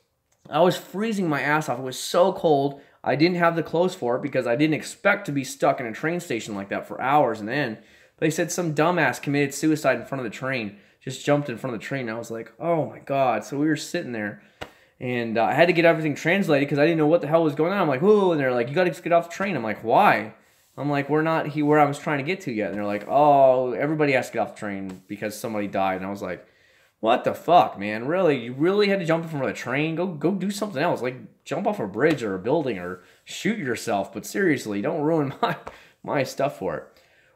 I was freezing my ass off. It was so cold. I didn't have the clothes for it because I didn't expect to be stuck in a train station like that for hours and then. But they said some dumbass committed suicide in front of the train. Just jumped in front of the train. And I was like, oh my god. So we were sitting there. And I had to get everything translated because I didn't know what the hell was going on. I'm like, whoa. And they're like, you got to get off the train. I'm like, why? I'm like, we're not here where I was trying to get to yet. And they're like, oh, everybody has to get off the train because somebody died. And I was like, what the fuck, man? Really? You really had to jump in front of a train? Go do something else. Like, jump off a bridge or a building or shoot yourself. But seriously, don't ruin my stuff for it.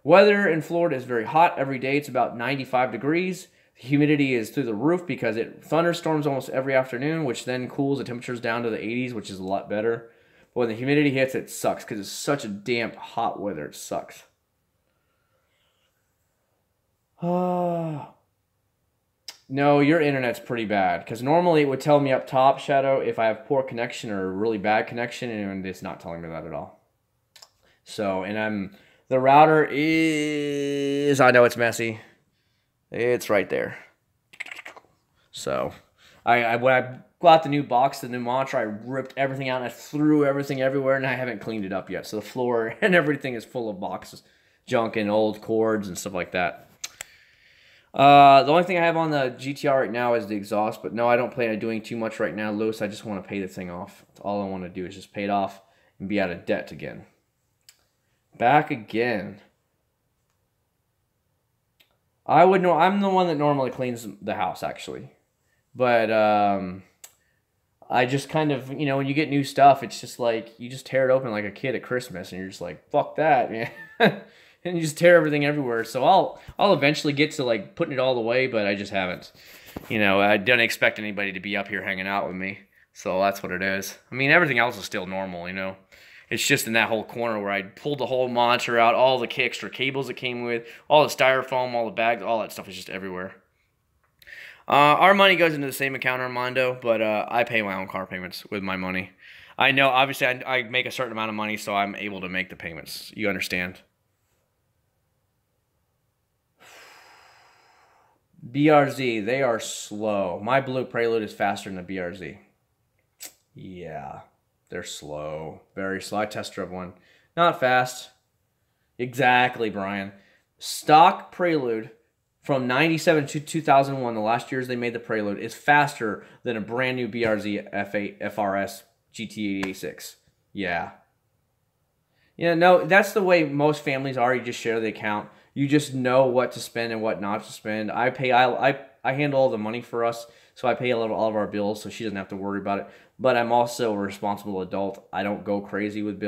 Weather in Florida is very hot every day. It's about 95 degrees. The humidity is through the roof because it thunderstorms almost every afternoon, which then cools the temperatures down to the 80s, which is a lot better. But when the humidity hits, it sucks because it's such a damp, hot weather. It sucks. No, your internet's pretty bad because normally it would tell me up top, Shadow, if I have poor connection or really bad connection, and it's not telling me that at all. So, and the router is, I know it's messy. It's right there. So, when I got the new box, the new monitor, I ripped everything out and I threw everything everywhere, and I haven't cleaned it up yet. So the floor and everything is full of boxes, junk and old cords and stuff like that. The only thing I have on the GTR right now is the exhaust, but no, I don't plan on doing too much right now, Lewis. I just want to pay the thing off. That's all I want to do is just pay it off and be out of debt again. Back again. I'm the one that normally cleans the house, actually. But I just kind of, when you get new stuff, it's just like, you just tear it open like a kid at Christmas, and you're just like, fuck that, man. And you just tear everything everywhere. So I'll eventually get to, like, putting it all away, but I just haven't. I don't expect anybody to be up here hanging out with me. So that's what it is. I mean, everything else is still normal, It's just in that whole corner where I pulled the whole monitor out, all the extra cables that came with, all the styrofoam, all the bags, all that stuff is just everywhere. Our money goes into the same account, Armando, but I pay my own car payments with my money. I know, obviously, I make a certain amount of money, so I'm able to make the payments. You understand? BRZ, they are slow. My Blue Prelude is faster than the BRZ. Yeah, they're slow. Very slow. I test drove one. Not fast. Exactly, Brian. Stock Prelude from 97 to 2001, the last years they made the Prelude, is faster than a brand new BRZ F8 FRS GT86. Yeah. Yeah, no, that's the way most families are. You just share the account. You just know what to spend and what not to spend. I handle all the money for us, so I pay all of our bills, so she doesn't have to worry about it. But I'm also a responsible adult. I don't go crazy with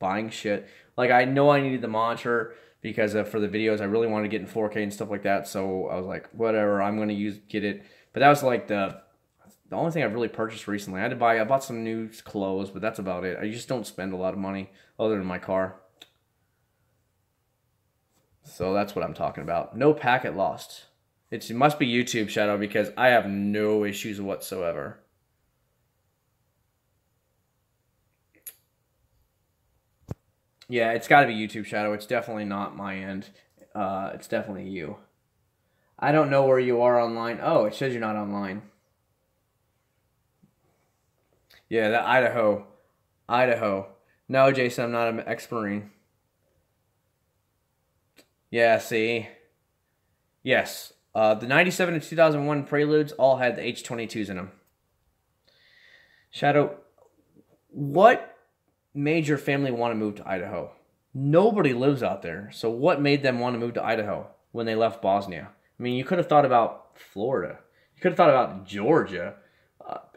buying shit. Like, I know I needed the monitor because for the videos, I really wanted to get in 4K and stuff like that. So I was like, whatever, I'm gonna get it. But that was like the only thing I've really purchased recently. I bought some new clothes, but that's about it. I just don't spend a lot of money other than my car. So that's what I'm talking about. No packet lost. It must be YouTube, Shadow, because I have no issues whatsoever. Yeah, it's got to be YouTube, Shadow. It's definitely not my end. It's definitely you. I don't know where you are online. Oh, it says you're not online. Yeah, that Idaho. Idaho. No, Jason, I'm not an ex-Marine. Yeah, see? Yes. The 97 to 2001 Preludes all had the H22s in them. Shadow, what made your family want to move to Idaho? Nobody lives out there. So what made them want to move to Idaho when they left Bosnia? I mean, you could have thought about Florida. You could have thought about Georgia.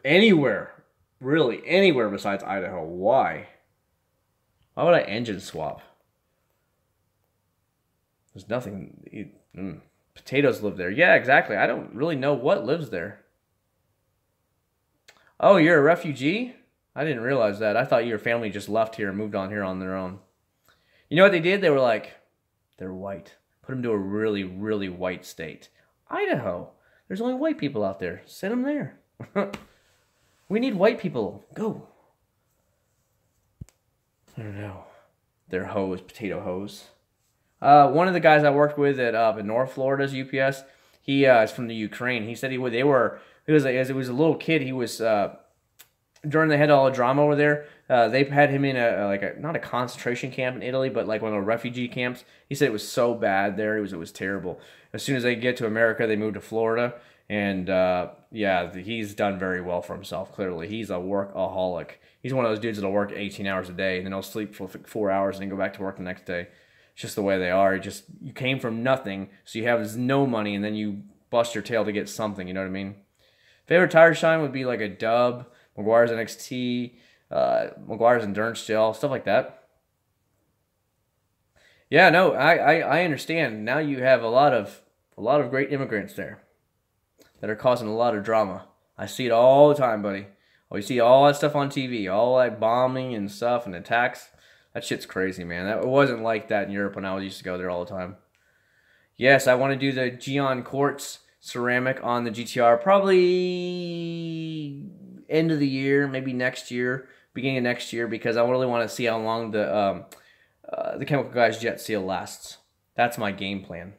Anywhere. Really, anywhere besides Idaho. Why? Why would I engine swap? There's nothing. Potatoes live there. Yeah, exactly. I don't really know what lives there. Oh, you're a refugee? I didn't realize that. I thought your family just left here and moved on here on their own. You know what they did? They were like, they're white. Put them to a really, really white state. Idaho. There's only white people out there. Send them there. We need white people. Go. I don't know. They're hoes, potato hoes. One of the guys I worked with at in North Florida's UPS, he is from the Ukraine. He said he was as he was a little kid. He was during they had all the drama over there. They had him in not a concentration camp in Italy, but like one of the refugee camps. He said it was so bad there. It was terrible. As soon as they get to America, they moved to Florida, and yeah, he's done very well for himself. Clearly, he's a workaholic. He's one of those dudes that'll work 18 hours a day, and then he'll sleep for 4 hours and then go back to work the next day. It's just the way they are. You came from nothing, so you have no money, and then you bust your tail to get something. You know what I mean? Favorite tire shine would be like a Dub, McGuire's NXT, McGuire's Endurance Gel, stuff like that. Yeah, no, I understand. Now you have a lot of great immigrants there that are causing a lot of drama. I see it all the time, buddy. Oh, you see all that stuff on TV, all that bombing and stuff and attacks. That shit's crazy, man. It wasn't like that in Europe when I used to go there all the time. Yes, I want to do the Geon Quartz ceramic on the GTR probably end of the year, maybe next year, beginning of next year, because I really want to see how long the Chemical Guys jet seal lasts. That's my game plan.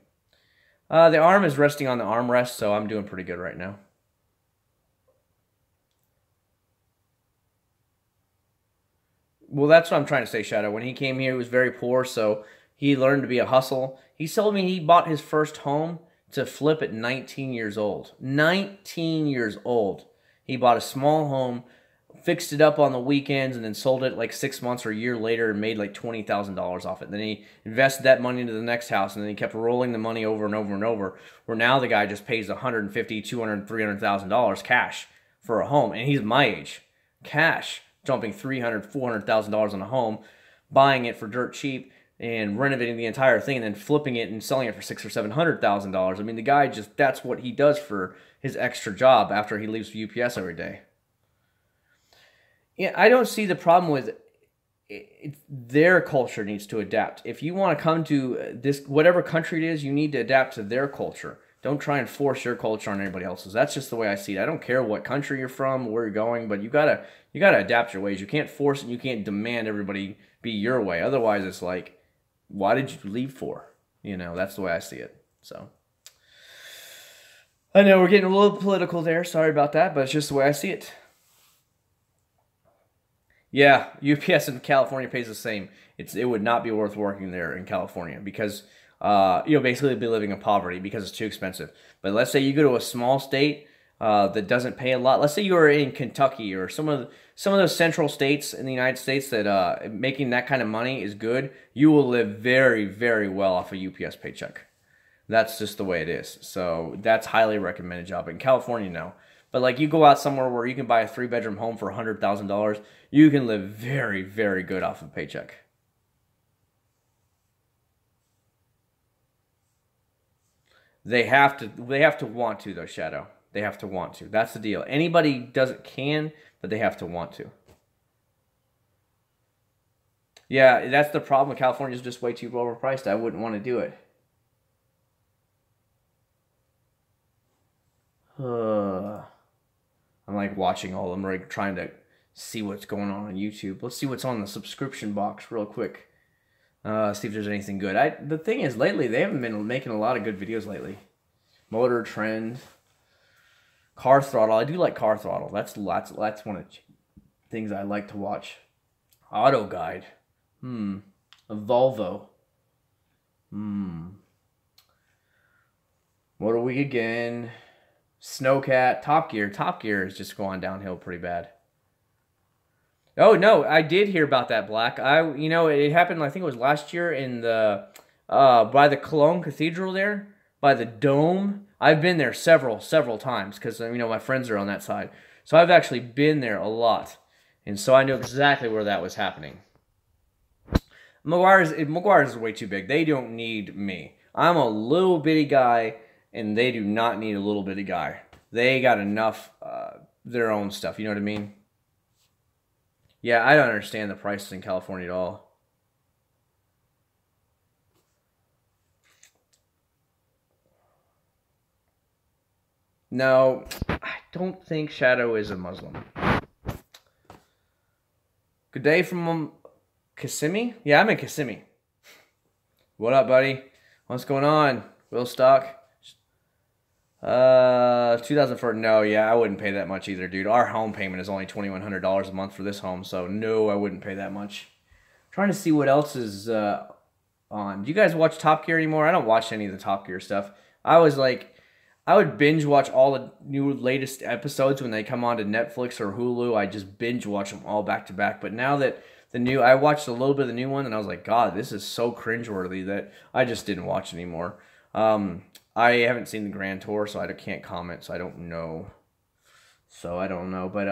The arm is resting on the armrest, so I'm doing pretty good right now. Well, that's what I'm trying to say, Shadow. When he came here, he was very poor, so he learned to be a hustle. He told me he bought his first home to flip at 19 years old. 19 years old. He bought a small home, fixed it up on the weekends, and then sold it like 6 months or a year later and made like $20,000 off it. Then he invested that money into the next house, and then he kept rolling the money over and over and over, where now the guy just pays $150,000, $200,000, $300,000 cash for a home. And he's my age. Cash. Dumping $300,000, $400,000 on a home, buying it for dirt cheap, and renovating the entire thing, and then flipping it and selling it for $600,000 or $700,000. I mean, the guy that's what he does for his extra job after he leaves UPS every day. Yeah, I don't see the problem with it. Their culture needs to adapt. If you want to come to this, whatever country it is, you need to adapt to their culture. Don't try and force your culture on anybody else's. That's just the way I see it. I don't care what country you're from, where you're going, but you gotta adapt your ways. You can't force it. You can't demand everybody be your way. Otherwise, it's like, why did you leave for? You know, that's the way I see it. So I know we're getting a little political there. Sorry about that, but it's just the way I see it. Yeah, UPS in California pays the same. It would not be worth working there in California because basically be living in poverty because it's too expensive. But let's say you go to a small state that doesn't pay a lot. Let's say you are in Kentucky or some of those central states in the United States that making that kind of money is good. You will live very, very well off a UPS paycheck. That's just the way it is. So that's highly recommended job. In California, no. But like you go out somewhere where you can buy a 3-bedroom home for $100,000, you can live very, very good off of a paycheck. They have to want to though, Shadow. They have to want to. That's the deal. Anybody can, but they have to want to. Yeah, that's the problem. California is just way too overpriced. I wouldn't want to do it. I'm like watching all of them, like trying to see what's going on YouTube. Let's see what's on the subscription box real quick. See if there's anything good. The thing is, lately they haven't been making a lot of good videos lately. Motor Trend, Car Throttle. I do like Car Throttle. That's one of the things I like to watch. Auto Guide. A Volvo. Motor Week again. Snowcat. Top Gear. Top Gear is just going downhill pretty bad. Oh no, I did hear about that, Black. It happened. I think it was last year in the by the Cologne Cathedral there, by the dome. I've been there several times because my friends are on that side, so I've actually been there a lot, and so I know exactly where that was happening. McGuire's is way too big. They don't need me. I'm a little bitty guy, and they do not need a little bitty guy. They got enough their own stuff. You know what I mean? Yeah, I don't understand the prices in California at all. No, I don't think Shadow is a Muslim. Good day from Kissimmee? Yeah, I'm in Kissimmee. What up, buddy? What's going on? Will Stock? 2004. No, yeah, I wouldn't pay that much either, dude. Our home payment is only $2,100 a month for this home, so no, I wouldn't pay that much. I'm trying to see what else is on. Do you guys watch Top Gear anymore? I don't watch any of the Top Gear stuff. I would binge watch all the new latest episodes when they come on to Netflix or Hulu. I just binge watch them all back to back. But now that I watched a little bit of the new one, and I was like, God, this is so cringeworthy that I just didn't watch anymore. I haven't seen the Grand Tour, so I can't comment, so I don't know. But,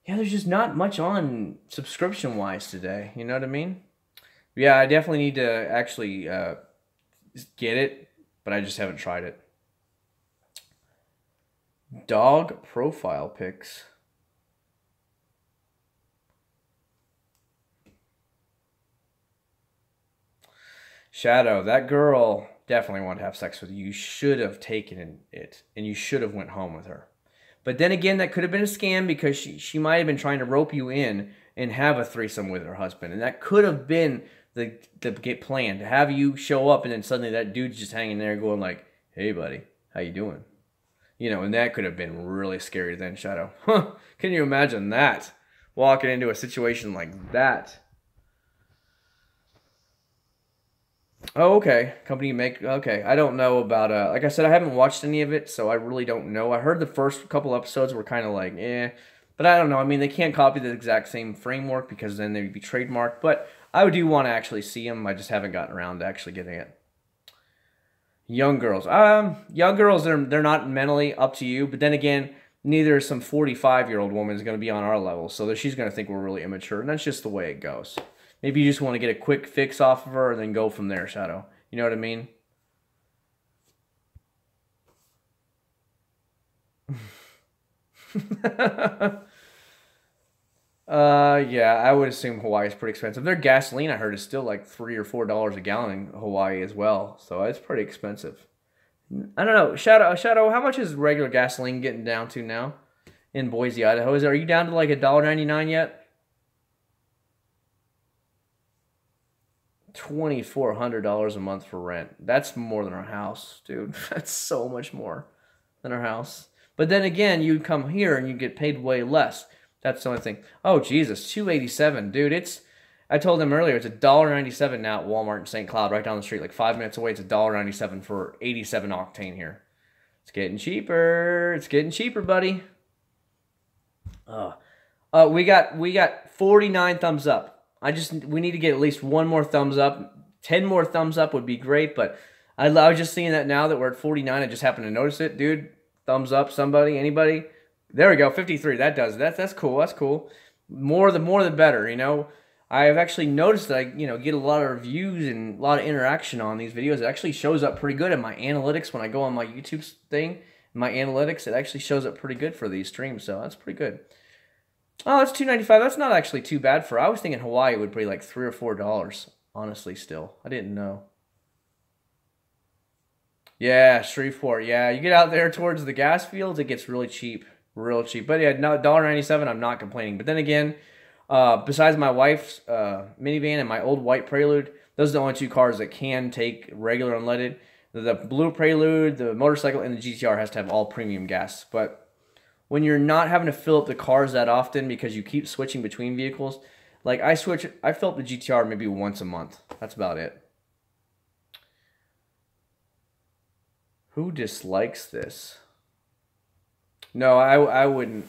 yeah, there's just not much on subscription-wise today. You know what I mean? Yeah, I definitely need to actually get it, but I just haven't tried it. Dog profile pics. Shadow, that girl definitely wanted to have sex with you. You should have taken it, and you should have went home with her. But then again, that could have been a scam because she might have been trying to rope you in and have a threesome with her husband. And that could have been the plan, to have you show up and then suddenly that dude's just hanging there going like, hey, buddy, how you doing? And that could have been really scary then, Shadow. Huh, can you imagine that? Walking into a situation like that. Oh, okay. Okay. I don't know about, like I said, I haven't watched any of it, so I really don't know. I heard the first couple episodes were kind of like, but I don't know. I mean, they can't copy the exact same framework because then they'd be trademarked, but I do want to actually see them. I just haven't gotten around to actually getting it. Young girls. Young girls, they're not mentally up to you, but then again, neither is some 45-year-old woman is going to be on our level, so she's going to think we're really immature, and that's just the way it goes. Maybe you just want to get a quick fix off of her and then go from there, Shadow. You know what I mean? Yeah, I would assume Hawaii is pretty expensive. Their gasoline, I heard, is still like $3 or $4 a gallon in Hawaii as well. So it's pretty expensive. I don't know. Shadow, how much is regular gasoline getting down to now in Boise, Idaho? Are you down to like $1.99 yet? $2,400 a month for rent. That's more than our house, dude. That's so much more than our house. But then again, you come here and you get paid way less. That's the only thing. Oh, Jesus, $2.87. Dude, I told them earlier, it's $1.97 now at Walmart in St. Cloud, right down the street. Like 5 minutes away, it's $1.97 for 87 octane here. It's getting cheaper. It's getting cheaper, buddy. We got 49 thumbs up. We need to get at least one more thumbs up. 10 more thumbs up would be great, but I was just seeing that now that we're at 49. I just happened to notice it, dude. Thumbs up, somebody, anybody. There we go, 53. That does it. That's cool. That's cool. More the better, you know. I've actually noticed that I, get a lot of reviews and a lot of interaction on these videos. It actually shows up pretty good in my analytics when I go on my YouTube thing. My analytics, it actually shows up pretty good for these streams, so that's pretty good. Oh, that's $2.95. That's not actually too bad for. I was thinking Hawaii would be like $3 or $4. Honestly, still, I didn't know. Yeah, Shreveport. Yeah, you get out there towards the gas fields, it gets really cheap, real cheap. But yeah, $1.97. I'm not complaining. But then again, besides my wife's minivan and my old white Prelude, those are the only two cars that can take regular unleaded. The blue Prelude, the motorcycle, and the GTR has to have all premium gas. But when you're not having to fill up the cars that often because you keep switching between vehicles, like I fill up the GTR maybe once a month. That's about it. Who dislikes this? No, I wouldn't.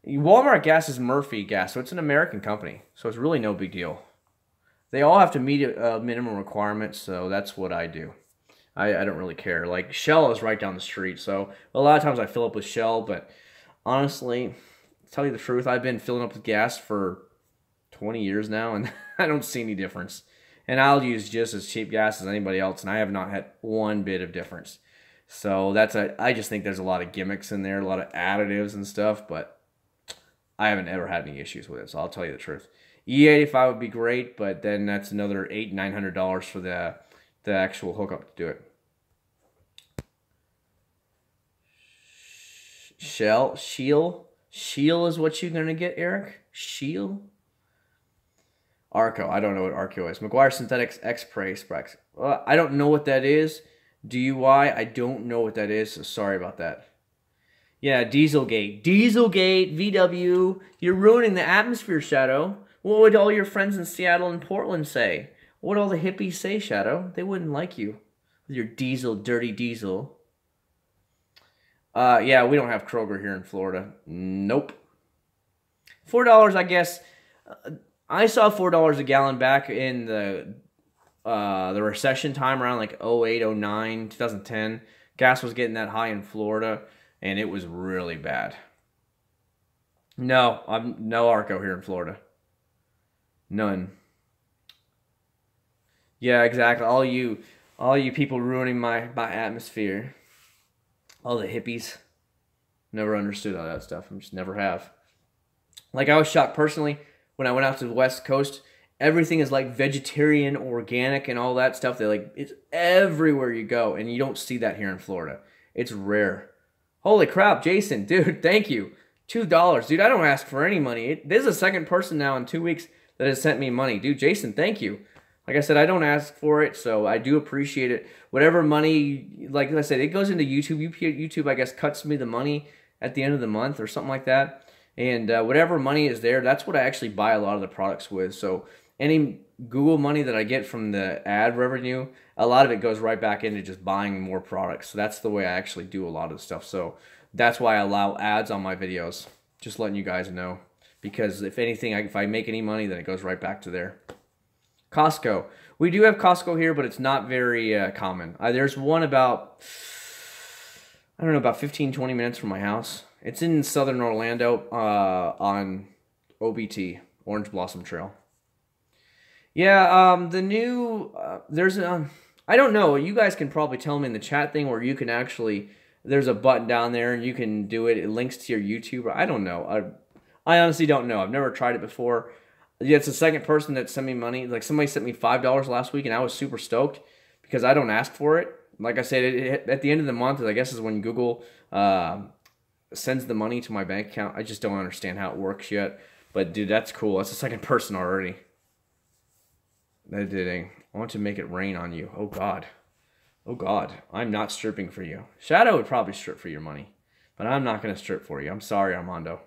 Walmart gas is Murphy gas, so it's an American company. So it's really no big deal. They all have to meet minimum requirements, so that's what I do. I don't really care. Like, Shell is right down the street, so a lot of times I fill up with Shell, but honestly, to tell you the truth, I've been filling up with gas for 20 years now, and I don't see any difference. And I'll use just as cheap gas as anybody else, and I have not had one bit of difference. So I just think there's a lot of gimmicks in there, a lot of additives and stuff, but I haven't ever had any issues with it, so I'll tell you the truth. E85 would be great, but then that's another $800-900 for the actual hookup to do it. Sheel is what you're gonna get, Eric. Sheel. Arco. I don't know what Arco is. McGuire Synthetics X-Praise. I don't know what that is. DUI. I don't know what that is. So sorry about that. Yeah, Dieselgate. Dieselgate. VW. You're ruining the atmosphere, Shadow. What would all your friends in Seattle and Portland say? What would all the hippies say, Shadow? They wouldn't like you with your dirty diesel. Yeah, we don't have Kroger here in Florida. Nope. $4, I guess. I saw $4 a gallon back in the recession time around like 08, 09, 2010. Gas was getting that high in Florida, and it was really bad. No, no Arco here in Florida. None. Yeah, exactly. All you people ruining my atmosphere. All the hippies. Never understood all that stuff. I just never have. Like, I was shocked personally when I went out to the West Coast. Everything is like vegetarian, organic, and all that stuff. It's everywhere you go, and you don't see that here in Florida. It's rare. Holy crap, Jason, dude, thank you. $2, dude. I don't ask for any money. This is the second person now in 2 weeks that has sent me money, dude. Jason, thank you. Like I said, I don't ask for it, so I do appreciate it. Whatever money, like I said, it goes into YouTube. YouTube, I guess, cuts me the money at the end of the month or something like that. And whatever money is there, that's what I actually buy a lot of the products with. So any Google money that I get from the ad revenue, a lot of it goes right back into just buying more products. So that's the way I actually do a lot of the stuff. So that's why I allow ads on my videos. Just letting you guys know. Because if anything, if I make any money, then it goes right back to there. Costco. We do have Costco here, but it's not very common. There's one about, I don't know, about 15-20 minutes from my house. It's in southern Orlando on OBT, Orange Blossom Trail. Yeah, the new, there's I don't know. You guys can probably tell me in the chat thing where you can actually, there's a button down there and you can do it. It links to your YouTube. I don't know. I honestly don't know. I've never tried it before. Yeah, it's the second person that sent me money. Like, somebody sent me $5 last week, and I was super stoked because I don't ask for it. like I said, at the end of the month, I guess is when Google sends the money to my bank account. I just don't understand how it works yet. But dude, that's cool. That's the second person already. That did I want to make it rain on you. Oh God. Oh God. I'm not stripping for you. Shadow would probably strip for your money. But I'm not going to strip for you. I'm sorry, Armando.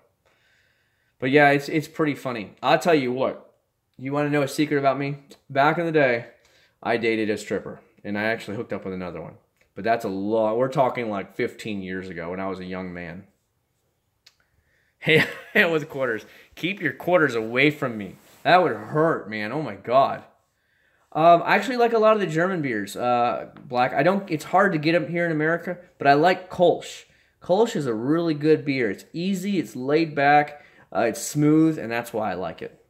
But yeah, it's pretty funny. I'll tell you what. You want to know a secret about me? Back in the day, I dated a stripper. And I actually hooked up with another one. But that's a lot. We're talking like 15 years ago when I was a young man. Hey, with quarters. Keep your quarters away from me. That would hurt, man. Oh my God. I actually like a lot of the German beers. Black. It's hard to get them here in America, but I like Kolsch. Kolsch is a really good beer. It's easy, it's laid back, it's smooth, and that's why I like it.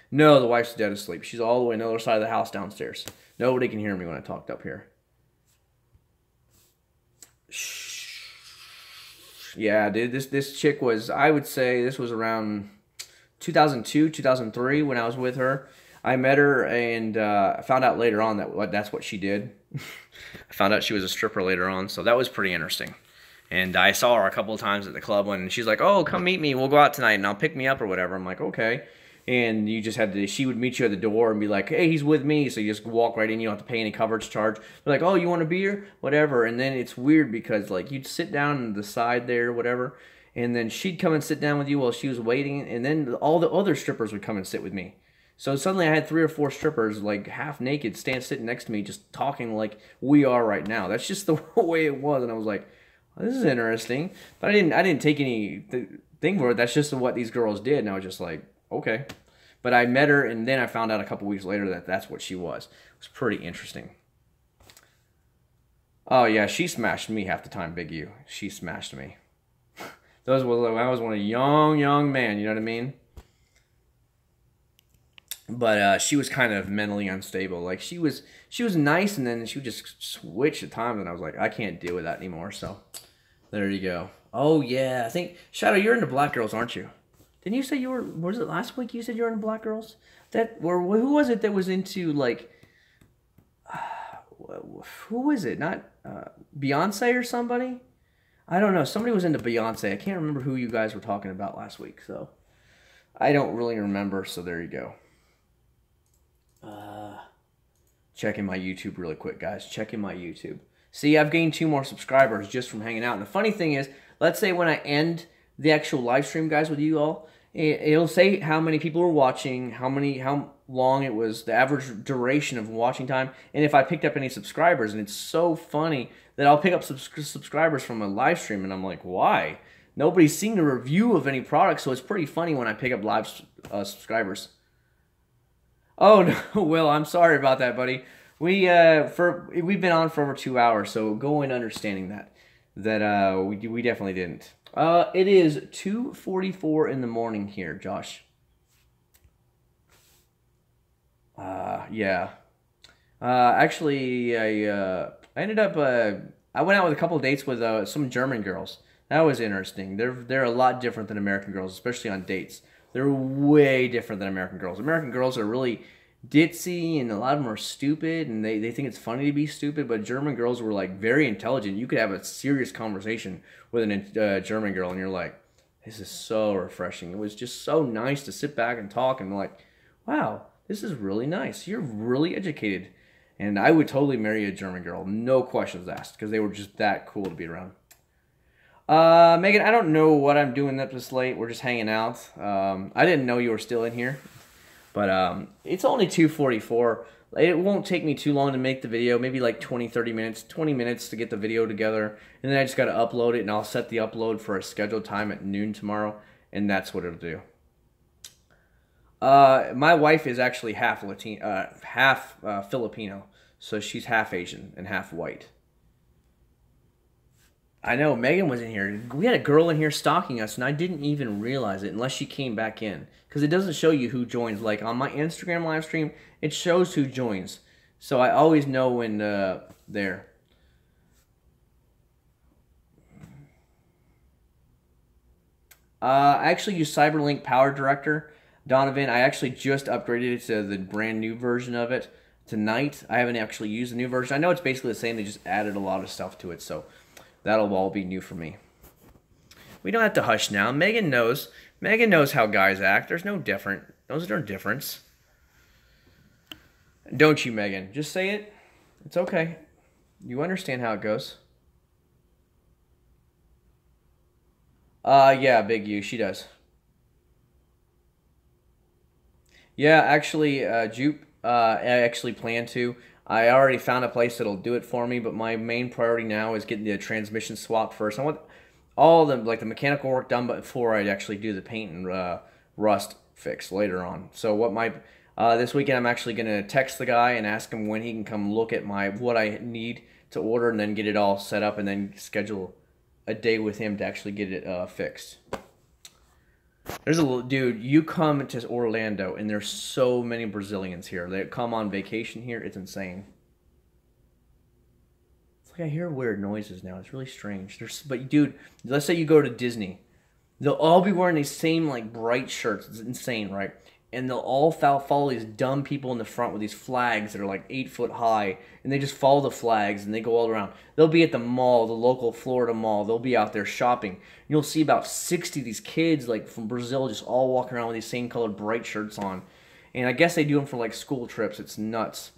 No, the wife's dead asleep. She's all the way on the other side of the house downstairs. Nobody can hear me when I talked up here. Shh. Yeah, dude, this chick was, I would say this was around 2002, 2003 when I was with her. I met her and I found out later on that's what she did. I found out she was a stripper later on, so that was pretty interesting. And I saw her a couple of times at the club when she's like, oh, come meet me. We'll go out tonight and I'll pick me up or whatever. I'm like, okay. And you just had to, she would meet you at the door and be like, hey, he's with me. So you just walk right in. You don't have to pay any coverage charge. They're like, oh, you want a beer? Whatever. And then it's weird because like you'd sit down on the side there, whatever. And then she'd come and sit down with you while she was waiting. And then all the other strippers would come and sit with me. So suddenly I had 3 or 4 strippers like half naked sitting next to me just talking like we are right now. That's just the way it was. And I was like, oh, this is interesting. But I didn't take any thing for it. That's just what these girls did. And I was just like, okay. But I met her, and then I found out a couple weeks later that that's what she was. It was pretty interesting. Oh, yeah, she smashed me half the time, Big U. She smashed me. I was one a young man, you know what I mean? But she was kind of mentally unstable. Like, she was nice, and then she would just switch at times, and I was like, I can't deal with that anymore, so there you go. Oh, yeah, I think, Shadow, you're into black girls, aren't you? Didn't you say you were, was it last week you said you were into black girls? Who was it that was into, like, who was it? Not Beyonce or somebody? I don't know. Somebody was into Beyonce. I can't remember who you guys were talking about last week, so I don't really remember, so there you go. Checking my YouTube really quick, guys. Checking my YouTube. See, I've gained 2 more subscribers just from hanging out. And the funny thing is, let's say when I end the actual live stream, guys, with you all, it'll say how many people were watching, how long it was, the average duration of watching time, and if I picked up any subscribers. And it's so funny that I'll pick up subscribers from a live stream, and I'm like, why? Nobody's seen a review of any product, so it's pretty funny when I pick up live subscribers. Oh, no, Will, I'm sorry about that, buddy. We've been on for over 2 hours, so go in understanding that we definitely didn't. It is 2:44 in the morning here, Josh. Yeah. Actually, I ended up, I went out with a couple of dates with some German girls. That was interesting. They're a lot different than American girls, especially on dates. They're way different than American girls. American girls are really ditzy, and a lot of them are stupid, and they think it's funny to be stupid, but German girls were like very intelligent. You could have a serious conversation with a German girl, and you're like, this is so refreshing. It was just so nice to sit back and talk, and like, wow, this is really nice. You're really educated. And I would totally marry a German girl, no questions asked, because they were just that cool to be around. Megan, I don't know what I'm doing up this late. We're just hanging out. I didn't know you were still in here. But it's only 2:44. It won't take me too long to make the video. Maybe like 20, 30 minutes. 20 minutes to get the video together. And then I just got to upload it. And I'll set the upload for a scheduled time at noon tomorrow. And that's what it'll do. My wife is actually half Filipino. So she's half Asian and half white. I know, Megan was in here. We had a girl in here stalking us, and I didn't even realize it unless she came back in. Because it doesn't show you who joins. Like, on my Instagram live stream, it shows who joins. So I always know when there. I actually use Cyberlink Power Director. Donovan, I actually just upgraded it to the brand new version of it tonight. I haven't actually used the new version. I know it's basically the same. They just added a lot of stuff to it, so that'll all be new for me. We don't have to hush now. Megan knows. Megan knows how guys act. There's no difference. Don't you, Megan? Just say it. It's okay. You understand how it goes. Yeah, Big U. She does. Yeah, actually, Jupe, I actually plan to. I already found a place that'll do it for me, but my main priority now is getting the transmission swapped first. I want all the mechanical work done before I actually do the paint and rust fix later on. So this weekend I'm actually gonna text the guy and ask him when he can come look at what I need to order, and then get it all set up, and then schedule a day with him to actually get it fixed. There's a little dude. You come to Orlando, and there's so many Brazilians here. They come on vacation here. It's insane. It's like I hear weird noises now. It's really strange. But dude, let's say you go to Disney, they'll all be wearing these same like bright shirts. It's insane, right? And they'll all follow these dumb people in the front with these flags that are like 8 foot high, and they just follow the flags and they go all around. They'll be at the mall, the local Florida mall. They'll be out there shopping. You'll see about 60 of these kids like from Brazil just all walking around with these same colored bright shirts on. And I guess they do them for like school trips. It's nuts.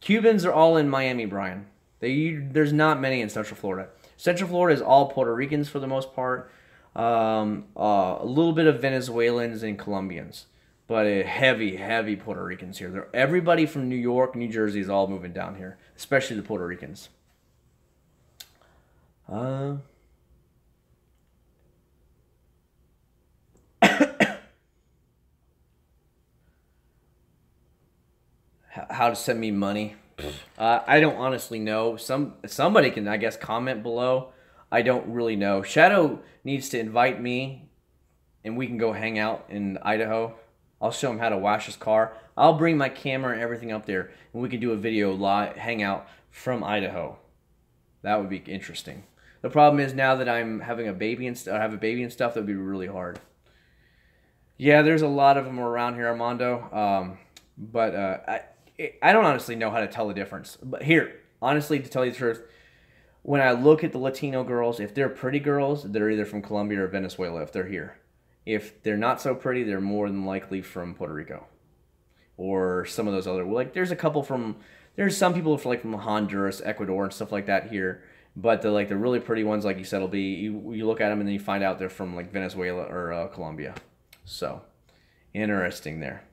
Cubans are all in Miami, Brian. There's not many in Central Florida. Central Florida is all Puerto Ricans for the most part. A little bit of Venezuelans and Colombians. But heavy Puerto Ricans here. Everybody from New York, New Jersey is all moving down here, especially the Puerto Ricans. How to send me money? I don't honestly know. Somebody can, I guess, comment below. I don't really know. Shadow needs to invite me, and we can go hang out in Idaho. I'll show him how to wash his car. I'll bring my camera and everything up there, and we can do a video live hangout from Idaho. That would be interesting. The problem is now that I'm having a baby and have a baby and stuff, that would be really hard. Yeah, there's a lot of them around here, Armando. But I don't honestly know how to tell the difference. But here, honestly, to tell you the truth, when I look at the Latino girls, if they're pretty girls, they're either from Colombia or Venezuela if they're here. If they're not so pretty, they're more than likely from Puerto Rico or some of those other. Like there's some people from Honduras, Ecuador, and stuff like that here. But the really pretty ones, like you said, will be you look at them and then you find out they're from like Venezuela or Colombia. So interesting there.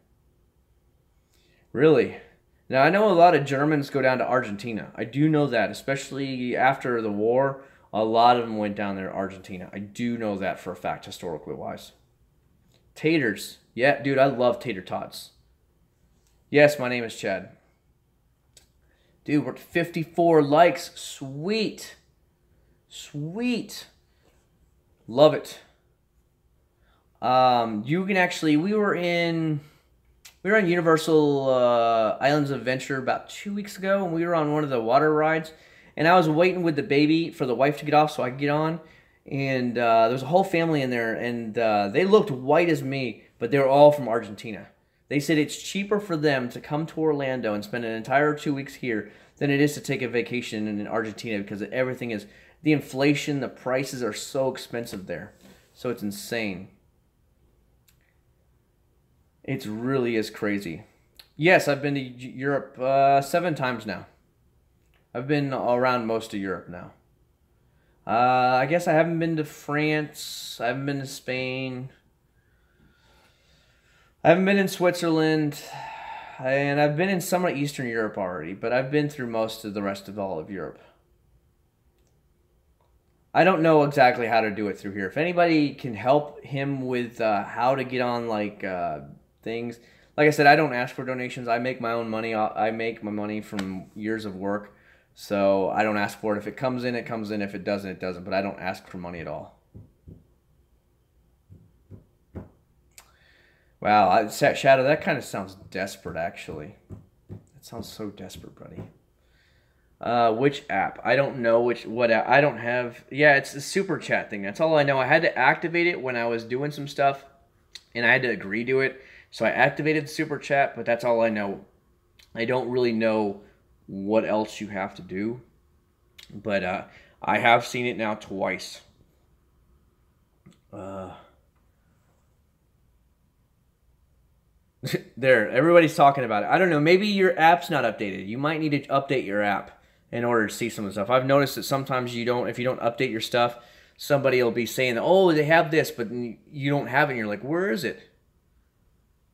Really. Now I know a lot of Germans go down to Argentina. I do know that, especially after the war. A lot of them went down there to Argentina. I do know that for a fact, historically wise. Taters. Yeah, dude, I love tater tots. Yes, my name is Chad. Dude, we're at 54 likes. Sweet. Sweet. Love it. You can actually, we were on Universal Islands of Adventure about 2 weeks ago, and we were on one of the water rides. And I was waiting with the baby for the wife to get off so I could get on. And there was a whole family in there, and they looked white as me, but they were all from Argentina. They said it's cheaper for them to come to Orlando and spend an entire 2 weeks here than it is to take a vacation in Argentina because everything is, the inflation, the prices are so expensive there. So it's insane. It really is crazy. Yes, I've been to Europe 7 times now. I've been around most of Europe now. I guess I haven't been to France. I haven't been to Spain. I haven't been in Switzerland. And I've been in some of Eastern Europe already. But I've been through most of the rest of all of Europe. I don't know exactly how to do it through here. If anybody can help him with how to get on things. Like I said, I don't ask for donations. I make my own money. I make my money from years of work. So I don't ask for it. If it comes in, it comes in. If it doesn't, it doesn't. But I don't ask for money at all. Wow, Shadow, that kind of sounds desperate, actually. That sounds so desperate, buddy. Which app? I don't know what app. I don't have. Yeah, it's the super chat thing. That's all I know. I had to activate it when I was doing some stuff, and I had to agree to it. So I activated the super chat, but that's all I know I don't really know what else you have to do, but I have seen it now twice. There, everybody's talking about it. I don't know, maybe your app's not updated. You might need to update your app in order to see some of the stuff. I've noticed that sometimes if you don't update your stuff, somebody will be saying, oh, they have this, but you don't have it, and you're like, where is it?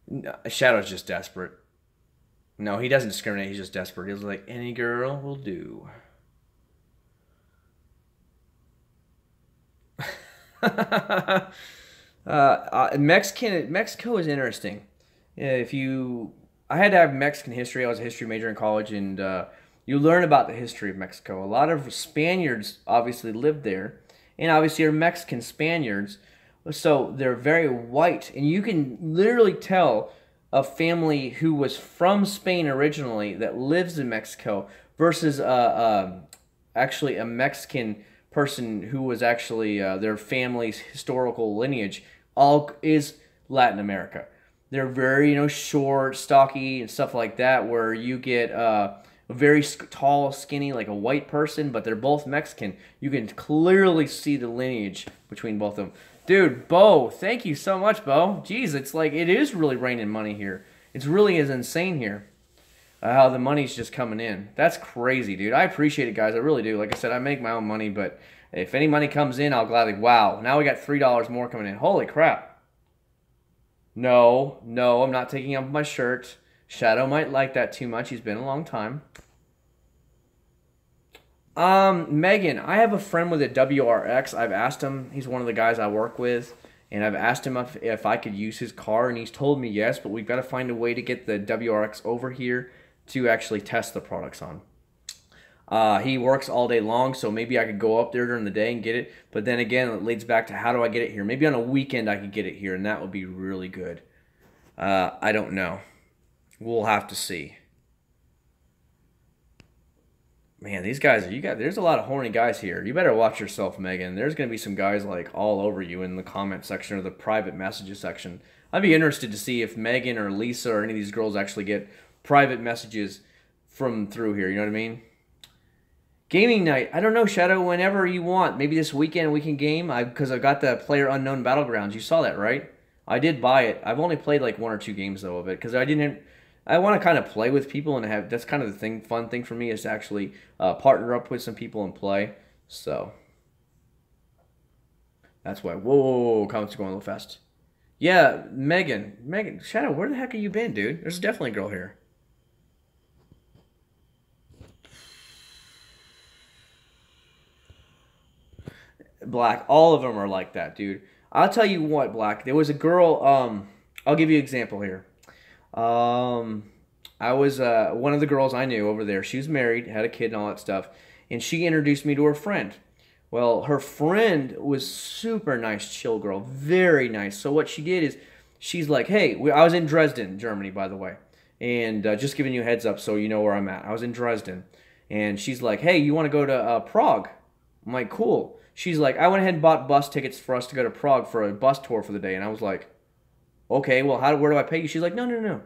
No, Shadow's just desperate. No, he doesn't discriminate, he's just desperate. He's like, any girl will do. Mexico is interesting. I had to have Mexican history. I was a history major in college, and you learn about the history of Mexico. A lot of Spaniards obviously lived there, and obviously are Mexican Spaniards, so they're very white, and you can literally tell a family who was from Spain originally that lives in Mexico versus actually a Mexican person who was actually their family's historical lineage all is Latin America. They're very, short, stocky, and stuff like that, where you get a very tall, skinny, like a white person, but they're both Mexican. You can clearly see the lineage between both of them. Dude, Bo, thank you so much, Bo. Jeez, it's like, it is really raining money here. It's really is insane here. How the money's just coming in. That's crazy, dude. I appreciate it, guys. I really do. Like I said, I make my own money, but if any money comes in, I'll gladly... Wow, now we got $3 more coming in. Holy crap. No, I'm not taking off my shirt. Shadow might like that too much. He's been a long time. Megan, I have a friend with a WRX. I've asked him. He's one of the guys I work with. And I've asked him if I could use his car, and he's told me yes, but we've got to find a way to get the WRX over here to actually test the products on. He works all day long, so maybe I could go up there during the day and get it. But then again, it leads back to how do I get it here? Maybe on a weekend I could get it here, and that would be really good. I don't know. We'll have to see. Man, these guys, there's a lot of horny guys here. You better watch yourself, Megan. There's going to be some guys like all over you in the comment section or the private messages section. I'd be interested to see if Megan or Lisa or any of these girls actually get private messages from through here. You know what I mean? Gaming night. I don't know, Shadow, whenever you want. Maybe this weekend we can game. Because I got the Player Unknown Battlegrounds. You saw that, right? I did buy it. I've only played like 1 or 2 games, though, of it. Because I want to kind of play with people and that's kind of the fun thing for me is to actually partner up with some people and play. So that's why. Whoa, comments are going a little fast. Yeah, Megan, Shadow, where the heck have you been, dude? There's definitely a girl here. Black, all of them are like that, dude. I'll tell you what, Black. There was a girl. I'll give you an example here. I was one of the girls I knew over there. She was married, had a kid, and all that stuff. And she introduced me to her friend. Well, her friend was super nice, chill girl, very nice. So what she did is, she's like, "Hey, I was in Dresden, Germany, by the way, and just giving you a heads up so you know where I'm at. I was in Dresden, and she's like, "Hey, you want to go to Prague?" I'm like, "Cool." She's like, "I went ahead and bought bus tickets for us to go to Prague for a bus tour for the day," and I was like, "Okay, well, where do I pay you?" She's like, No.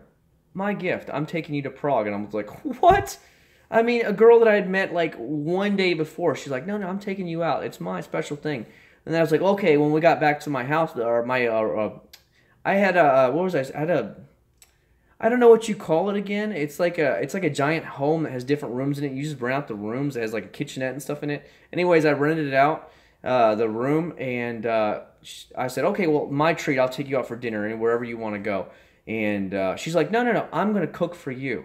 My gift. I'm taking you to Prague. And I was like, what? I mean, a girl that I had met like 1 day before. She's like, no, I'm taking you out. It's my special thing. And then I was like, okay, when we got back to my house, or my, I had a, what was I had a, I don't know what you call it again. It's like a giant home that has different rooms in it. You just rent out the rooms. It has like a kitchenette and stuff in it. Anyways, I rented it out, the room, and I said, okay, well, my treat, I'll take you out for dinner and wherever you want to go. And she's like, no, I'm going to cook for you.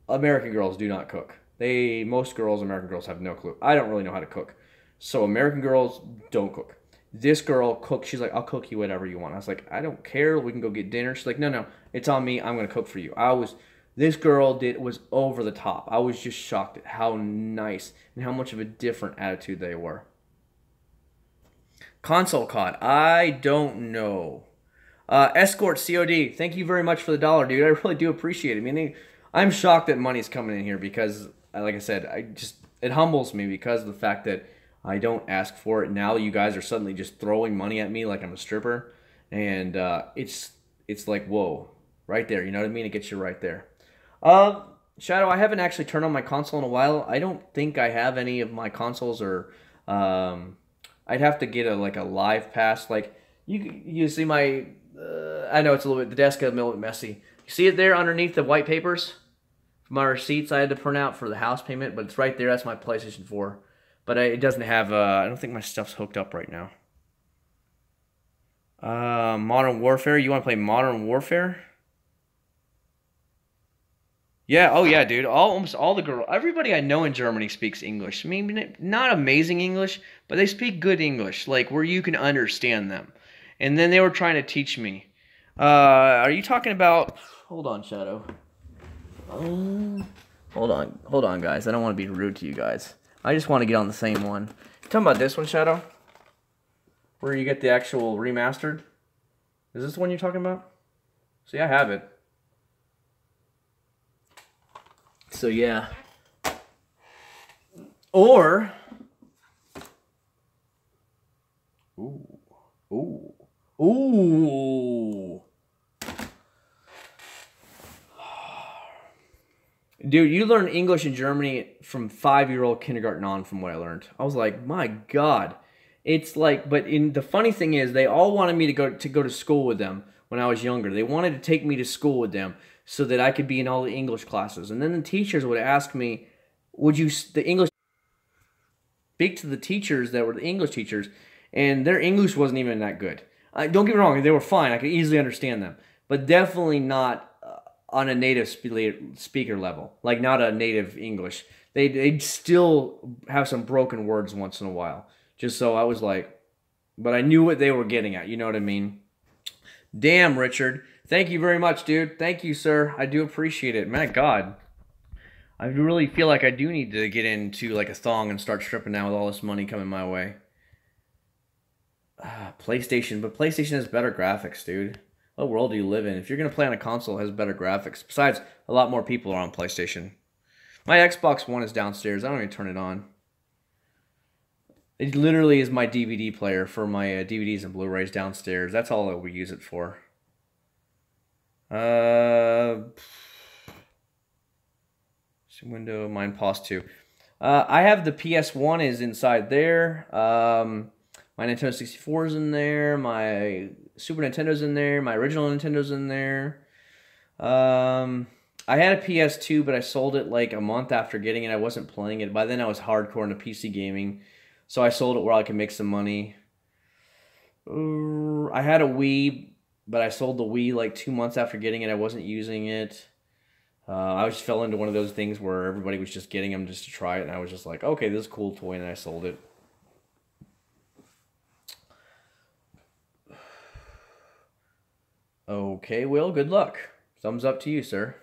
American girls do not cook. Most American girls have no clue. I don't really know how to cook. So American girls don't cook. This girl cooked. She's like, I'll cook you whatever you want. I was like, I don't care. We can go get dinner. She's like, no, it's on me. I'm going to cook for you. This girl was over the top. I was just shocked at how nice and how much of a different attitude they were. Console COD. I don't know. Acc0rd's COD, thank you very much for the $1, dude. I really do appreciate it. I mean, I'm shocked that money's coming in here because, like I said, it humbles me because of the fact that I don't ask for it. Now you guys are suddenly just throwing money at me like I'm a stripper, and it's like, whoa. Right there, you know what I mean? It gets you right there. Shadow, I haven't actually turned on my console in a while. I don't think I have any of my consoles, or I'd have to get a live pass. Like you see my, I know it's a little bit, the desk is a little bit messy. You see it there underneath the white papers? My receipts I had to print out for the house payment, but it's right there. That's my PlayStation 4. But it doesn't have, I don't think my stuff's hooked up right now. Modern Warfare. You want to play Modern Warfare? Yeah, oh yeah, dude. Almost all the everybody I know in Germany speaks English. I mean, not amazing English, but they speak good English, like where you can understand them. And then they were trying to teach me. Are you talking about? Hold on, Shadow. Hold on, guys. I don't want to be rude to you guys. I just want to get on the same one. You talking about this one, Shadow? Where you get the actual remastered? Is this the one you're talking about? See, I have it. So yeah. Or ooh. Dude, you learn English in Germany from 5-year-old kindergarten on, from what I learned. I was like, my God. It's like, but the funny thing is, they all wanted me to go to school with them when I was younger. They wanted to take me to school with them so that I could be in all the English classes. And then the teachers would ask me, speak to the teachers that were the English teachers, and their English wasn't even that good. Don't get me wrong, they were fine. I could easily understand them, but definitely not on a native speaker level, like not a native English. They'd still have some broken words once in a while. Just so I was like, but I knew what they were getting at. You know what I mean? Damn, Richard. Thank you very much, dude. Thank you, sir. I do appreciate it. My God. I really feel like I do need to get into like a thong and start stripping now with all this money coming my way. PlayStation. But PlayStation has better graphics, dude. What world do you live in? If you're going to play on a console, it has better graphics. Besides, a lot more people are on PlayStation. My Xbox One is downstairs. I don't even turn it on. It literally is my DVD player for my DVDs and Blu-rays downstairs. That's all that we use it for. Window, mine pause 2. I have the PS1 is inside there. My Nintendo 64 is in there. My Super Nintendo's in there. My original Nintendo's in there. I had a PS2, but I sold it like a month after getting it. I wasn't playing it. By then, I was hardcore into PC gaming. So I sold it where I could make some money. I had a Wii, but I sold the Wii like 2 months after getting it. I wasn't using it. I just fell into one of those things where everybody was just getting them just to try it. And I was just like, okay, this is a cool toy. And I sold it. Okay, Will, good luck. Thumbs up to you, sir.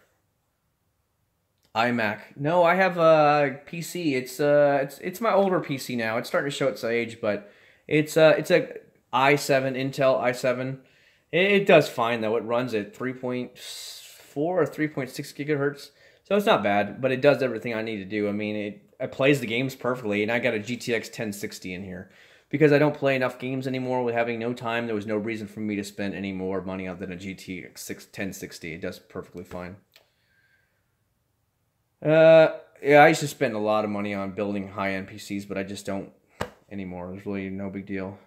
iMac. No, I have a PC. It's my older PC now. It's starting to show its age, but it's a i7 Intel i7. It does fine though. It runs at 3.4 or 3.6 gigahertz, so it's not bad. But it does everything I need to do. I mean, it plays the games perfectly, and I got a GTX 1060 in here because I don't play enough games anymore. With having no time, there was no reason for me to spend any more money on than a GTX 1060. It does perfectly fine. Yeah, I used to spend a lot of money on building high-end PCs, but I just don't anymore. There's really no big deal.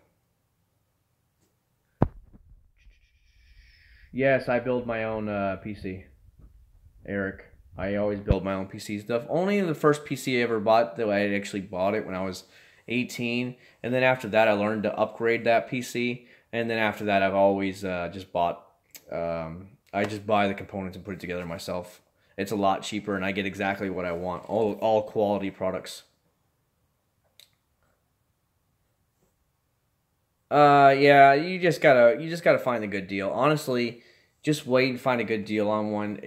Yes, I build my own PC. Eric, I always build my own PC stuff. Only the first PC I ever bought, though, I actually bought it when I was 18. And then after that, I learned to upgrade that PC. And then after that, I've always just bought... I just buy the components and put it together myself. It's a lot cheaper, and I get exactly what I want. All quality products. Yeah, you just gotta find a good deal. Honestly, just wait and find a good deal on one.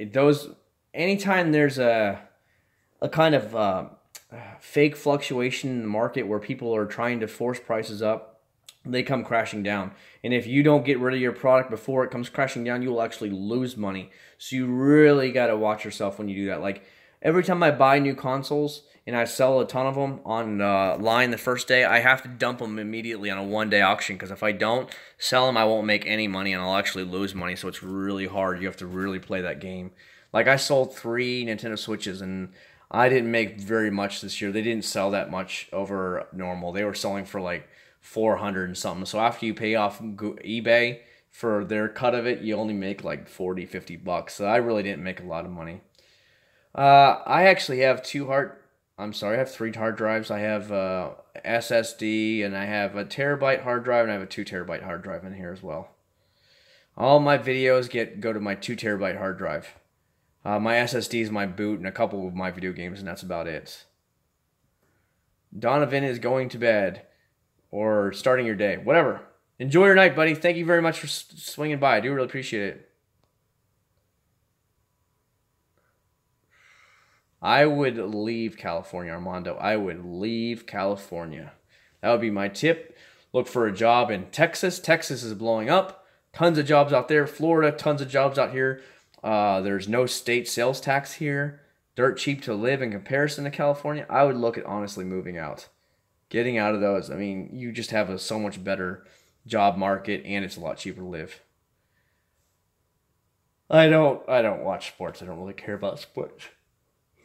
Anytime there's a kind of fake fluctuation in the market where people are trying to force prices up, they come crashing down. And if you don't get rid of your product before it comes crashing down, you will actually lose money. So you really got to watch yourself when you do that. Like, every time I buy new consoles and I sell a ton of them on line the first day, I have to dump them immediately on a one-day auction, because if I don't sell them, I won't make any money and I'll actually lose money. So it's really hard. You have to really play that game. Like, I sold 3 Nintendo Switches and I didn't make very much this year. They didn't sell that much over normal. They were selling for like 400 and something. So after you pay off eBay for their cut of it, you only make like 40, 50 bucks. So I really didn't make a lot of money. I actually have I have 3 hard drives. I have SSD, and I have a terabyte hard drive, and I have a 2 terabyte hard drive in here as well. All my videos go to my 2 terabyte hard drive. My SSD is my boot and a couple of my video games, and that's about it. Donovan is going to bed or starting your day. Whatever. Enjoy your night, buddy. Thank you very much for swinging by. I do really appreciate it. I would leave California, Armando. I would leave California. That would be my tip. Look for a job in Texas. Texas is blowing up. Tons of jobs out there. Florida, tons of jobs out here. There's no state sales tax here. Dirt cheap to live in comparison to California. I would look at honestly moving out. Getting out of those. I mean, you just have a so much better job market, and it's a lot cheaper to live. I don't watch sports. I don't really care about sports.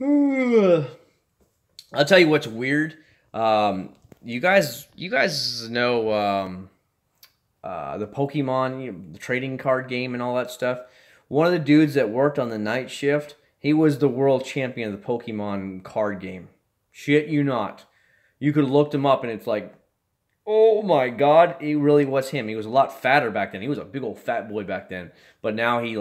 I'll tell you what's weird. You guys know the Pokemon, the trading card game and all that stuff. One of the dudes that worked on the night shift, he was the world champion of the Pokemon card game. Shit you not. You could have looked him up and it's like, oh my god, he really was him. He was a lot fatter back then. He was a big old fat boy back then. But now he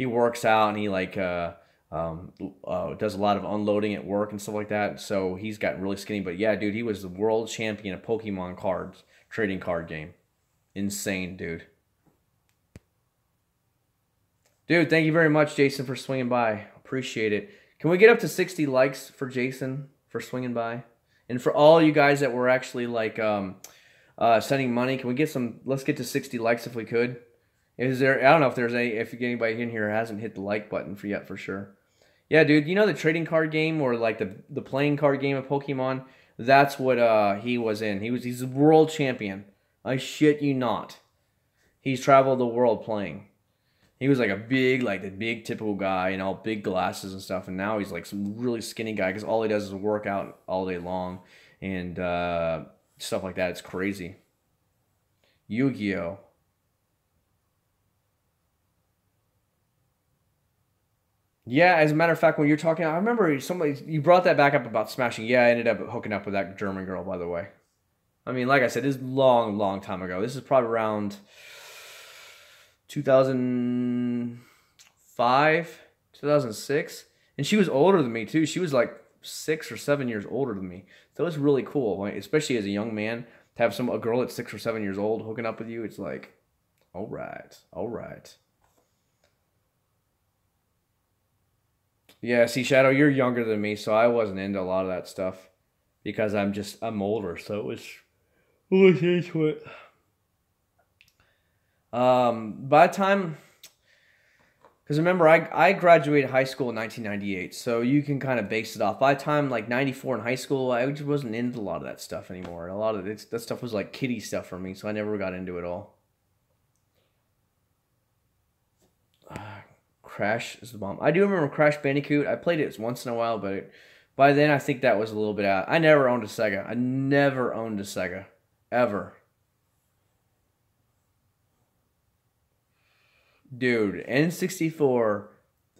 works out and he does a lot of unloading at work and stuff like that. So he's gotten really skinny. But yeah, dude, he was the world champion of Pokemon cards, trading card game. Insane, dude. Dude, thank you very much, Jason, for swinging by. Appreciate it. Can we get up to 60 likes for Jason for swinging by? And for all you guys that were actually sending money, can we get let's get to 60 likes if we could. I don't know if anybody in here hasn't hit the like button yet for sure. Yeah, dude, you know the trading card game or like the playing card game of Pokemon? That's what he was in. He's the world champion. I shit you not. He's traveled the world playing. He was like the big typical guy, and all big glasses and stuff. And now he's like some really skinny guy because all he does is work out all day long and stuff like that. It's crazy. Yu-Gi-Oh! Yeah, as a matter of fact, when you're talking, I remember you brought that back up about smashing. Yeah, I ended up hooking up with that German girl, by the way. I mean, like I said, this is a long, long time ago. This is probably around 2005, 2006. And she was older than me, too. She was like 6 or 7 years older than me. So it was really cool, especially as a young man, to have a girl that's 6 or 7 years old hooking up with you. It's like, all right, all right. Yeah, see, Shadow, you're younger than me, so I wasn't into a lot of that stuff because I'm older, so it was into it. By the time, because remember, I graduated high school in 1998, so you can kind of base it off. By the time, like, 94 in high school, I just wasn't into a lot of that stuff anymore. A lot of that stuff was, like, kiddie stuff for me, so I never got into it all. Crash is the bomb. I do remember Crash Bandicoot. I played it once in a while, but by then I think that was a little bit out. I never owned a Sega. I never owned a Sega. Ever. Dude, N64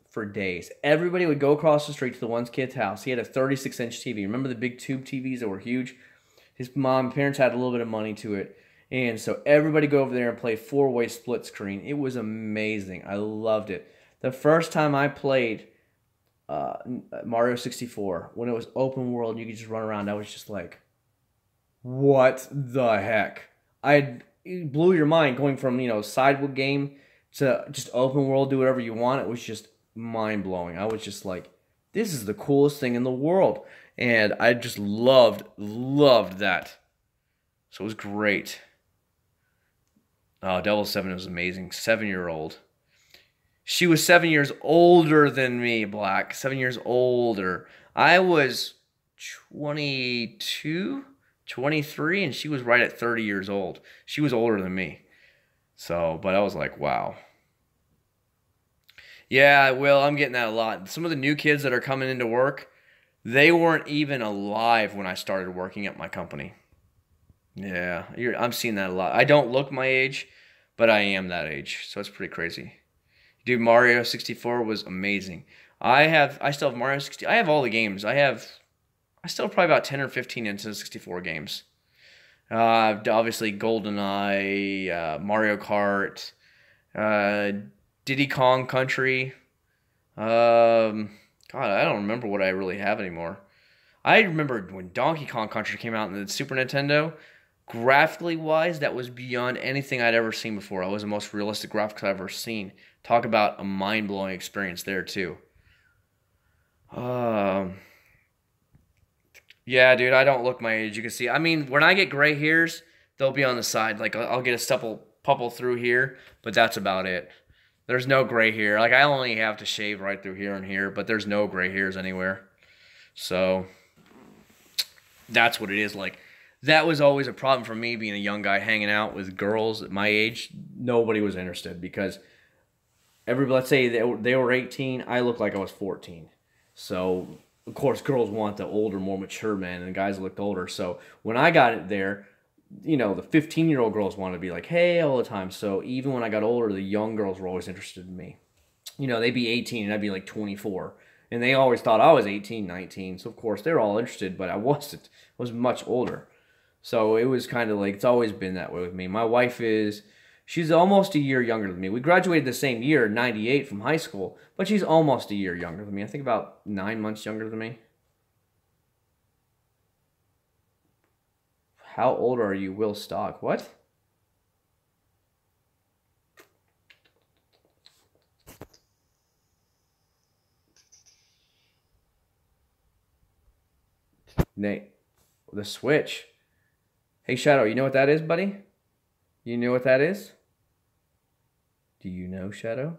for days. Everybody would go across the street to the one kid's house. He had a 36-inch TV. Remember the big tube TVs that were huge? His parents had a little bit of money to it. And so everybody go over there and play 4-way split screen. It was amazing. I loved it. The first time I played Mario 64, when it was open world and you could just run around, I was just like, what the heck? It blew your mind going from, sidewalk game to just open world, do whatever you want. It was just mind-blowing. I was just like, this is the coolest thing in the world. And I just loved that. So it was great. Oh, Devil 7 was amazing. 7-year-old. She was 7 years older than me, Black. 7 years older. I was 22, 23, and she was right at 30 years old. She was older than me. So, but I was like, wow. Yeah, well, I'm getting that a lot. Some of the new kids that are coming into work, they weren't even alive when I started working at my company. Yeah, I'm seeing that a lot. I don't look my age, but I am that age, so it's pretty crazy. Dude, Mario 64 was amazing. I still have Mario 60. I have all the games. I still have probably about 10 or 15 Nintendo 64 games. Obviously GoldenEye, Mario Kart, Diddy Kong Country. God, I don't remember what I really have anymore. I remember when Donkey Kong Country came out in the Super Nintendo. Graphically wise, that was beyond anything I'd ever seen before. That was the most realistic graphics I've ever seen. Talk about a mind-blowing experience there too. Yeah, dude, I don't look my age. You can see. I mean, when I get gray hairs, they'll be on the side. Like I'll get a stubble through here, but that's about it. There's no gray hair. Like I only have to shave right through here and here, but there's no gray hairs anywhere. So that's what it is. Like that was always a problem for me being a young guy hanging out with girls at my age. Nobody was interested because let's say they were 18, I looked like I was 14. So of course girls want the older, more mature men, and the guys looked older. So when I got it there, the 15-year-old girls wanted to be like, hey, all the time. So even when I got older, the young girls were always interested in me. They'd be 18 and I'd be like 24. And they always thought I was 18, 19. So of course they were all interested, but I wasn't. I was much older. So it was kind of like, it's always been that way with me. My wife she's almost a year younger than me. We graduated the same year, 98, from high school, but she's almost a year younger than me. I think about 9 months younger than me. How old are you, Will Stock? What? Nate, the Switch. Hey, Shadow, you know what that is, buddy? You know what that is? Do you know, Shadow?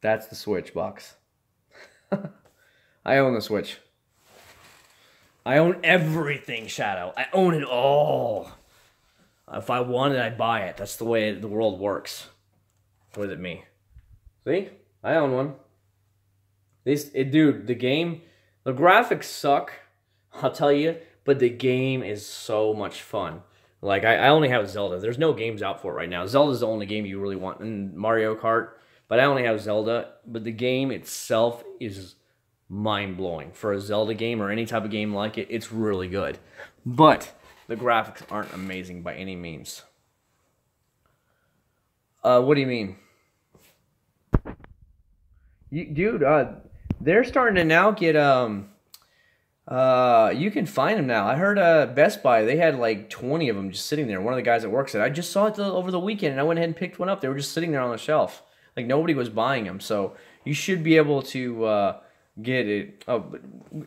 That's the Switch box. I own the Switch. I own everything, Shadow. I own it all. If I want it, I buy it. That's the way the world works. With it, me. See? I own one. Dude, the graphics suck, I'll tell you, but the game is so much fun. Like, I only have Zelda. There's no games out for it right now. Zelda's the only game you really want, and Mario Kart, but I only have Zelda. But the game itself is mind-blowing. For a Zelda game or any type of game like it, it's really good. But the graphics aren't amazing by any means. What do you mean? Dude, they're starting to now get, you can find them now. I heard Best Buy, they had like 20 of them just sitting there. One of the guys that works there, I just saw it over the weekend, and I went ahead and picked one up. They were just sitting there on the shelf. Like, nobody was buying them. So you should be able to get it. Oh, but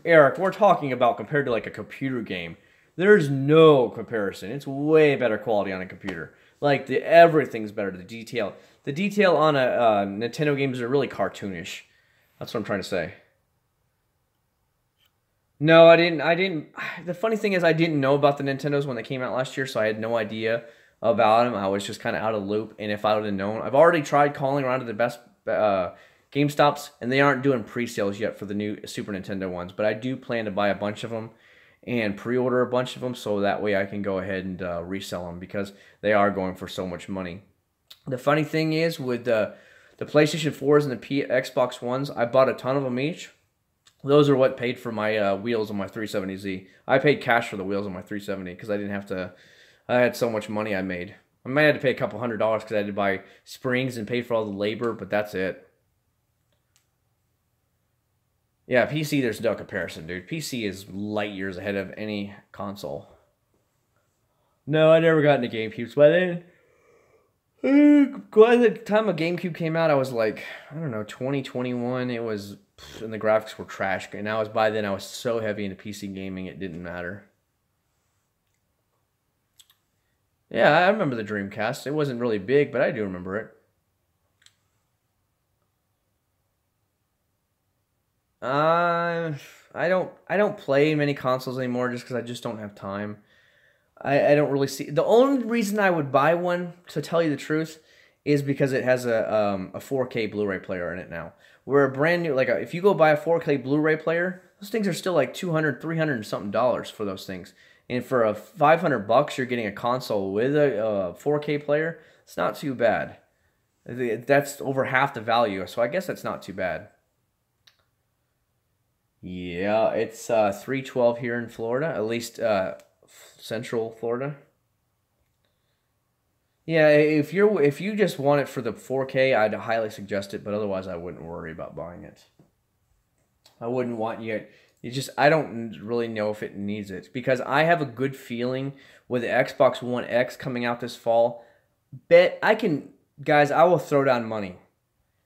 Eric, we're talking about compared to like a computer game. There's no comparison. It's way better quality on a computer. Like, everything's better. The detail on a Nintendo games are really cartoonish. That's what I'm trying to say. No, I didn't. The funny thing is, I didn't know about the Nintendos when they came out last year, so I had no idea about them. I was just kind of out of the loop, and if I would have known, I've already tried calling around to the best GameStops, and they aren't doing pre-sales yet for the new Super Nintendo ones, but I do plan to buy a bunch of them and pre-order a bunch of them, so that way I can go ahead and resell them, because they are going for so much money. The funny thing is, with the PlayStation 4s and the Xbox Ones, I bought a ton of them each. Those are what paid for my wheels on my 370Z. I paid cash for the wheels on my 370 because I didn't have to. I had so much money I made. I might have to pay a couple $100 because I had to buy springs and pay for all the labor, but that's it. Yeah, PC, there's no comparison, dude. PC is light years ahead of any console. No, I never got into GameCubes by then. By the time a GameCube came out, I was like, I don't know, 2021. It was, and the graphics were trash. And by then I was so heavy into PC gaming, it didn't matter. Yeah, I remember the Dreamcast. It wasn't really big, but I do remember it. I don't play many consoles anymore just because I just don't have time. I don't really see the only reason I would buy one, to tell you the truth, is because it has a 4K Blu-ray player in it now. Where a brand new if you go buy a 4K Blu-ray player, those things are still like 200, 300 and something dollars for those things. And for a $500, you're getting a console with a 4K player. It's not too bad. That's over half the value, so I guess that's not too bad. Yeah, it's 312 here in Florida, at least Central Florida. Yeah, if you just want it for the 4K, I'd highly suggest it, but otherwise I wouldn't worry about buying it. I wouldn't want you. I don't really know if it needs it because I have a good feeling with the Xbox One X coming out this fall. Guys, I will throw down money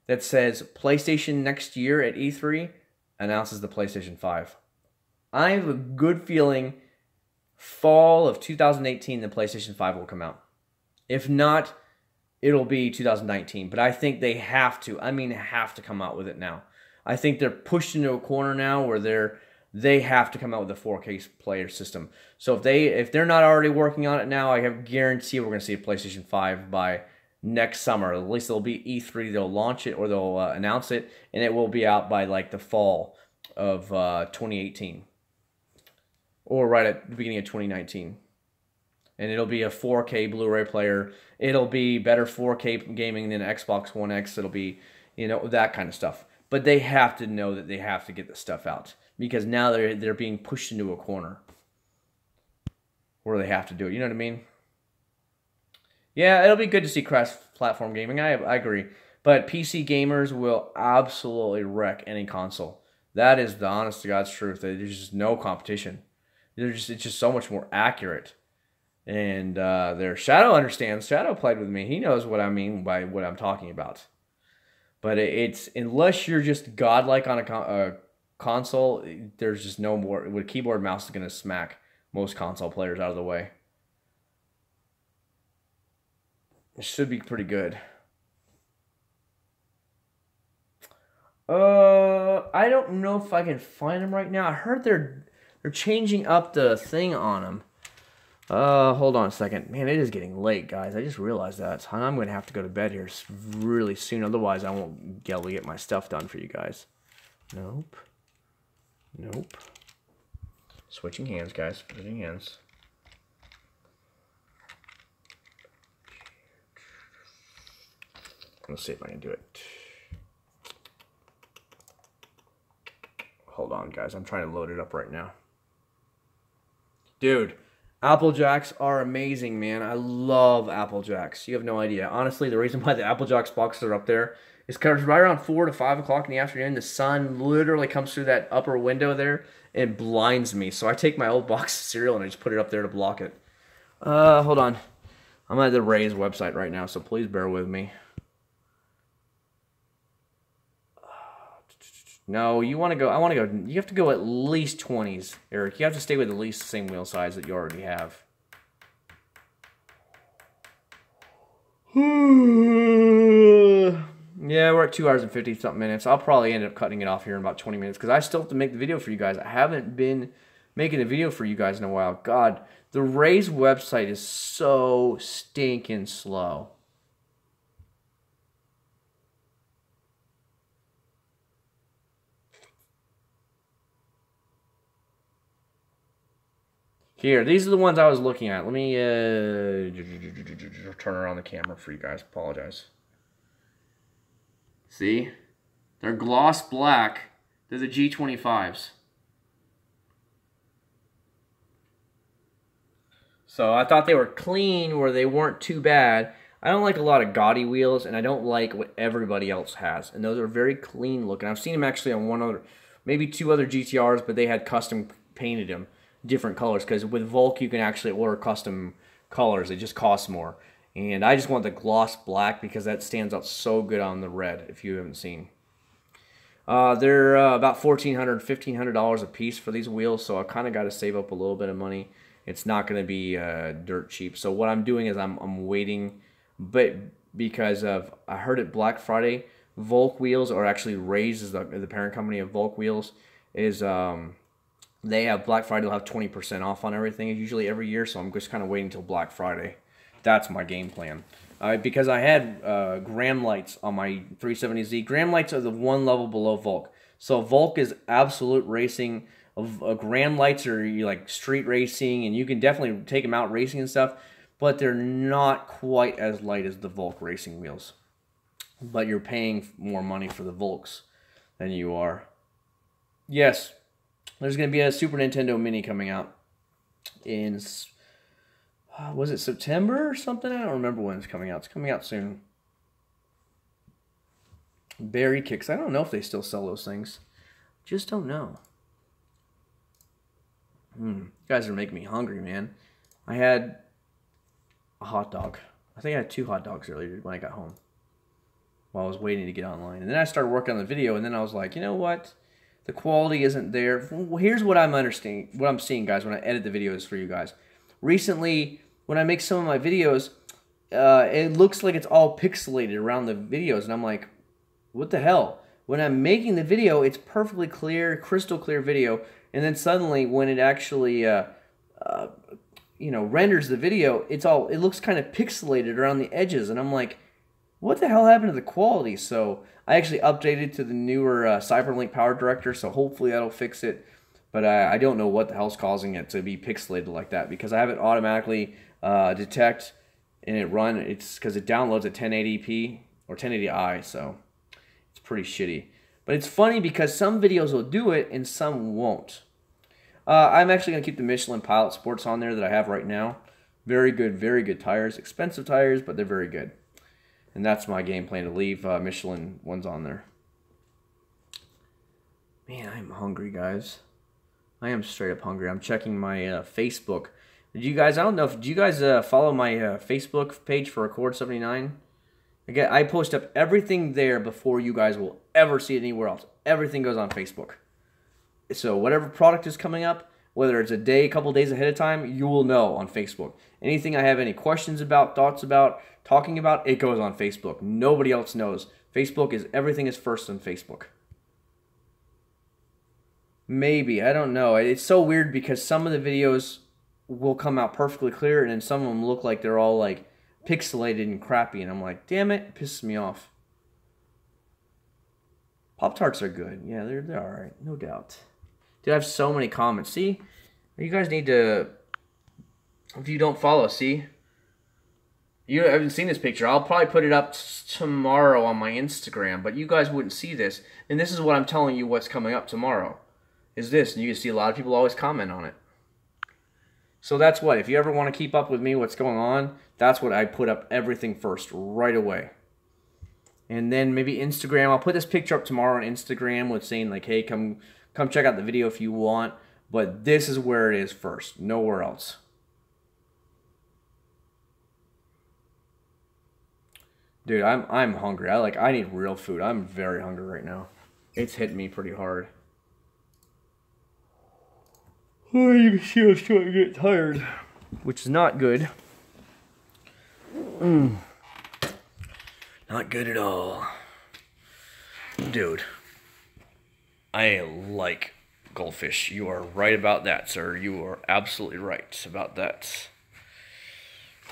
that says PlayStation next year at E3 announces the PlayStation 5. I have a good feeling fall of 2018 the PlayStation 5 will come out. If not, it'll be 2019. But I think they have to. I mean, have to come out with it now. I think they're pushed into a corner now where they have to come out with a 4K player system. So if they're not already working on it now, I have guarantee we're going to see a PlayStation 5 by next summer. At least it'll be E3. They'll launch it or they'll announce it, and it will be out by like the fall of 2018 or right at the beginning of 2019. And it'll be a 4K Blu-ray player. It'll be better 4K gaming than Xbox One X. It'll be, that kind of stuff. But they have to know that they have to get this stuff out because now they're being pushed into a corner where they have to do it. You know what I mean? Yeah, it'll be good to see cross-platform gaming. I agree. But PC gamers will absolutely wreck any console. That is the honest to God's truth. There's just no competition. It's just so much more accurate. And Shadow understands. Shadow played with me. He knows what I mean by what I'm talking about. But it's unless you're just godlike on a console, there's just no more. With keyboard and mouse is going to smack most console players out of the way. It should be pretty good. I don't know if I can find them right now. I heard they're changing up the thing on them. Hold on a second. Man, it is getting late, guys. I just realized that. I'm going to have to go to bed here really soon. Otherwise, I won't be able to get my stuff done for you guys. Nope. Nope. Switching hands, guys. Switching hands. Let's see if I can do it. Hold on, guys. I'm trying to load it up right now. Dude, Apple Jacks are amazing, man. I love Apple Jacks. You have no idea. Honestly, the reason why the Apple Jacks boxes are up there is because right around 4 to 5 o'clock in the afternoon, the sun literally comes through that upper window there and blinds me. So I take my old box of cereal and I just put it up there to block it. Hold on. I'm at the Ray's website right now, so please bear with me. No, you want to go. I want to go. You have to go at least 20s, Eric. You have to stay with at least the same wheel size that you already have. Yeah, we're at 2 hours and 50-something minutes. I'll probably end up cutting it off here in about 20 minutes because I still have to make the video for you guys. I haven't been making a video for you guys in a while. God, the Ray's website is so stinking slow. Here, these are the ones I was looking at. Let me turn around the camera for you guys. Apologize. See? They're gloss black. They're the G25s. So I thought they were clean where they weren't too bad. I don't like a lot of gaudy wheels, and I don't like what everybody else has. And those are very clean looking. I've seen them actually on one other, maybe 2 other GTRs, but they had custom painted them different colors, because with Volk you can actually order custom colors. It just costs more, and I just want the gloss black because that stands out so good on the red. If you haven't seen, they're about $1,400, $1,500 a piece for these wheels, so I kind of got to save up a little bit of money. it's not going to be dirt cheap. So what I'm doing is I'm waiting, but because of I heard at Black Friday, Volk Wheels, or actually Raise is the parent company of Volk Wheels, is they have Black Friday. They'll have 20% off on everything, usually every year. So I'm just kind of waiting until Black Friday. That's my game plan. Because I had Graham lights on my 370Z. Graham lights are the one level below Volk. So Volk is absolute racing. Graham lights are like street racing, and you can definitely take them out racing and stuff, but they're not quite as light as the Volk racing wheels. But you're paying more money for the Volks than you are. Yes, there's going to be a Super Nintendo Mini coming out in, was it September or something? I don't remember when it's coming out. It's coming out soon. Berry Kicks. I don't know if they still sell those things. Just don't know. You guys are making me hungry, man. I had a hot dog. I think I had 2 hot dogs earlier when I got home while I was waiting to get online. And then I started working on the video, and then I was like, you know what? The quality isn't there. Well, here's what I'm understanding, what I'm seeing, guys, when I edit the videos for you guys. Recently, when I make some of my videos, it looks like it's all pixelated around the videos, and I'm like, what the hell? When I'm making the video, it's perfectly clear, crystal clear video, and then suddenly when it actually renders the video, it looks kind of pixelated around the edges, and I'm like, what the hell happened to the quality? So I actually updated to the newer CyberLink Power Director, so hopefully that'll fix it. But I don't know what the hell's causing it to be pixelated like that, because I have it automatically detect and it run. It's because it downloads at 1080p or 1080i, so it's pretty shitty. But it's funny because some videos will do it and some won't. I'm actually going to keep the Michelin Pilot Sports on there that I have right now. Very good tires. Expensive tires, but they're very good. And that's my game plan, to leave Michelin ones on there. Man, I'm hungry, guys. I am straight up hungry. I'm checking my Facebook. Did you guys, I don't know, did you guys follow my Facebook page for Acc0rd's? Again, I post up everything there before you guys will ever see it anywhere else. Everything goes on Facebook. So whatever product is coming up, whether it's a couple days ahead of time, you will know on Facebook. Anything I have any questions about, thoughts about, talking about, it goes on Facebook. Nobody else knows. Everything is first on Facebook. Maybe, I don't know. It's so weird because some of the videos will come out perfectly clear, and then some of them look like they're all like pixelated and crappy, and I'm like, damn it, it pisses me off. Pop-Tarts are good. Yeah, they're alright, no doubt. Dude, I have so many comments. See? You guys need to, if you don't follow, see? You haven't seen this picture. I'll probably put it up tomorrow on my Instagram, but you guys wouldn't see this. And this is what I'm telling you what's coming up tomorrow. Is this. And you can see a lot of people always comment on it. So that's what. If you ever want to keep up with me, what's going on, that's what I put up everything first, right away. And then maybe Instagram. I'll put this picture up tomorrow on Instagram with saying like, hey, come check out the video if you want. But this is where it is first. Nowhere else. Dude, I'm hungry. I need real food. I'm very hungry right now. It's hitting me pretty hard. Oh, you can see I'm starting to get tired, which is not good. Not good at all. Dude, I like goldfish. You are right about that, sir. You are absolutely right about that.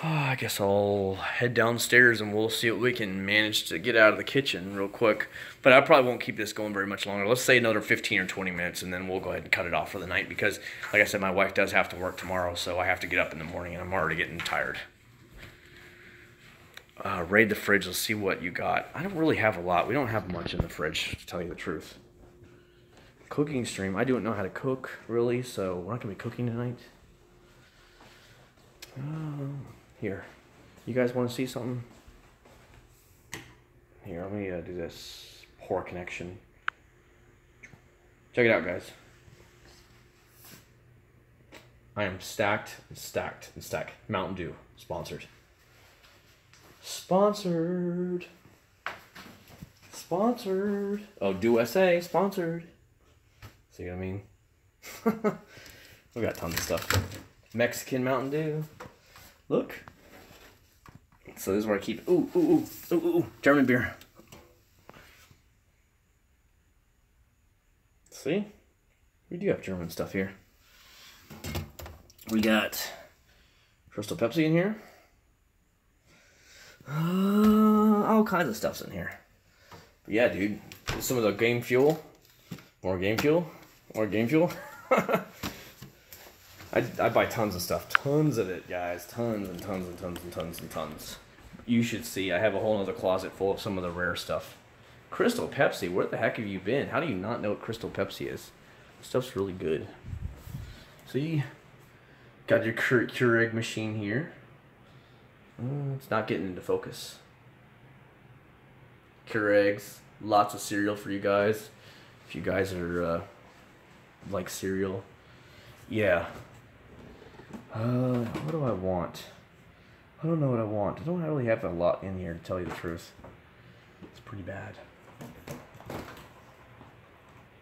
I guess I'll head downstairs and we'll see what we can manage to get out of the kitchen real quick. But I probably won't keep this going very much longer. Let's say another 15 or 20 minutes, and then we'll go ahead and cut it off for the night because, like I said, my wife does have to work tomorrow, so I have to get up in the morning, and I'm already getting tired. Raid the fridge. Let's see what you got. I don't really have a lot. We don't have much in the fridge, to tell you the truth. Cooking stream. I don't know how to cook, really, so we're not going to be cooking tonight. Here, you guys want to see something? Here, let me do this. Poor connection. Check it out, guys. I am stacked and stacked and stacked. Mountain Dew, sponsored. Sponsored. Sponsored. Oh, Dewsa, sponsored. See what I mean? We got tons of stuff. Mexican Mountain Dew. Look. So this is where I keep. Ooh, German beer. See? We do have German stuff here. We got Crystal Pepsi in here. All kinds of stuff's in here. But yeah, dude. Some of the game fuel. More game fuel. More game fuel. I buy tons of stuff. Tons of it, guys. Tons and tons and tons and tons and tons. You should see. I have a whole other closet full of some of the rare stuff. Crystal Pepsi. Where the heck have you been? How do you not know what Crystal Pepsi is? Stuff's really good. See? Got your Keurig machine here. It's not getting into focus. Keurigs. Lots of cereal for you guys. If you guys are like cereal. Yeah. What do I want? I don't know what I want. I don't really have a lot in here, to tell you the truth. It's pretty bad.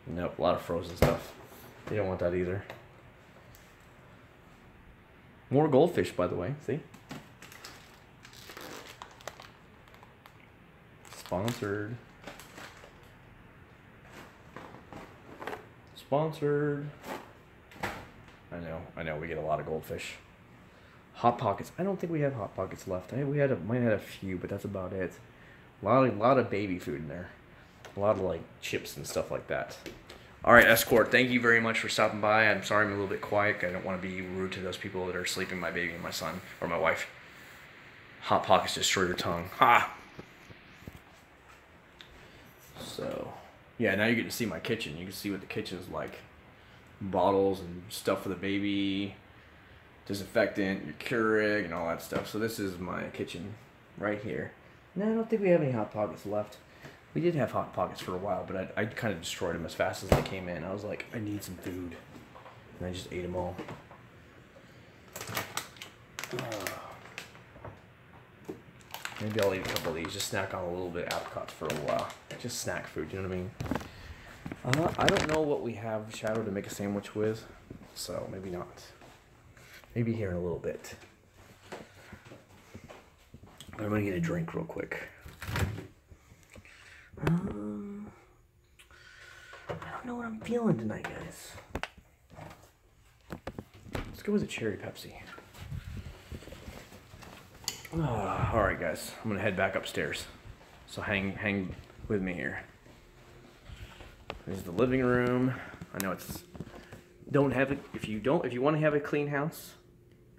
Nope, a lot of frozen stuff. You don't want that either. More goldfish, by the way. See? Sponsored. Sponsored. I know, we get a lot of goldfish. Hot Pockets. I don't think we have Hot Pockets left. I think we might have a few, but that's about it. A lot of baby food in there. A lot of like chips and stuff like that. All right, Escort, thank you very much for stopping by. I'm sorry I'm a little bit quiet. I don't want to be rude to those people that are sleeping, my baby and my son, or my wife. Hot Pockets destroy your tongue. Ha! So, yeah, now you're getting to see my kitchen. You can see what the kitchen is like. Bottles and stuff for the baby, disinfectant, your Keurig, and all that stuff. So this is my kitchen right here. No, I don't think we have any Hot Pockets left. We did have Hot Pockets for a while, but I kind of destroyed them as fast as they came in. I was like, I need some food. And I just ate them all. Maybe I'll eat a couple of these. Just snack on a little bit of apricots for a while. Just snack food, you know what I mean? I don't know what we have, Shadow, to make a sandwich with. So, maybe not. Maybe here in a little bit. I'm going to get a drink real quick. I don't know what I'm feeling tonight, guys. Let's go with a cherry Pepsi. Alright, guys. I'm going to head back upstairs. So hang with me here. This is the living room. I know it's... Don't have it... If you want to have a clean house,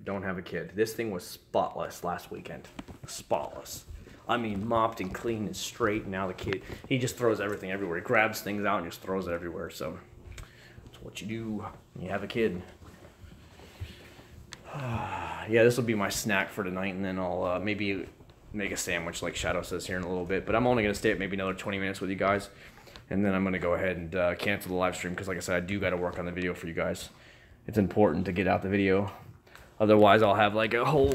don't have a kid. This thing was spotless last weekend. Spotless. I mean, mopped and clean and straight. And now the kid, he just throws everything everywhere. He grabs things out and just throws it everywhere. So, that's what you do when you have a kid. Yeah, this will be my snack for tonight. And then I'll maybe make a sandwich like Shadow says here in a little bit. But I'm only going to stay at maybe another 20 minutes with you guys. And then I'm going to go ahead and cancel the live stream. Because like I said, I do got to work on the video for you guys. It's important to get out the video. Otherwise, I'll have like a whole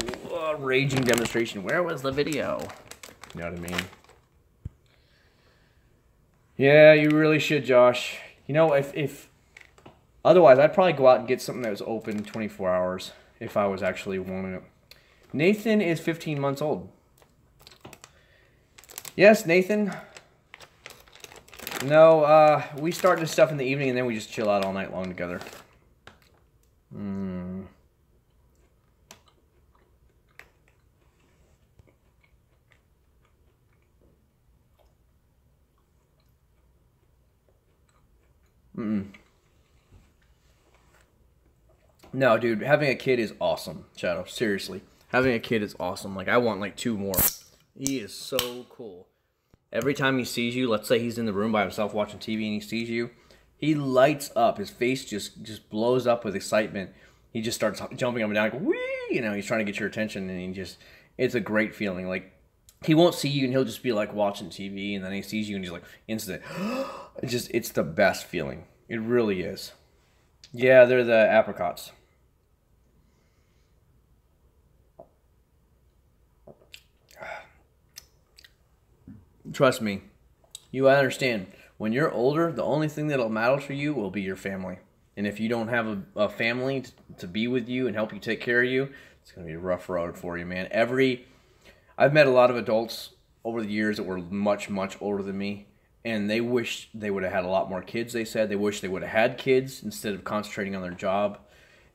raging demonstration. Where was the video? You know what I mean? Yeah, you really should, Josh. You know, if otherwise, I'd probably go out and get something that was open 24 hours if I was actually wanting it. Nathan is 15 months old. Yes, Nathan. No, we start this stuff in the evening and then we just chill out all night long together. No, dude, having a kid is awesome, Shadow. Seriously. Having a kid is awesome. Like, I want, like, 2 more. He is so cool. Every time he sees you, let's say he's in the room by himself watching TV and he sees you, he lights up. His face just blows up with excitement. He just starts jumping up and down, like, whee! You know, he's trying to get your attention, and he just, it's a great feeling. Like, he won't see you, and he'll just be, like, watching TV, and then he sees you, and he's like, instant. It's the best feeling. It really is. Yeah, they're the apricots. Trust me, you understand. When you're older, the only thing that'll matter for you will be your family. And if you don't have a family to be with you and help you take care of you, it's going to be a rough road for you, man. I've met a lot of adults over the years that were much, much older than me, and they wish they would have had a lot more kids, they said. They wish they would have had kids instead of concentrating on their job.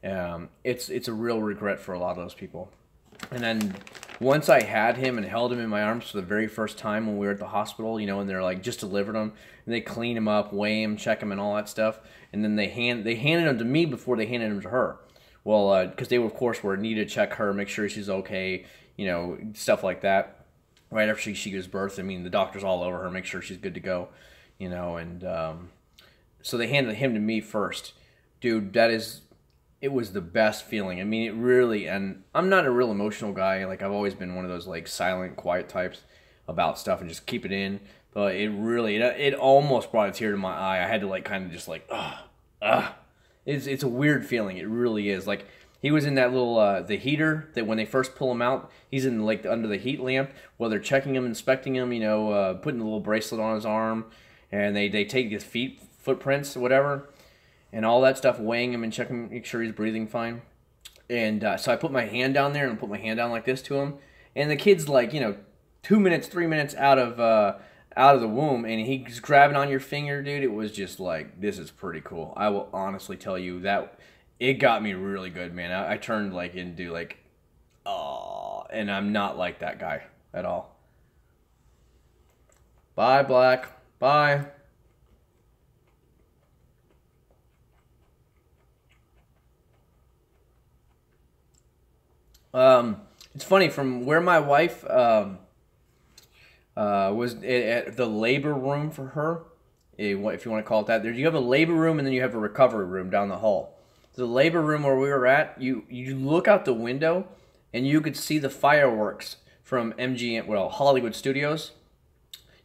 It's a real regret for a lot of those people. And then once I had him and held him in my arms for the very first time when we were at the hospital, and they're like, just delivered him, and they clean him up, weigh him, check him, and all that stuff, and then they handed him to me before they handed him to her. Well, because they, of course, needed to check her, make sure she's okay, stuff like that. Right after she gives birth, I mean, the doctor's all over her, make sure she's good to go, and so they handed him to me first. Dude, it was the best feeling. I mean, it really, and I'm not a real emotional guy. Like, I've always been one of those, like, silent, quiet types about stuff and just keep it in. But it really, it almost brought a tear to my eye. I had to, like, kind of just, like, It's a weird feeling. It really is. Like, he was in that little, the heater that when they first pull him out, he's in, like, under the heat lamp while they're checking him, inspecting him, putting a little bracelet on his arm. And they take his footprints or whatever, and all that stuff, weighing him and checking, make sure he's breathing fine. And so I put my hand down there and put my hand down like this to him. And the kid's like, 2 minutes, 3 minutes out of the womb, and he's grabbing on your finger, dude. It was just like, this is pretty cool. I will honestly tell you that it got me really good, man. I turned like into like, oh, and I'm not like that guy at all. Bye, Black. Bye. It's funny, from where my wife was at the labor room for her, if you want to call it that. You have a labor room and then you have a recovery room down the hall. The labor room where we were at, you look out the window and you could see the fireworks from Hollywood Studios.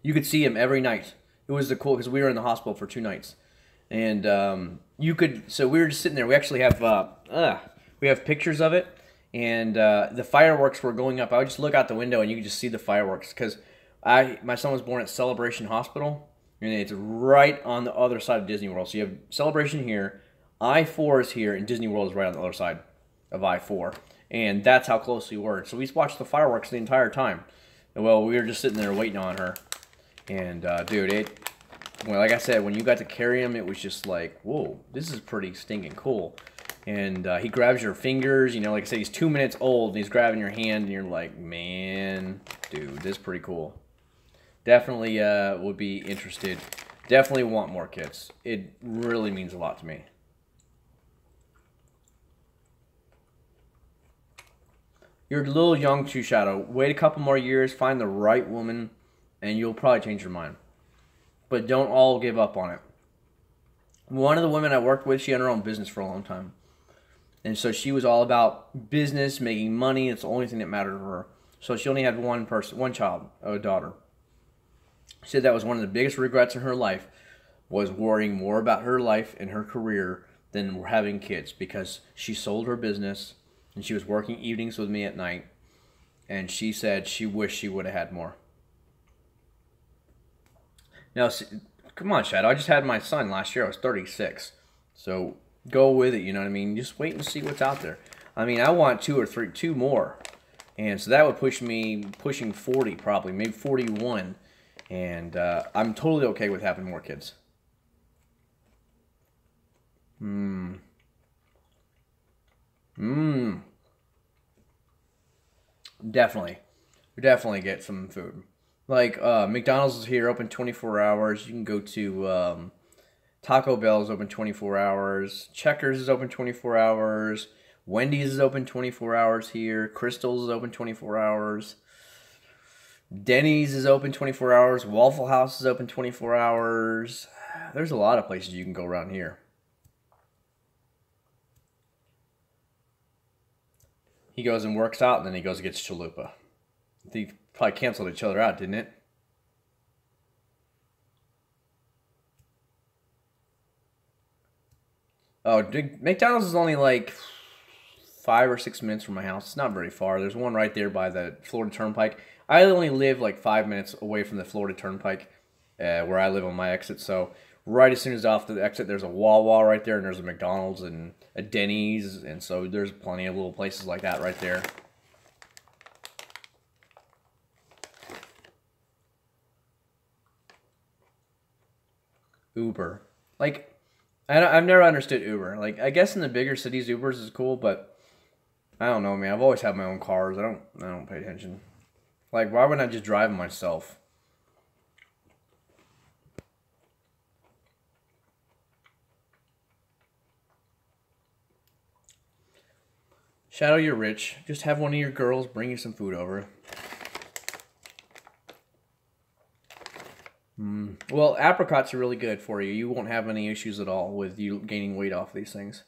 You could see them every night. It was cool because we were in the hospital for 2 nights, and so we were just sitting there. We actually have pictures of it. And the fireworks were going up. I would just look out the window and you could just see the fireworks. Because my son was born at Celebration Hospital. And it's right on the other side of Disney World. So you have Celebration here. I-4 is here. And Disney World is right on the other side of I-4. And that's how close we were. So we watched the fireworks the entire time. Well, we were just sitting there waiting on her. And, dude, like I said, when you got to carry him, it was just like, whoa, this is pretty stinking cool. And he grabs your fingers, like I said, he's 2 minutes old, and he's grabbing your hand, and you're like, man, dude, this is pretty cool. Definitely would be interested. Definitely want more kids. It really means a lot to me. You're a little young, True Shadow. Wait a couple more years, find the right woman, and you'll probably change your mind. But don't all give up on it. One of the women I worked with, she had her own business for a long time. And so she was all about business, making money. It's the only thing that mattered to her. So she only had one child, a daughter. She said that was one of the biggest regrets in her life, was worrying more about her life and her career than having kids, because she sold her business and she was working evenings with me at night. And she said she wished she would have had more. Now, come on, Shadow. I just had my son last year. I was 36. So go with it, you know what I mean? Just wait and see what's out there. I mean, I want 2 more. And so that would push me pushing 40 probably, maybe 41. And I'm totally okay with having more kids. Definitely get some food. Like, McDonald's is here, open 24 hours. You can go to Taco Bell is open 24 hours. Checkers is open 24 hours. Wendy's is open 24 hours here. Crystal's is open 24 hours. Denny's is open 24 hours. Waffle House is open 24 hours. There's a lot of places you can go around here. He goes and works out, and then he goes and gets chalupa. They probably canceled each other out, didn't it? Oh, McDonald's is only like 5 or 6 minutes from my house. It's not very far. There's one right there by the Florida Turnpike. I only live like 5 minutes away from the Florida Turnpike, where I live on my exit. So right as soon as off the exit, there's a Wawa right there, and there's a McDonald's and a Denny's, and so there's plenty of little places like that right there. Uber. Like, I've never understood Uber. Like, I guess in the bigger cities, Ubers is cool, but I don't know, man. I've always had my own cars. I don't pay attention. Like, why wouldn't I just drive them myself? Shadow, you're rich. Just have one of your girls bring you some food over. Well, apricots are really good for you. You won't have any issues at all with you gaining weight off these things.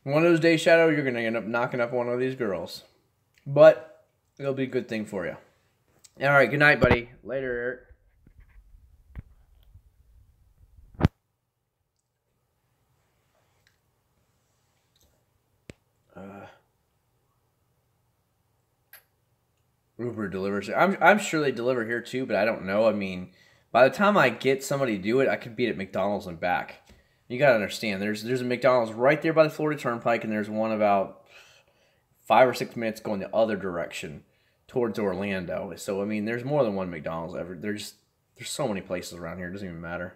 One of those days, Shadow, you're going to end up knocking up one of these girls. But it'll be a good thing for you. All right, good night, buddy. Later, Eric. Uber delivers. I'm sure they deliver here too, but I don't know. I mean, by the time I get somebody to do it, I could be at McDonald's and back. You gotta understand. There's a McDonald's right there by the Florida Turnpike, and there's one about 5 or 6 minutes going the other direction towards Orlando. So I mean, there's more than one McDonald's ever. There's so many places around here. It doesn't even matter.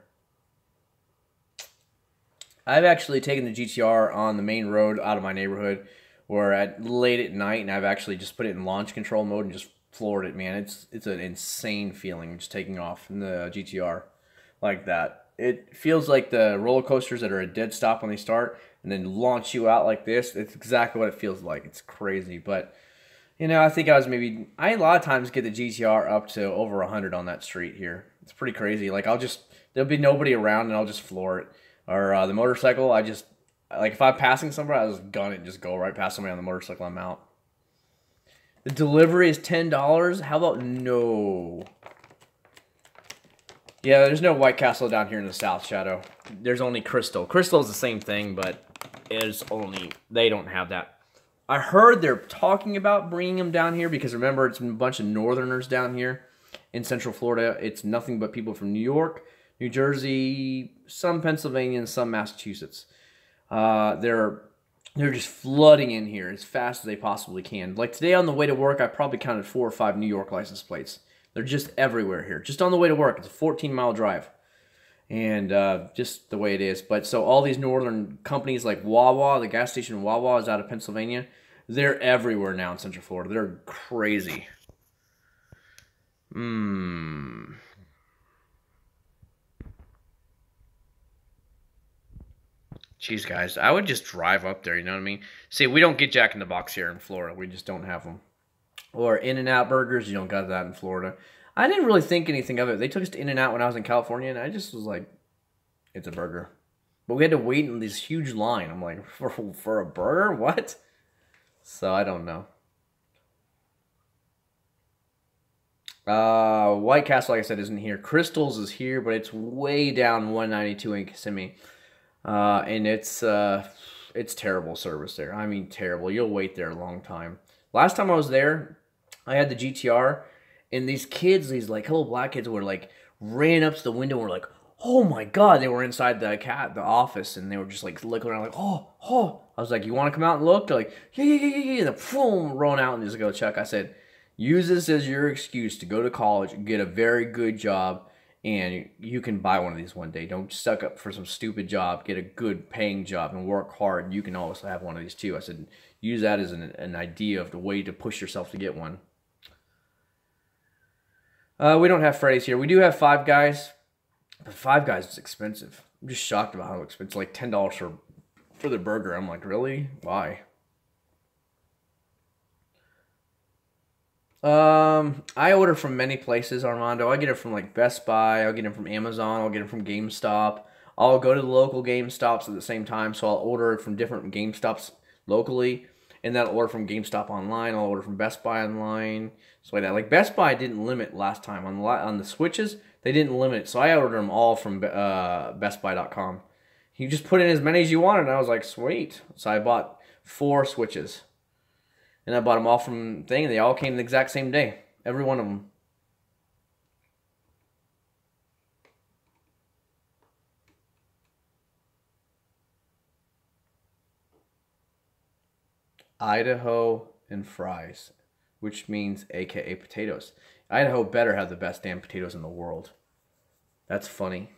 I've actually taken the GTR on the main road out of my neighborhood, or at late at night, and I've actually just put it in launch control mode and just floored it, man. It's an insane feeling just taking off in the GTR like that. It feels like the roller coasters that are a dead stop when they start and then launch you out like this. It's exactly what it feels like. It's crazy, but you know, I think I a lot of times get the GTR up to over 100 on that street here. It's pretty crazy. Like there'll be nobody around and I'll just floor it. Or the motorcycle, like if I'm passing somebody, I just gun it and just go right past somebody on the motorcycle. I'm out. The delivery is $10. How about no? Yeah, there's no White Castle down here in the South, Shadow. There's only Crystal. Crystal is the same thing, but they don't have that. I heard they're talking about bringing them down here because remember, it's a bunch of Northerners down here in Central Florida. It's nothing but people from New York, New Jersey, some Pennsylvania, and some Massachusetts. They're just flooding in here as fast as they possibly can. Like today on the way to work, I probably counted 4 or 5 New York license plates. They're just everywhere here. Just on the way to work. It's a 14-mile drive. And just the way it is. But so all these northern companies like Wawa, the gas station Wawa is out of Pennsylvania. They're everywhere now in Central Florida. They're crazy. Jeez, guys, I would just drive up there, you know what I mean? See, we don't get Jack in the Box here in Florida. We just don't have them. Or In-N-Out burgers, you don't got that in Florida. I didn't really think anything of it. They took us to In-N-Out when I was in California, and I just was like, it's a burger. But we had to wait in this huge line. I'm like, for a burger? What? So I don't know. White Castle, like I said, isn't here. Crystal's is here, but it's way down 192 in Kissimmee. And it's terrible service there. I mean, terrible. You'll wait there a long time. Last time I was there, I had the GTR, and these kids, these like little black kids, were like ran up to the window and were like, "Oh my God!" They were inside the office, and they were just like looking around, like, "Oh." I was like, "You want to come out and look?" They're like, "Yeah." And then boom, run out and just go check. I said, "Use this as your excuse to go to college, get a very good job." And you can buy one of these one day. Don't suck up for some stupid job. Get a good paying job and work hard. You can also have one of these too. I said, use that as an idea of the way to push yourself to get one. We don't have Freddy's here. We do have Five Guys. But Five Guys is expensive. I'm just shocked about how expensive. It's like $10 for the burger. I'm like, really? Why? I order from many places, Armando. I get it from like Best Buy. I'll get it from Amazon. I'll get it from GameStop. I'll go to the local GameStops at the same time, so I'll order it from different GameStops locally. And then I'll order from GameStop online. I'll order from Best Buy online. So like that. Like Best Buy didn't limit last time on the Switches. They didn't limit it, so I ordered them all from BestBuy.com. You just put in as many as you wanted, and I was like, sweet. So I bought 4 Switches, and I bought them all from thing, and they all came the exact same day, every one of them. Idaho and fries, which means AKA potatoes. Idaho better have the best damn potatoes in the world. That's funny.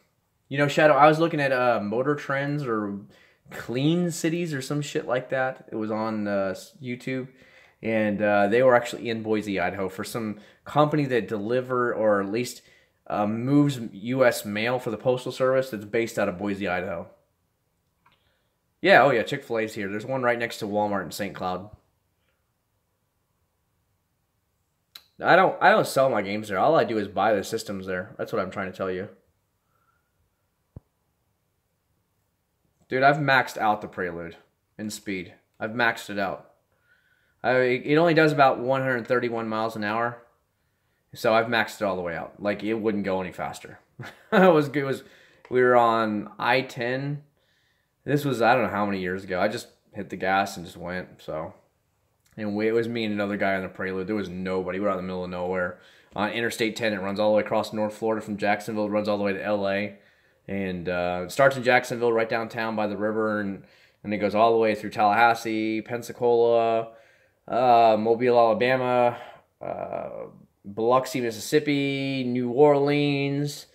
You know, Shadow, I was looking at Motor Trends or Clean Cities or some shit like that. It was on YouTube. And they were actually in Boise, Idaho for some company that deliver or at least moves U.S. mail for the Postal Service that's based out of Boise, Idaho. Yeah, oh yeah, Chick-fil-A's here. There's one right next to Walmart in St. Cloud. I don't sell my games there. All I do is buy the systems there. That's what I'm trying to tell you. Dude, I've maxed out the Prelude in speed. I've maxed it out. It only does about 131 miles an hour. So I've maxed it all the way out. Like, it wouldn't go any faster. We were on I-10. This was, I don't know how many years ago. I just hit the gas and just went, so. And it was me and another guy on the Prelude. There was nobody. We're out in the middle of nowhere. On Interstate 10, it runs all the way across North Florida from Jacksonville. It runs all the way to L.A. And it starts in Jacksonville, right downtown by the river, and it goes all the way through Tallahassee, Pensacola, Mobile, Alabama, Biloxi, Mississippi, New Orleans,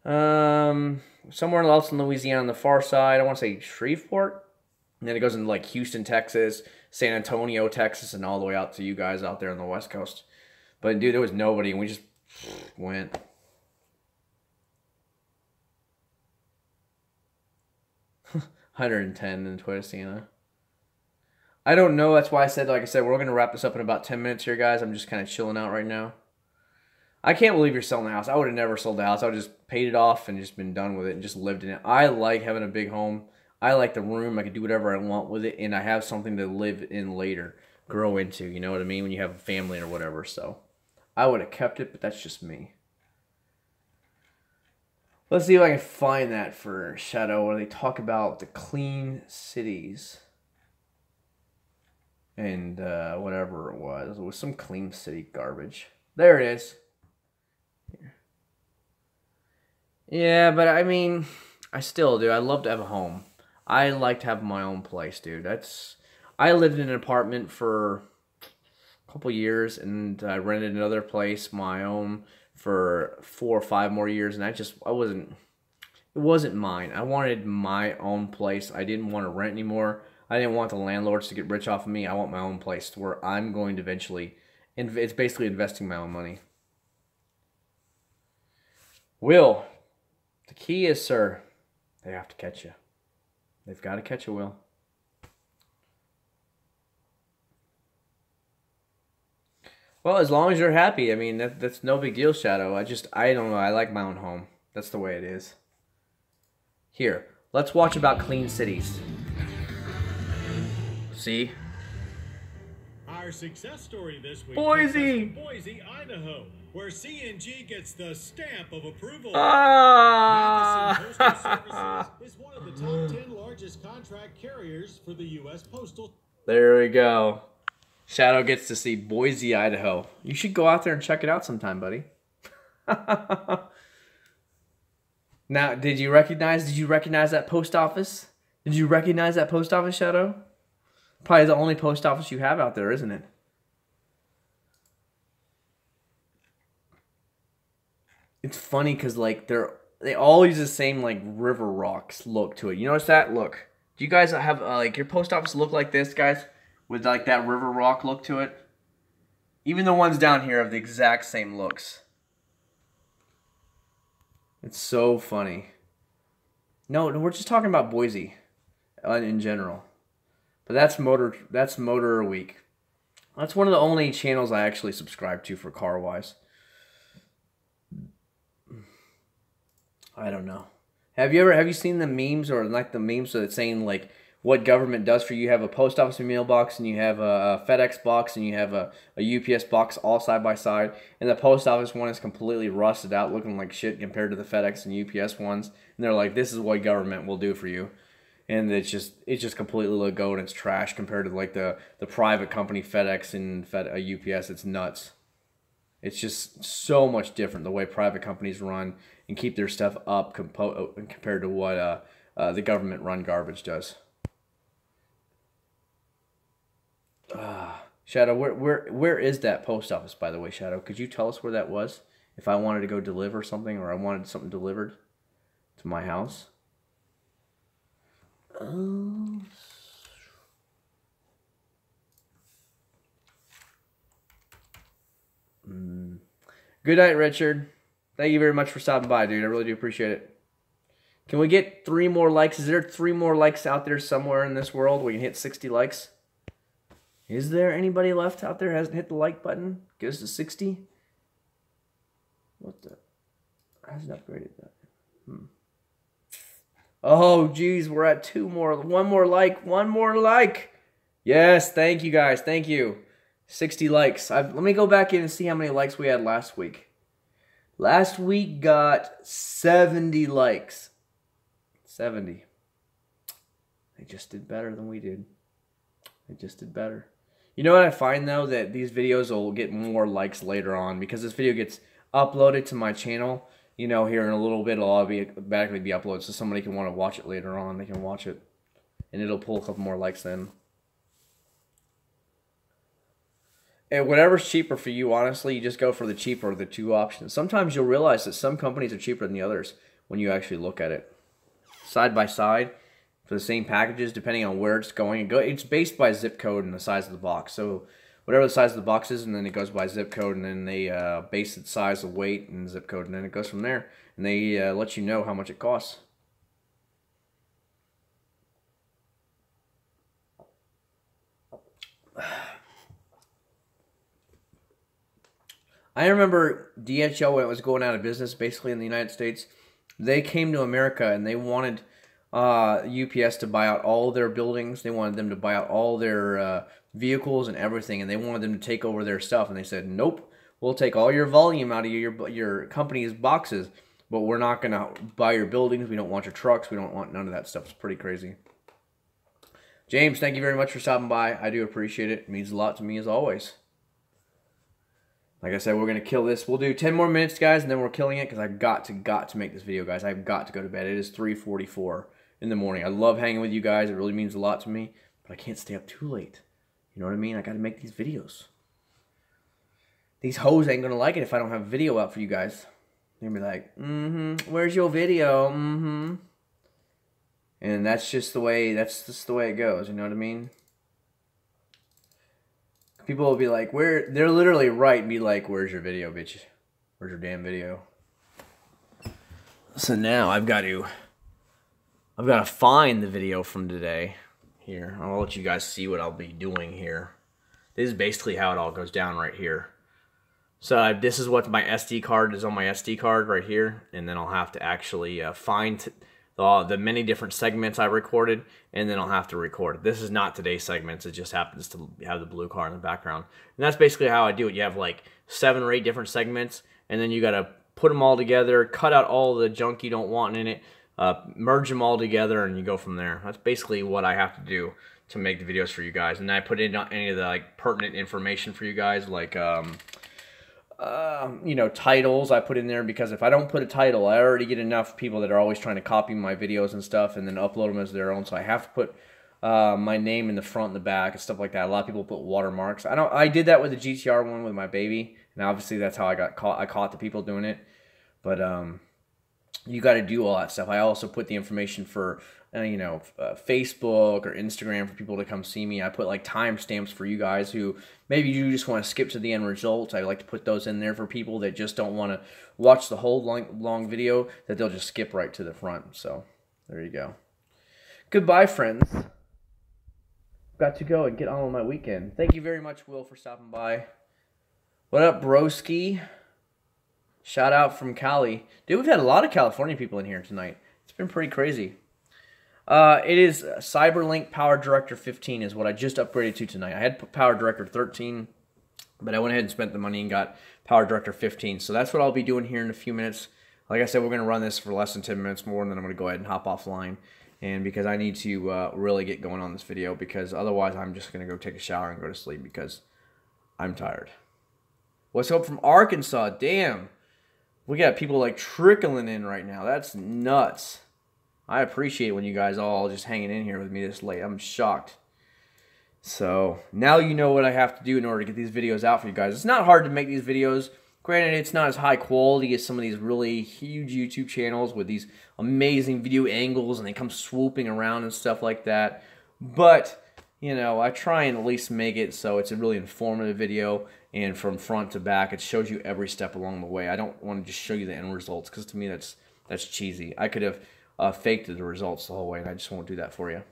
somewhere else in Louisiana on the far side. I want to say Shreveport. And then it goes into like Houston, Texas, San Antonio, Texas, and all the way out to you guys out there on the West Coast. But dude, there was nobody, and we just went. $110 in Twistina. I don't know. That's why I said, like I said, we're going to wrap this up in about 10 minutes here, guys. I'm just kind of chilling out right now. I can't believe you're selling the house. I would have never sold the house. I would have just paid it off and just been done with it and just lived in it. I like having a big home. I like the room. I can do whatever I want with it, and I have something to live in later, grow into. You know what I mean? When you have a family or whatever. So I would have kept it, but that's just me. Let's see if I can find that for Shadow where they talk about the clean cities. And whatever it was. It was some clean city garbage. There it is. Here. Yeah, but I mean, I still do. I love to have a home. I like to have my own place, dude. I lived in an apartment for a couple years, and I rented another place, my own, for 4 or 5 more years, and it wasn't mine. I wanted my own place. I didn't want to rent anymore. I didn't want the landlords to get rich off of me. I want my own place to where I'm going to eventually, and it's basically investing my own money. Will, the key is, sir, they have to catch you. They've got to catch you, Will. Well, as long as you're happy. I mean, that's no big deal, Shadow. I don't know. I like my own home. That's the way it is. Here, let's watch about clean cities. See? Our success story this week Boise! Boise, Idaho, where CNG gets the stamp of approval. Ah! Madison Postal Services is one of the top 10 largest contract carriers for the U.S. Postal. There we go. Shadow gets to see Boise, Idaho. You should go out there and check it out sometime, buddy. Now, did you recognize that post office? Did you recognize that post office, Shadow? Probably the only post office you have out there, isn't it? It's funny because like they all use the same like river rocks look to it. You notice that? Look. Do you guys have like your post office look like this, guys? With like that river rock look to it? Even the ones down here have the exact same looks. It's so funny. No, we're just talking about Boise in general. But that's Motor Week. That's one of the only channels I actually subscribe to for car-wise. I don't know. Have you seen the memes or like the memes that saying like what government does for you. You have a post office mailbox, and you have a FedEx box, and you have a UPS box all side by side. And the post office one is completely rusted out, looking like shit compared to the FedEx and UPS ones. And they're like, this is what government will do for you. And it's just completely let go, and it's trash compared to like the private company FedEx and UPS. It's nuts. It's just so much different the way private companies run and keep their stuff up compared to what the government run garbage does. Shadow, where is that post office, by the way, Shadow? Could you tell us where that was? If I wanted to go deliver something, or I wanted something delivered to my house. Good night, Richard. Thank you very much for stopping by, dude. I really do appreciate it. Can we get 3 more likes? Is there 3 more likes out there somewhere in this world we can hit 60 likes? Is there anybody left out there who hasn't hit the like button? Get us to 60? What the? Hasn't upgraded that. Oh, geez, we're at 2 more. 1 more like. 1 more like. Yes, thank you, guys. Thank you. 60 likes. Let me go back in and see how many likes we had last week. Last week got 70 likes. 70. They just did better than we did. They just did better. You know what I find, though? That these videos will get more likes later on, because this video gets uploaded to my channel. You know, here in a little bit, it'll automatically be uploaded, so somebody can want to watch it later on. They can watch it, and it'll pull a couple more likes then. And whatever's cheaper for you, honestly, you just go for the cheaper of the 2 options. Sometimes you'll realize that some companies are cheaper than the others when you actually look at it. Side by side, for the same packages, depending on where it's going. It's based by zip code and the size of the box. So whatever the size of the box is, and then it goes by zip code, and then they base its size, the weight, and zip code, and then it goes from there. And they let you know how much it costs. I remember DHL, when it was going out of business, basically in the United States, they came to America and they wanted UPS to buy out all their buildings. They wanted them to buy out all their vehicles and everything, and they wanted them to take over their stuff. And they said, nope, we'll take all your volume out of your company's boxes, but we're not going to buy your buildings. We don't want your trucks. We don't want none of that stuff. It's pretty crazy. James, thank you very much for stopping by. I do appreciate it. It means a lot to me, as always. Like I said, we're going to kill this. We'll do 10 more minutes, guys, and then we're killing it, because I've got to make this video, guys. I've got to go to bed. It is 3:44 in the morning. I love hanging with you guys. It really means a lot to me, but I can't stay up too late. You know what I mean? I got to make these videos. These hoes ain't going to like it if I don't have a video out for you guys. They're going to be like, where's your video? And that's just the way it goes. You know what I mean? People will be like, they're literally right and be like, where's your video, bitch? Where's your damn video? So now I've got to find the video from today. Here, I'll let you guys see what I'll be doing here. This is basically how it all goes down right here. So this is what my SD card is on my SD card right here, and then I'll have to actually find the many different segments I recorded, and then I'll have to record it. This is not today's segments. It just happens to have the blue car in the background. And that's basically how I do it. You have like 7 or 8 different segments, and then you got to put them all together, cut out all the junk you don't want in it, merge them all together, and you go from there. That's basically what I have to do to make the videos for you guys. And I put in any of the like pertinent information for you guys, like you know, titles I put in there, because if I don't put a title, I already get enough people that are always trying to copy my videos and stuff and then upload them as their own. So I have to put my name in the front and the back and stuff like that. A lot of people put watermarks. I did that with the GTR one with my baby, and obviously that's how I got caught. I caught the people doing it, but you got to do all that stuff. I also put the information for you know, Facebook or Instagram for people to come see me. I put like timestamps for you guys who maybe you just want to skip to the end results. I like to put those in there for people that just don't want to watch the whole long video, that they'll just skip right to the front. So there you go. Goodbye, friends. Got to go and get on with my weekend. Thank you very much, Will, for stopping by. What up, broski? Shout out from Cali. Dude, we've had a lot of California people in here tonight. It's been pretty crazy. It is CyberLink Power Director 15 is what I just upgraded to tonight. I had Power Director 13, but I went ahead and spent the money and got Power Director 15. So that's what I'll be doing here in a few minutes. Like I said, we're going to run this for less than 10 minutes more, and then I'm going to go ahead and hop offline. And because I need to really get going on this video, because otherwise I'm just going to go take a shower and go to sleep because I'm tired. What's up from Arkansas? Damn. We got people like trickling in right now. That's nuts. I appreciate when you guys all just hanging in here with me this late. I'm shocked. So now you know what I have to do in order to get these videos out for you guys. It's not hard to make these videos. Granted, it's not as high quality as some of these really huge YouTube channels with these amazing video angles and they come swooping around and stuff like that. But, you know, I try and at least make it so it's a really informative video, and from front to back, it shows you every step along the way. I don't want to just show you the end results, because to me that's cheesy. I could have faked the results the whole way, and I just won't do that for you.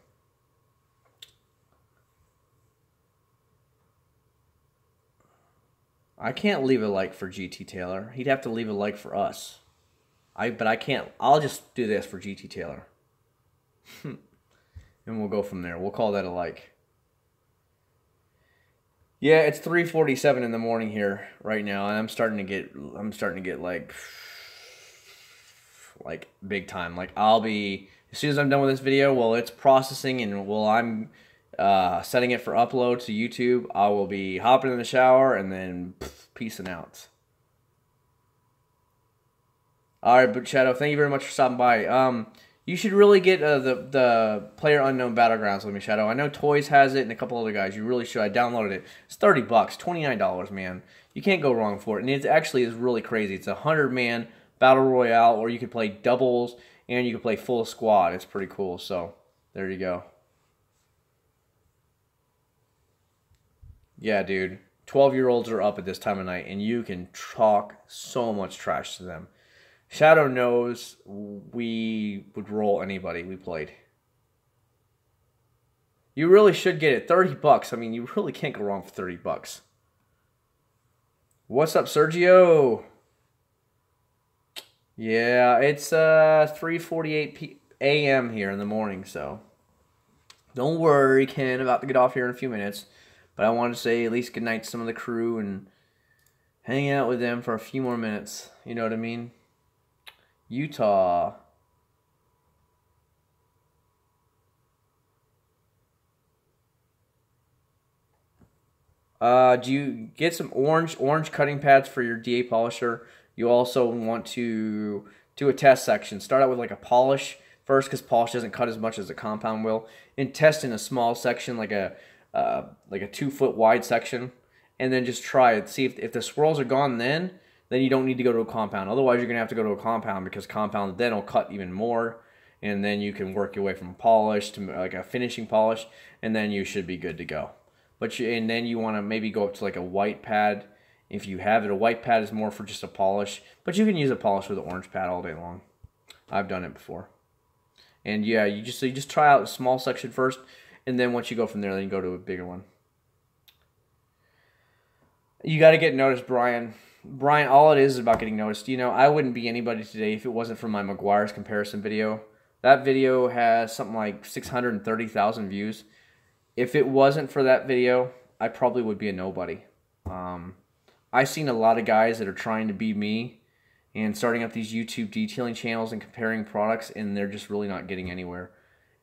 I can't leave a like for GT Taylor. He'd have to leave a like for us. But I can't. I'll just do this for GT Taylor. And we'll go from there. We'll call that a like. Yeah, it's 3:47 in the morning here right now, and I'm starting to get like big time. Like, I'll be, as soon as I'm done with this video, while it's processing and while I'm setting it for upload to YouTube, I will be hopping in the shower and then peacing out. All right, but Shadow, thank you very much for stopping by. You should really get the PlayerUnknown Battlegrounds with me, Shadow. I know Toys has it and a couple other guys. You really should. I downloaded it. It's $30, $29, man. You can't go wrong for it. And it actually is really crazy. It's a 100-man battle royale, or you can play doubles and you can play full squad. It's pretty cool. So there you go. Yeah, dude. 12-year-olds are up at this time of night, and you can talk so much trash to them. Shadow knows we would roll anybody we played. You really should get it. $30. I mean, you really can't go wrong for $30. What's up, Sergio? Yeah, it's 3:48 a.m. here in the morning, so don't worry, Ken, about to get off here in a few minutes. But I wanted to say at least good night to some of the crew and hang out with them for a few more minutes. You know what I mean? Utah. Do you get some orange cutting pads for your DA polisher? You also want to do a test section. Start out with like a polish first, because polish doesn't cut as much as a compound will, and test in a small section like a 2-foot wide section, and then just try it. See if the swirls are gone. Then you don't need to go to a compound. Otherwise, you're gonna have to go to a compound, because compound then will cut even more, and then you can work your way from polish to like a finishing polish, and then you should be good to go. And then you want to maybe go up to like a white pad. If you have it, a white pad is more for just a polish, but you can use a polish with an orange pad all day long. I've done it before. And yeah, you just try out a small section first, and then once you go from there, then you go to a bigger one. You got to get noticed, Brian. Brian, all it is about getting noticed. You know, I wouldn't be anybody today if it wasn't for my Maguire's comparison video. That video has something like 630,000 views. If it wasn't for that video, I probably would be a nobody. I've seen a lot of guys that are trying to be me and starting up these YouTube detailing channels and comparing products, and they're just really not getting anywhere.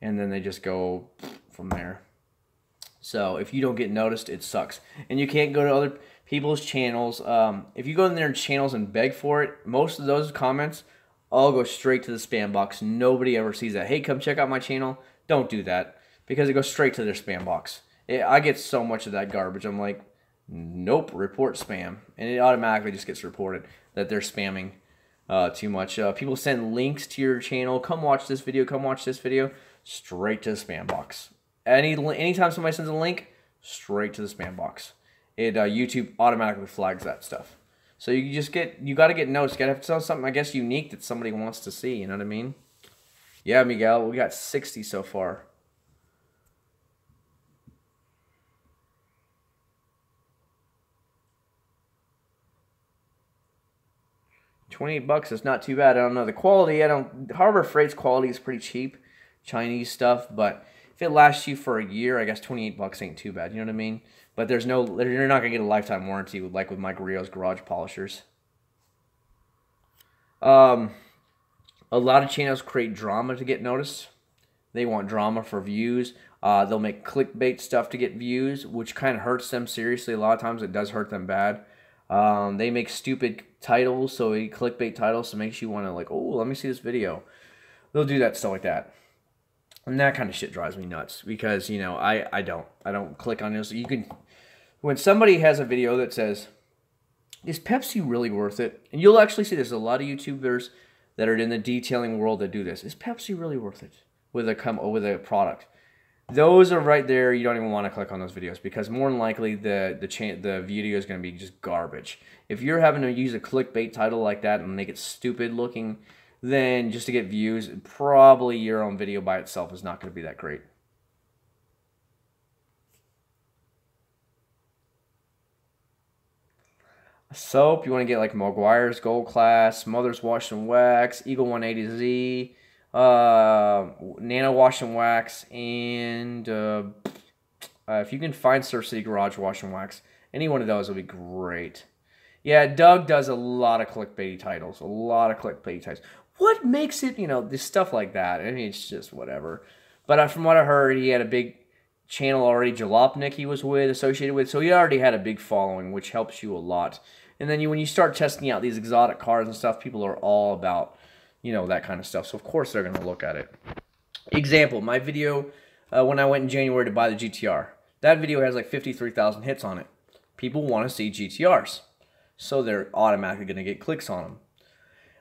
And then they just go from there. So if you don't get noticed, it sucks. And you can't go to other people's channels. If you go in their channels and beg for it, most of those comments all go straight to the spam box. Nobody ever sees that. Hey, come check out my channel. Don't do that, because it goes straight to their spam box. I get so much of that garbage. I'm like, nope, report spam. And it automatically just gets reported that they're spamming too much. People send links to your channel. Come watch this video. Come watch this video. Straight to the spam box. Anytime somebody sends a link, straight to the spam box. YouTube automatically flags that stuff. So you got to get noticed. You got to have to tell something, I guess, unique that somebody wants to see. You know what I mean? Yeah, Miguel, we got 60 so far. $28 is not too bad. I don't know the quality. Harbor Freight's quality is pretty cheap. Chinese stuff, but if it lasts you for a year, I guess $28 ain't too bad. You know what I mean? But you're not gonna get a lifetime warranty like with my Griot's garage polishers. A lot of channels create drama to get noticed. They want drama for views. They'll make clickbait stuff to get views, which kind of hurts them seriously. A lot of times it does hurt them bad. They make stupid titles, so clickbait titles, so it makes you want to like, oh, let me see this video. They'll do that stuff like that. And that kind of shit drives me nuts because, you know, I don't click on this. When somebody has a video that says, is Pepsi really worth it? And you'll actually see there's a lot of YouTubers that are in the detailing world that do this. Is Pepsi really worth it with a product? Those are right there. You don't even want to click on those videos because more than likely the video is going to be just garbage. If you're having to use a clickbait title like that and make it stupid looking, then just to get views, probably your own video by itself is not going to be that great. Soap, you want to get like Meguiar's Gold Class, Mother's Wash and Wax, Eagle 180Z, Nano Wash and Wax, and if you can find Surf City Garage Wash and Wax, any one of those will be great. Yeah, Doug does a lot of clickbaity titles, What makes it, you know, this stuff like that? I mean, it's just whatever. But from what I heard, he had a big channel already, Jalopnik he was associated with, so he already had a big following, which helps you a lot. And then when you start testing out these exotic cars and stuff, people are all about, you know, that kind of stuff. So, of course, they're going to look at it. Example, my video when I went in January to buy the GTR. That video has like 53,000 hits on it. People want to see GTRs. So they're automatically going to get clicks on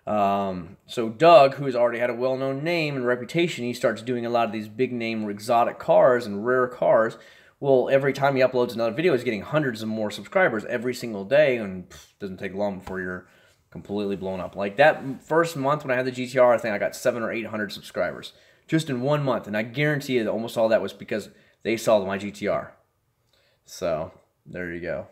them. So Doug, who's already had a well-known name and reputation, he starts doing a lot of these big-name exotic cars and rare cars. Well, every time he uploads another video, he's getting hundreds of more subscribers every single day, and it doesn't take long before you're completely blown up. Like that first month when I had the GTR, I think I got 700 or 800 subscribers just in 1 month, and I guarantee you that almost all that was because they saw my GTR. So there you go.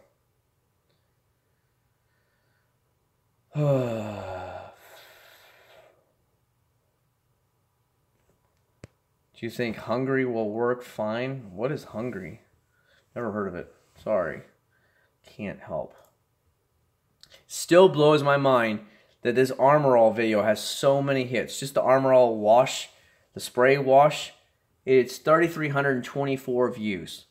Do you think Hungry will work fine? What is Hungry? Never heard of it. Sorry. Can't help. Still blows my mind that this Armor All video has so many hits. Just the Armor All wash, the spray wash, it's 3,324 views.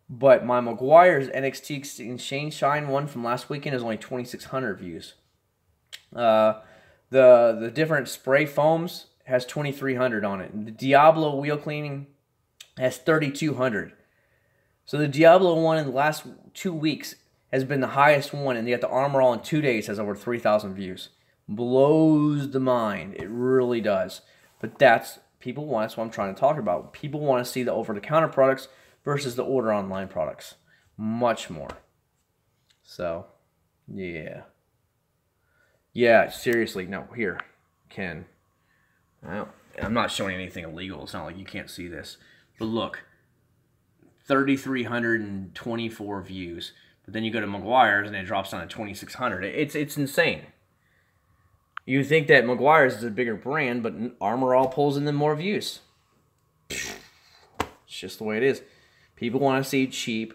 But my Meguiar's NXT Shine one from last weekend is only 2,600 views. The different spray foams has 2,300 on it. And the Diablo wheel cleaning has 3,200. So the Diablo one in the last 2 weeks has been the highest one, and yet the Armor All in 2 days has over 3,000 views. Blows the mind. It really does. But that's what I'm trying to talk about. People want to see the over-the-counter products versus the order online products. Much more. So, yeah. Yeah, seriously. No, here. Ken. I'm not showing anything illegal. It's not like you can't see this. But look. 3,324 views. But then you go to Meguiar's and it drops down to 2,600. It's insane. You think that Meguiar's is a bigger brand, but Armor All pulls in them more views. It's just the way it is. People want to see cheap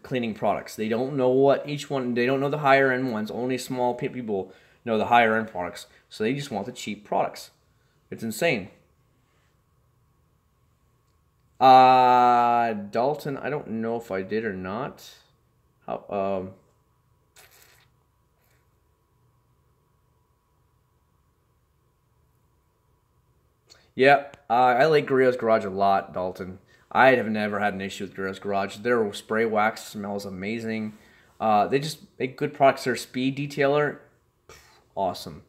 cleaning products. They don't know what each one, they don't know the higher end ones. Only small people know the higher end products. So they just want the cheap products. It's insane. Dalton, I don't know if I did or not. Yeah, I like Griot's Garage a lot, Dalton. I have never had an issue with Griot's Garage. Their spray wax smells amazing. They just make good products. Their speed detailer, awesome.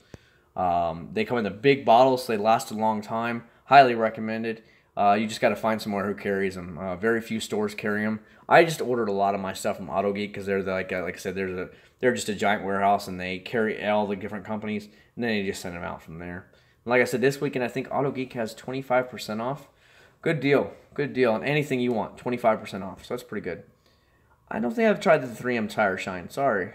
They come in the big bottles, so they last a long time. Highly recommended. You just got to find somewhere who carries them. Very few stores carry them. I just ordered a lot of my stuff from AutoGeek because they're like I said, they're just a giant warehouse and they carry all the different companies and then they just send them out from there. And like I said, this weekend I think AutoGeek has 25% off. Good deal, on anything you want, 25% off. So that's pretty good. I don't think I've tried the 3M Tire Shine. Sorry.